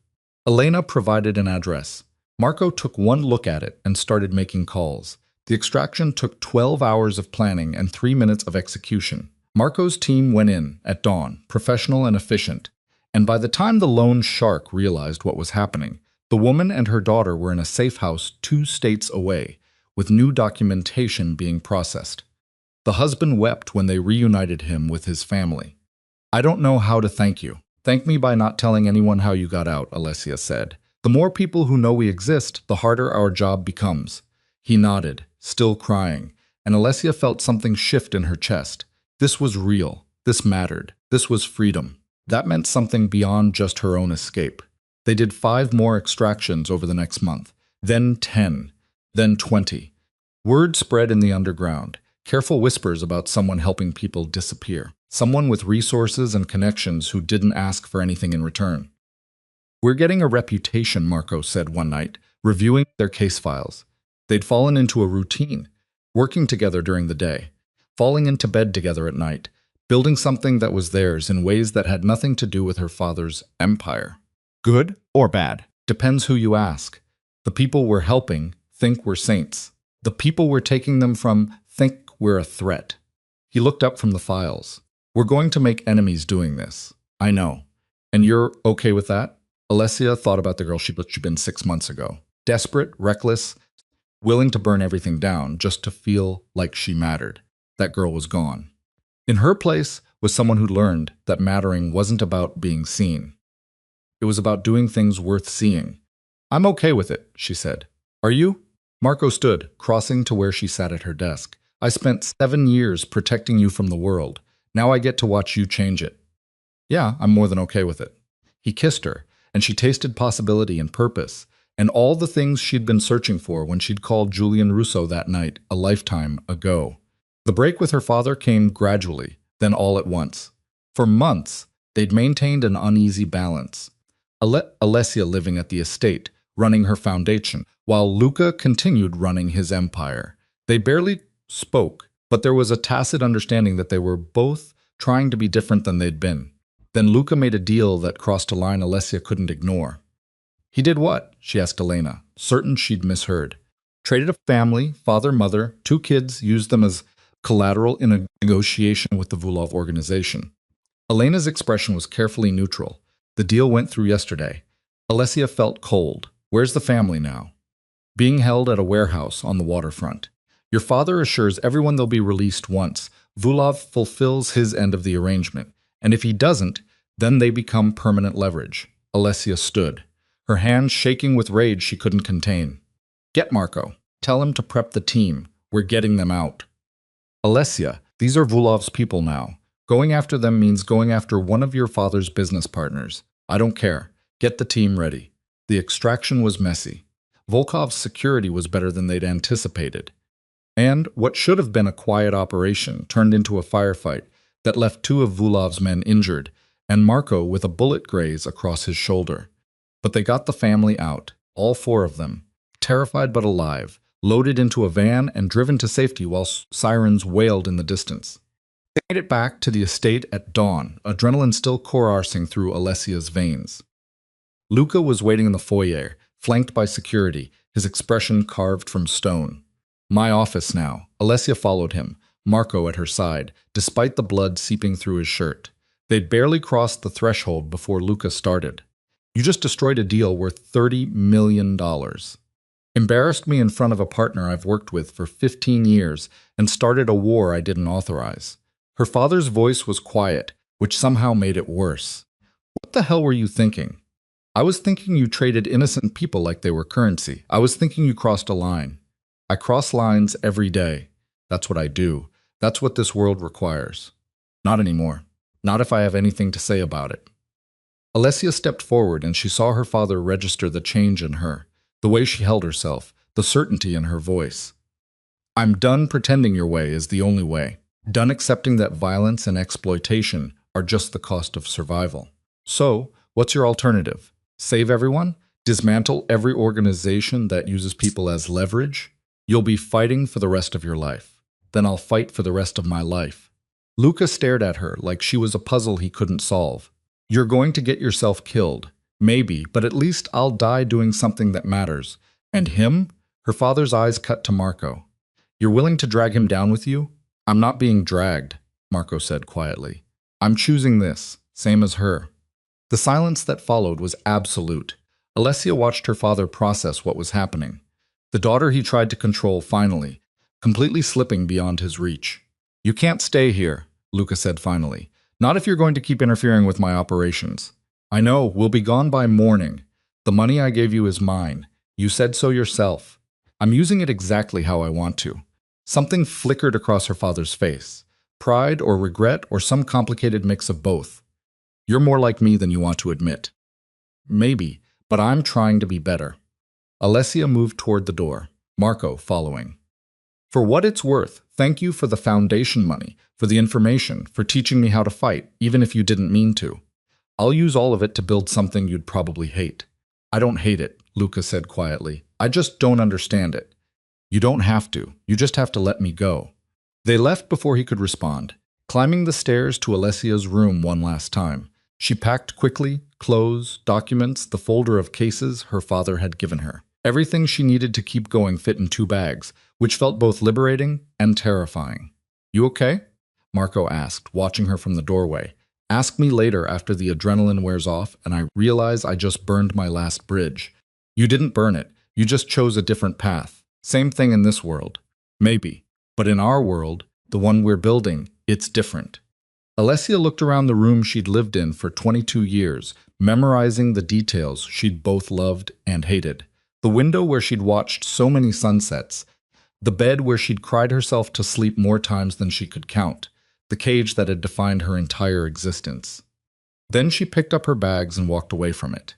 Elena provided an address. Marco took one look at it and started making calls. The extraction took 12 hours of planning and 3 minutes of execution. Marco's team went in at dawn, professional and efficient. And by the time the loan shark realized what was happening, the woman and her daughter were in a safe house 2 states away, with new documentation being processed. The husband wept when they reunited him with his family. I don't know how to thank you. Thank me by not telling anyone how you got out, Alessia said. The more people who know we exist, the harder our job becomes. He nodded, still crying, and Alessia felt something shift in her chest. This was real. This mattered. This was freedom. That meant something beyond just her own escape. They did 5 more extractions over the next month, then 10, then 20. Word spread in the underground, careful whispers about someone helping people disappear, someone with resources and connections who didn't ask for anything in return. We're getting a reputation, Marco said one night, reviewing their case files. They'd fallen into a routine, working together during the day, falling into bed together at night, building something that was theirs in ways that had nothing to do with her father's empire. Good or bad? Depends who you ask. The people we're helping think we're saints. The people we're taking them from think we're a threat. He looked up from the files. We're going to make enemies doing this. I know. And you're okay with that? Alessia thought about the girl she'd been 6 months ago. Desperate, reckless, willing to burn everything down just to feel like she mattered. That girl was gone. In her place was someone who learned that mattering wasn't about being seen. It was about doing things worth seeing. I'm okay with it, she said. Are you? Marco stood, crossing to where she sat at her desk. I spent 7 years protecting you from the world. Now I get to watch you change it. Yeah, I'm more than okay with it. He kissed her, and she tasted possibility and purpose, and all the things she'd been searching for when she'd called Julian Russo that night a lifetime ago. The break with her father came gradually, then all at once. For months, they'd maintained an uneasy balance. Alessia living at the estate, running her foundation, while Luca continued running his empire. They barely spoke, but there was a tacit understanding that they were both trying to be different than they'd been. Then Luca made a deal that crossed a line Alessia couldn't ignore. He did what? She asked Elena, certain she'd misheard. Traded a family, father, mother, 2 kids, used them as collateral in a negotiation with the Vulov organization. Elena's expression was carefully neutral. The deal went through yesterday. Alessia felt cold. Where's the family now? Being held at a warehouse on the waterfront. Your father assures everyone they'll be released once. Vulov fulfills his end of the arrangement. And if he doesn't, then they become permanent leverage. Alessia stood, her hands shaking with rage she couldn't contain. Get Marco. Tell him to prep the team. We're getting them out. Alessia, These are Vulov's people now. Going after them means going after one of your father's business partners. I don't care. Get the team ready. The extraction was messy. Volkov's security was better than they'd anticipated. And what should have been a quiet operation turned into a firefight that left two of Vulov's men injured, and Marco with a bullet graze across his shoulder. But they got the family out, all four of them, terrified but alive, loaded into a van and driven to safety while sirens wailed in the distance. They made it back to the estate at dawn, adrenaline still coursing through Alessia's veins. Luca was waiting in the foyer, flanked by security, his expression carved from stone. My office now. Alessia followed him, Marco at her side, despite the blood seeping through his shirt. They'd barely crossed the threshold before Luca started. You just destroyed a deal worth $30 million. Embarrassed me in front of a partner I've worked with for 15 years and started a war I didn't authorize. Her father's voice was quiet, which somehow made it worse. What the hell were you thinking? I was thinking you traded innocent people like they were currency. I was thinking you crossed a line. I cross lines every day. That's what I do. That's what this world requires. Not anymore. Not if I have anything to say about it. Alessia stepped forward and she saw her father register the change in her, the way she held herself, the certainty in her voice. I'm done pretending your way is the only way. Done accepting that violence and exploitation are just the cost of survival. So, what's your alternative? Save everyone? Dismantle every organization that uses people as leverage? You'll be fighting for the rest of your life. Then I'll fight for the rest of my life. Luca stared at her like she was a puzzle he couldn't solve. You're going to get yourself killed. Maybe, but at least I'll die doing something that matters. And him? Her father's eyes cut to Marco. You're willing to drag him down with you? I'm not being dragged, Marco said quietly. I'm choosing this, same as her. The silence that followed was absolute. Alessia watched her father process what was happening. The daughter he tried to control finally, completely slipping beyond his reach. You can't stay here, Luca said finally. Not if you're going to keep interfering with my operations. I know, we'll be gone by morning. The money I gave you is mine. You said so yourself. I'm using it exactly how I want to. Something flickered across her father's face. Pride or regret or some complicated mix of both. You're more like me than you want to admit. Maybe, but I'm trying to be better. Alessia moved toward the door, Marco following. For what it's worth, thank you for the foundation money, for the information, for teaching me how to fight, even if you didn't mean to. I'll use all of it to build something you'd probably hate. I don't hate it, Luca said quietly. I just don't understand it. You don't have to. You just have to let me go. They left before he could respond, climbing the stairs to Alessia's room one last time. She packed quickly, clothes, documents, the folder of cases her father had given her. Everything she needed to keep going fit in 2 bags, which felt both liberating and terrifying. You okay? Marco asked, watching her from the doorway. Ask me later after the adrenaline wears off and I realize I just burned my last bridge. You didn't burn it. You just chose a different path. Same thing in this world. Maybe. But in our world, the one we're building, it's different. Alessia looked around the room she'd lived in for 22 years, memorizing the details she'd both loved and hated. The window where she'd watched so many sunsets, the bed where she'd cried herself to sleep more times than she could count, the cage that had defined her entire existence. Then she picked up her bags and walked away from it.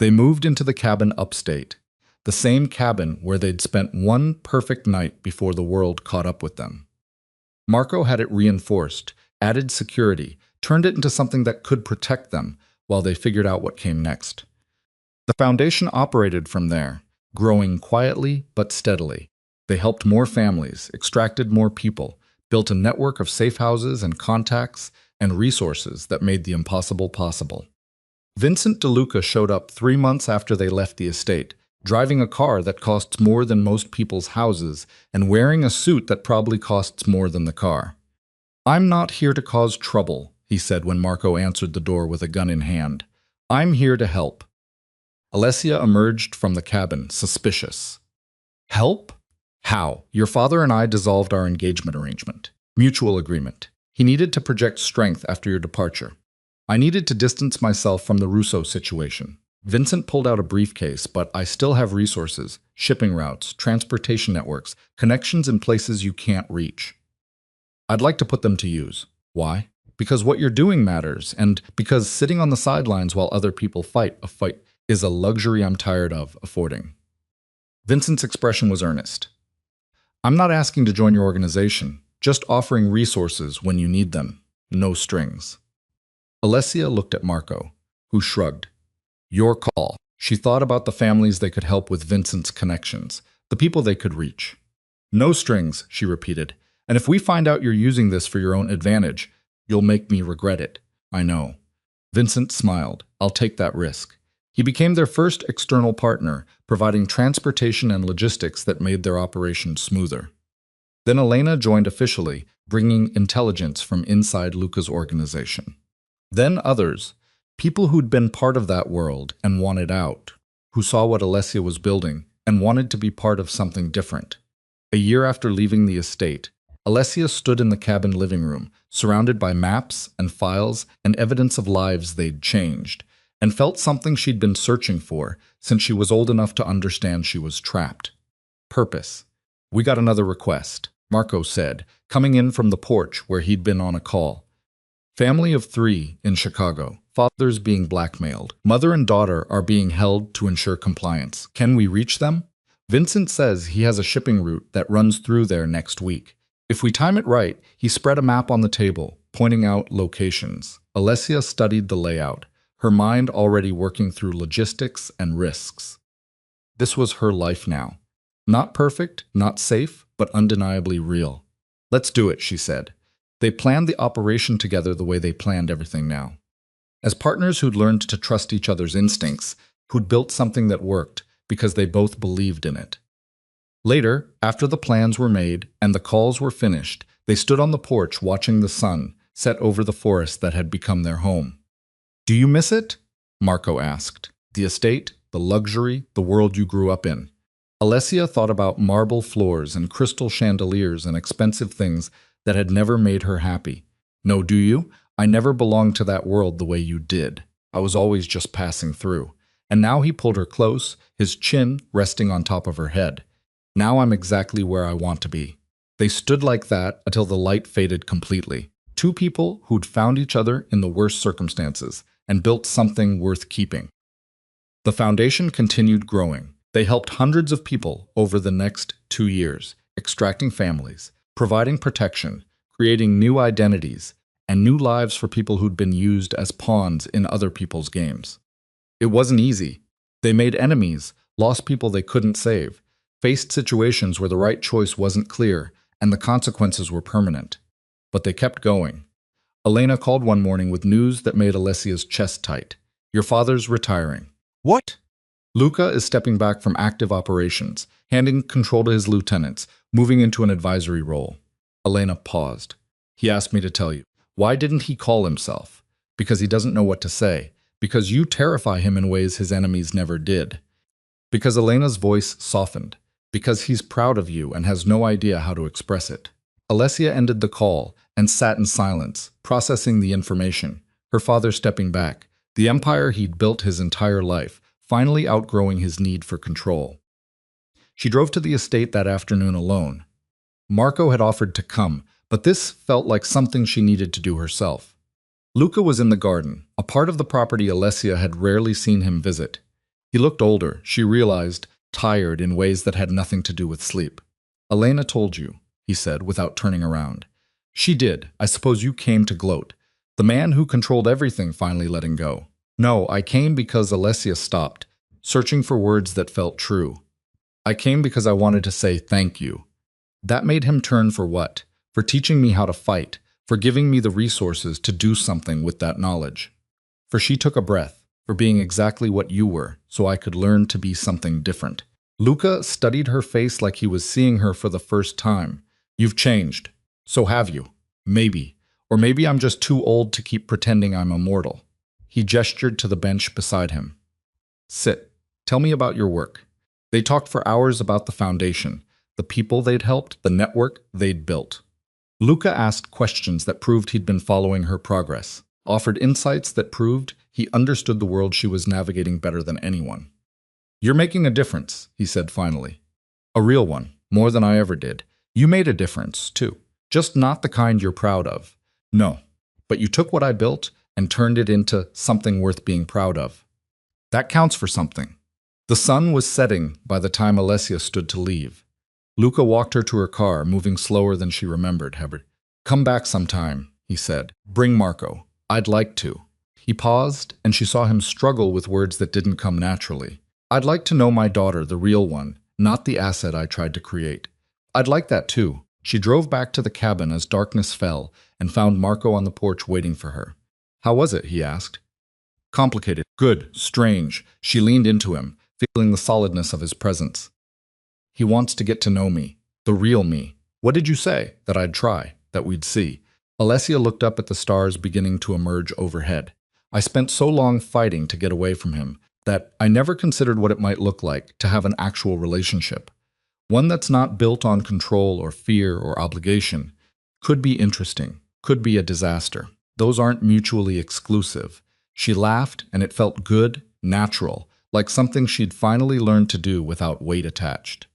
They moved into the cabin upstate, the same cabin where they'd spent one perfect night before the world caught up with them. Marco had it reinforced, added security, turned it into something that could protect them while they figured out what came next. The foundation operated from there, growing quietly but steadily. They helped more families, extracted more people, built a network of safe houses and contacts and resources that made the impossible possible. Vincent DeLuca showed up 3 months after they left the estate, driving a car that costs more than most people's houses and wearing a suit that probably costs more than the car. I'm not here to cause trouble, he said when Marco answered the door with a gun in hand. I'm here to help. Alessia emerged from the cabin, suspicious. Help? How? Your father and I dissolved our engagement arrangement. Mutual agreement. He needed to project strength after your departure. I needed to distance myself from the Russo situation. Vincent pulled out a briefcase, but I still have resources, shipping routes, transportation networks, connections in places you can't reach. I'd like to put them to use. Why? Because what you're doing matters, and because sitting on the sidelines while other people fight a fight is a luxury I'm tired of affording. Vincent's expression was earnest. I'm not asking to join your organization, just offering resources when you need them. No strings. Alessia looked at Marco, who shrugged. Your call. She thought about the families they could help with Vincent's connections, the people they could reach. No strings, she repeated. And if we find out you're using this for your own advantage, you'll make me regret it. I know. Vincent smiled. I'll take that risk. He became their first external partner, providing transportation and logistics that made their operation smoother. Then Elena joined officially, bringing intelligence from inside Luca's organization. Then others, people who'd been part of that world and wanted out, who saw what Alessia was building and wanted to be part of something different. A year after leaving the estate, Alessia stood in the cabin living room, surrounded by maps and files and evidence of lives they'd changed, and felt something she'd been searching for since she was old enough to understand she was trapped. Purpose. We got another request, Marco said, coming in from the porch where he'd been on a call. Family of 3 in Chicago. Fathers being blackmailed. Mother and daughter are being held to ensure compliance. Can we reach them? Vincent says he has a shipping route that runs through there next week. If we time it right, he spread a map on the table, pointing out locations. Alessia studied the layout, her mind already working through logistics and risks. This was her life now. Not perfect, not safe, but undeniably real. Let's do it, she said. They planned the operation together the way they planned everything now. As partners who'd learned to trust each other's instincts, who'd built something that worked because they both believed in it. Later, after the plans were made and the calls were finished, they stood on the porch watching the sun set over the forest that had become their home. Do you miss it? Marco asked. The estate, the luxury, the world you grew up in. Alessia thought about marble floors and crystal chandeliers and expensive things that had never made her happy. No, do you? I never belonged to that world the way you did. I was always just passing through. And now he pulled her close, his chin resting on top of her head. Now I'm exactly where I want to be. They stood like that until the light faded completely. 2 people who'd found each other in the worst circumstances and built something worth keeping. The foundation continued growing. They helped hundreds of people over the next 2 years, extracting families, providing protection, creating new identities, and new lives for people who'd been used as pawns in other people's games. It wasn't easy. They made enemies, lost people they couldn't save, faced situations where the right choice wasn't clear and the consequences were permanent. But they kept going. Elena called one morning with news that made Alessia's chest tight. Your father's retiring. What? Luca is stepping back from active operations, handing control to his lieutenants, moving into an advisory role. Elena paused. He asked me to tell you. Why didn't he call himself? Because he doesn't know what to say. Because you terrify him in ways his enemies never did. Because Elena's voice softened. Because he's proud of you and has no idea how to express it. Alessia ended the call and sat in silence, processing the information, her father stepping back, the empire he'd built his entire life, finally outgrowing his need for control. She drove to the estate that afternoon alone. Marco had offered to come, but this felt like something she needed to do herself. Luca was in the garden, a part of the property Alessia had rarely seen him visit. He looked older, she realized, tired in ways that had nothing to do with sleep. Elena told you, he said without turning around. She did. I suppose you came to gloat. The man who controlled everything finally letting go. No, I came because Alessia stopped, searching for words that felt true. I came because I wanted to say thank you. That made him turn for what? For teaching me how to fight, for giving me the resources to do something with that knowledge. For she took a breath, for being exactly what you were, so I could learn to be something different. Luca studied her face like he was seeing her for the first time. You've changed. So have you. Maybe. Or maybe I'm just too old to keep pretending I'm immortal. He gestured to the bench beside him. Sit. Tell me about your work. They talked for hours about the foundation, the people they'd helped, the network they'd built. Luca asked questions that proved he'd been following her progress, offered insights that proved he understood the world she was navigating better than anyone. You're making a difference, he said finally. A real one, more than I ever did. You made a difference, too. Just not the kind you're proud of. No, but you took what I built and turned it into something worth being proud of. That counts for something. The sun was setting by the time Alessia stood to leave. Luca walked her to her car, moving slower than she remembered. Come back sometime, he said. Bring Marco. I'd like to. He paused, and she saw him struggle with words that didn't come naturally. I'd like to know my daughter, the real one, not the asset I tried to create. I'd like that too. She drove back to the cabin as darkness fell and found Marco on the porch waiting for her. How was it? He asked. Complicated. Good. Strange. She leaned into him, feeling the solidness of his presence. He wants to get to know me. The real me. What did you say? That I'd try. That we'd see. Alessia looked up at the stars beginning to emerge overhead. I spent so long fighting to get away from him that I never considered what it might look like to have an actual relationship. One that's not built on control or fear or obligation. Could be interesting. Could be a disaster. Those aren't mutually exclusive. She laughed, and it felt good, natural, like something she'd finally learned to do without weight attached.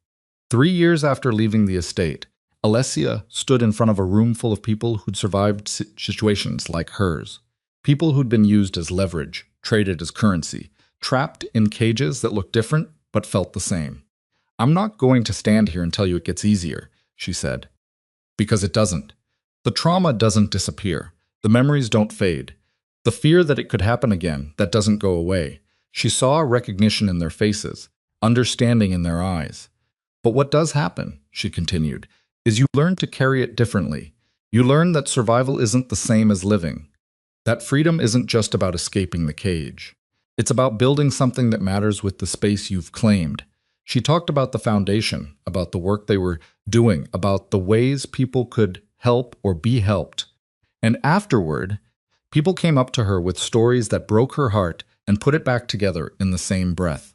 3 years after leaving the estate, Alessia stood in front of a room full of people who'd survived situations like hers. People who'd been used as leverage, traded as currency, trapped in cages that looked different but felt the same. I'm not going to stand here and tell you it gets easier, she said. Because it doesn't. The trauma doesn't disappear. The memories don't fade. The fear that it could happen again, that doesn't go away. She saw recognition in their faces, understanding in their eyes. But what does happen, she continued, is you learn to carry it differently. You learn that survival isn't the same as living. That freedom isn't just about escaping the cage. It's about building something that matters with the space you've claimed. She talked about the foundation, about the work they were doing, about the ways people could help or be helped. And afterward, people came up to her with stories that broke her heart and put it back together in the same breath.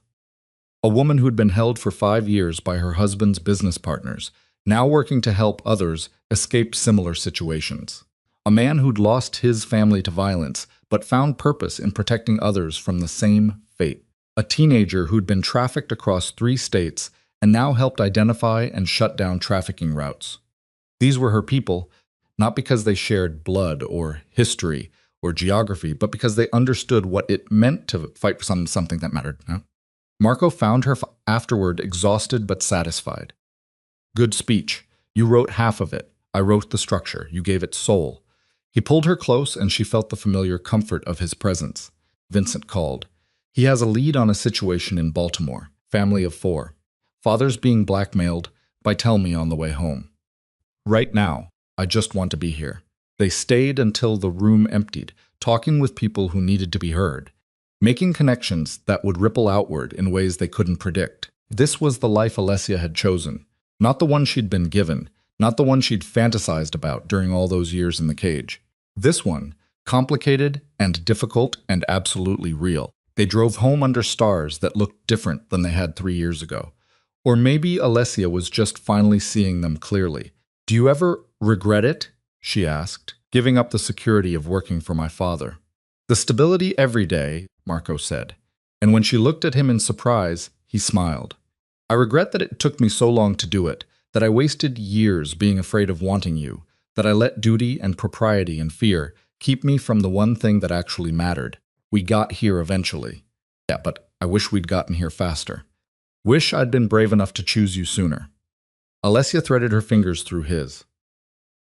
A woman who'd been held for 5 years by her husband's business partners, now working to help others escape similar situations. A man who'd lost his family to violence, but found purpose in protecting others from the same fate. A teenager who'd been trafficked across 3 states and now helped identify and shut down trafficking routes. These were her people, not because they shared blood or history or geography, but because they understood what it meant to fight for something that mattered. No? Marco found her afterward exhausted but satisfied. Good speech. You wrote half of it. I wrote the structure. You gave it soul. He pulled her close, and she felt the familiar comfort of his presence. Vincent called. He has a lead on a situation in Baltimore. Family of 4. Father's being blackmailed by Tell Me on the way home. Right now, I just want to be here. They stayed until the room emptied, talking with people who needed to be heard, making connections that would ripple outward in ways they couldn't predict. This was the life Alessia had chosen, not the one she'd been given, not the one she'd fantasized about during all those years in the cage. This one, complicated and difficult and absolutely real. They drove home under stars that looked different than they had 3 years ago. Or maybe Alessia was just finally seeing them clearly. Do you ever regret it? She asked, giving up the security of working for my father. The stability every day, Marco said. And when she looked at him in surprise, he smiled. I regret that it took me so long to do it, that I wasted years being afraid of wanting you, that I let duty and propriety and fear keep me from the one thing that actually mattered. We got here eventually. Yeah, but I wish we'd gotten here faster. Wish I'd been brave enough to choose you sooner. Alessia threaded her fingers through his.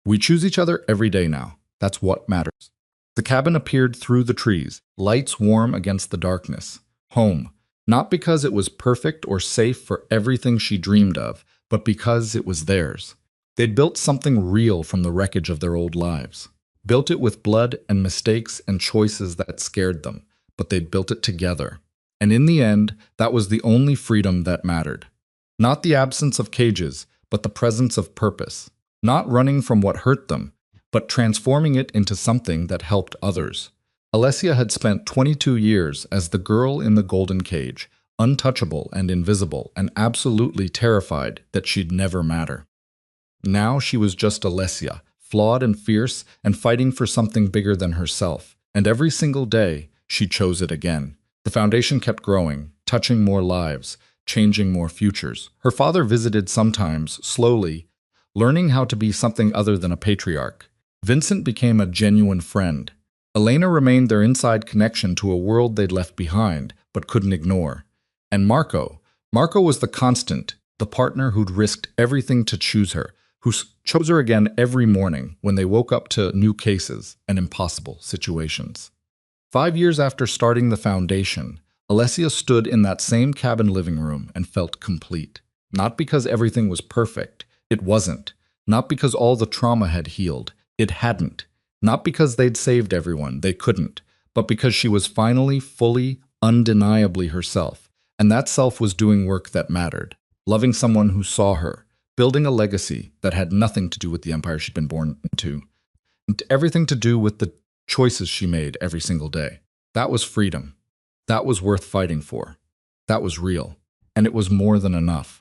We choose each other every day now. That's what matters. The cabin appeared through the trees, lights warm against the darkness. Home. Not because it was perfect or safe for everything she dreamed of, but because it was theirs. They'd built something real from the wreckage of their old lives. Built it with blood and mistakes and choices that scared them, but they'd built it together. And in the end, that was the only freedom that mattered. Not the absence of cages, but the presence of purpose. Not running from what hurt them, but transforming it into something that helped others. Alessia had spent 22 years as the girl in the golden cage, untouchable and invisible, and absolutely terrified that she'd never matter. Now she was just Alessia, flawed and fierce, and fighting for something bigger than herself. And every single day, she chose it again. The foundation kept growing, touching more lives, changing more futures. Her father visited sometimes, slowly, learning how to be something other than a patriarch. Vincent became a genuine friend. Elena remained their inside connection to a world they'd left behind, but couldn't ignore. And Marco. Marco was the constant, the partner who'd risked everything to choose her, who chose her again every morning when they woke up to new cases and impossible situations. 5 years after starting the foundation, Alessia stood in that same cabin living room and felt complete. Not because everything was perfect. It wasn't. Not because all the trauma had healed. It hadn't. Not because they'd saved everyone. They couldn't. But because she was finally, fully, undeniably herself. And that self was doing work that mattered. Loving someone who saw her. Building a legacy that had nothing to do with the empire she'd been born into. And everything to do with the choices she made every single day. That was freedom. That was worth fighting for. That was real. And it was more than enough.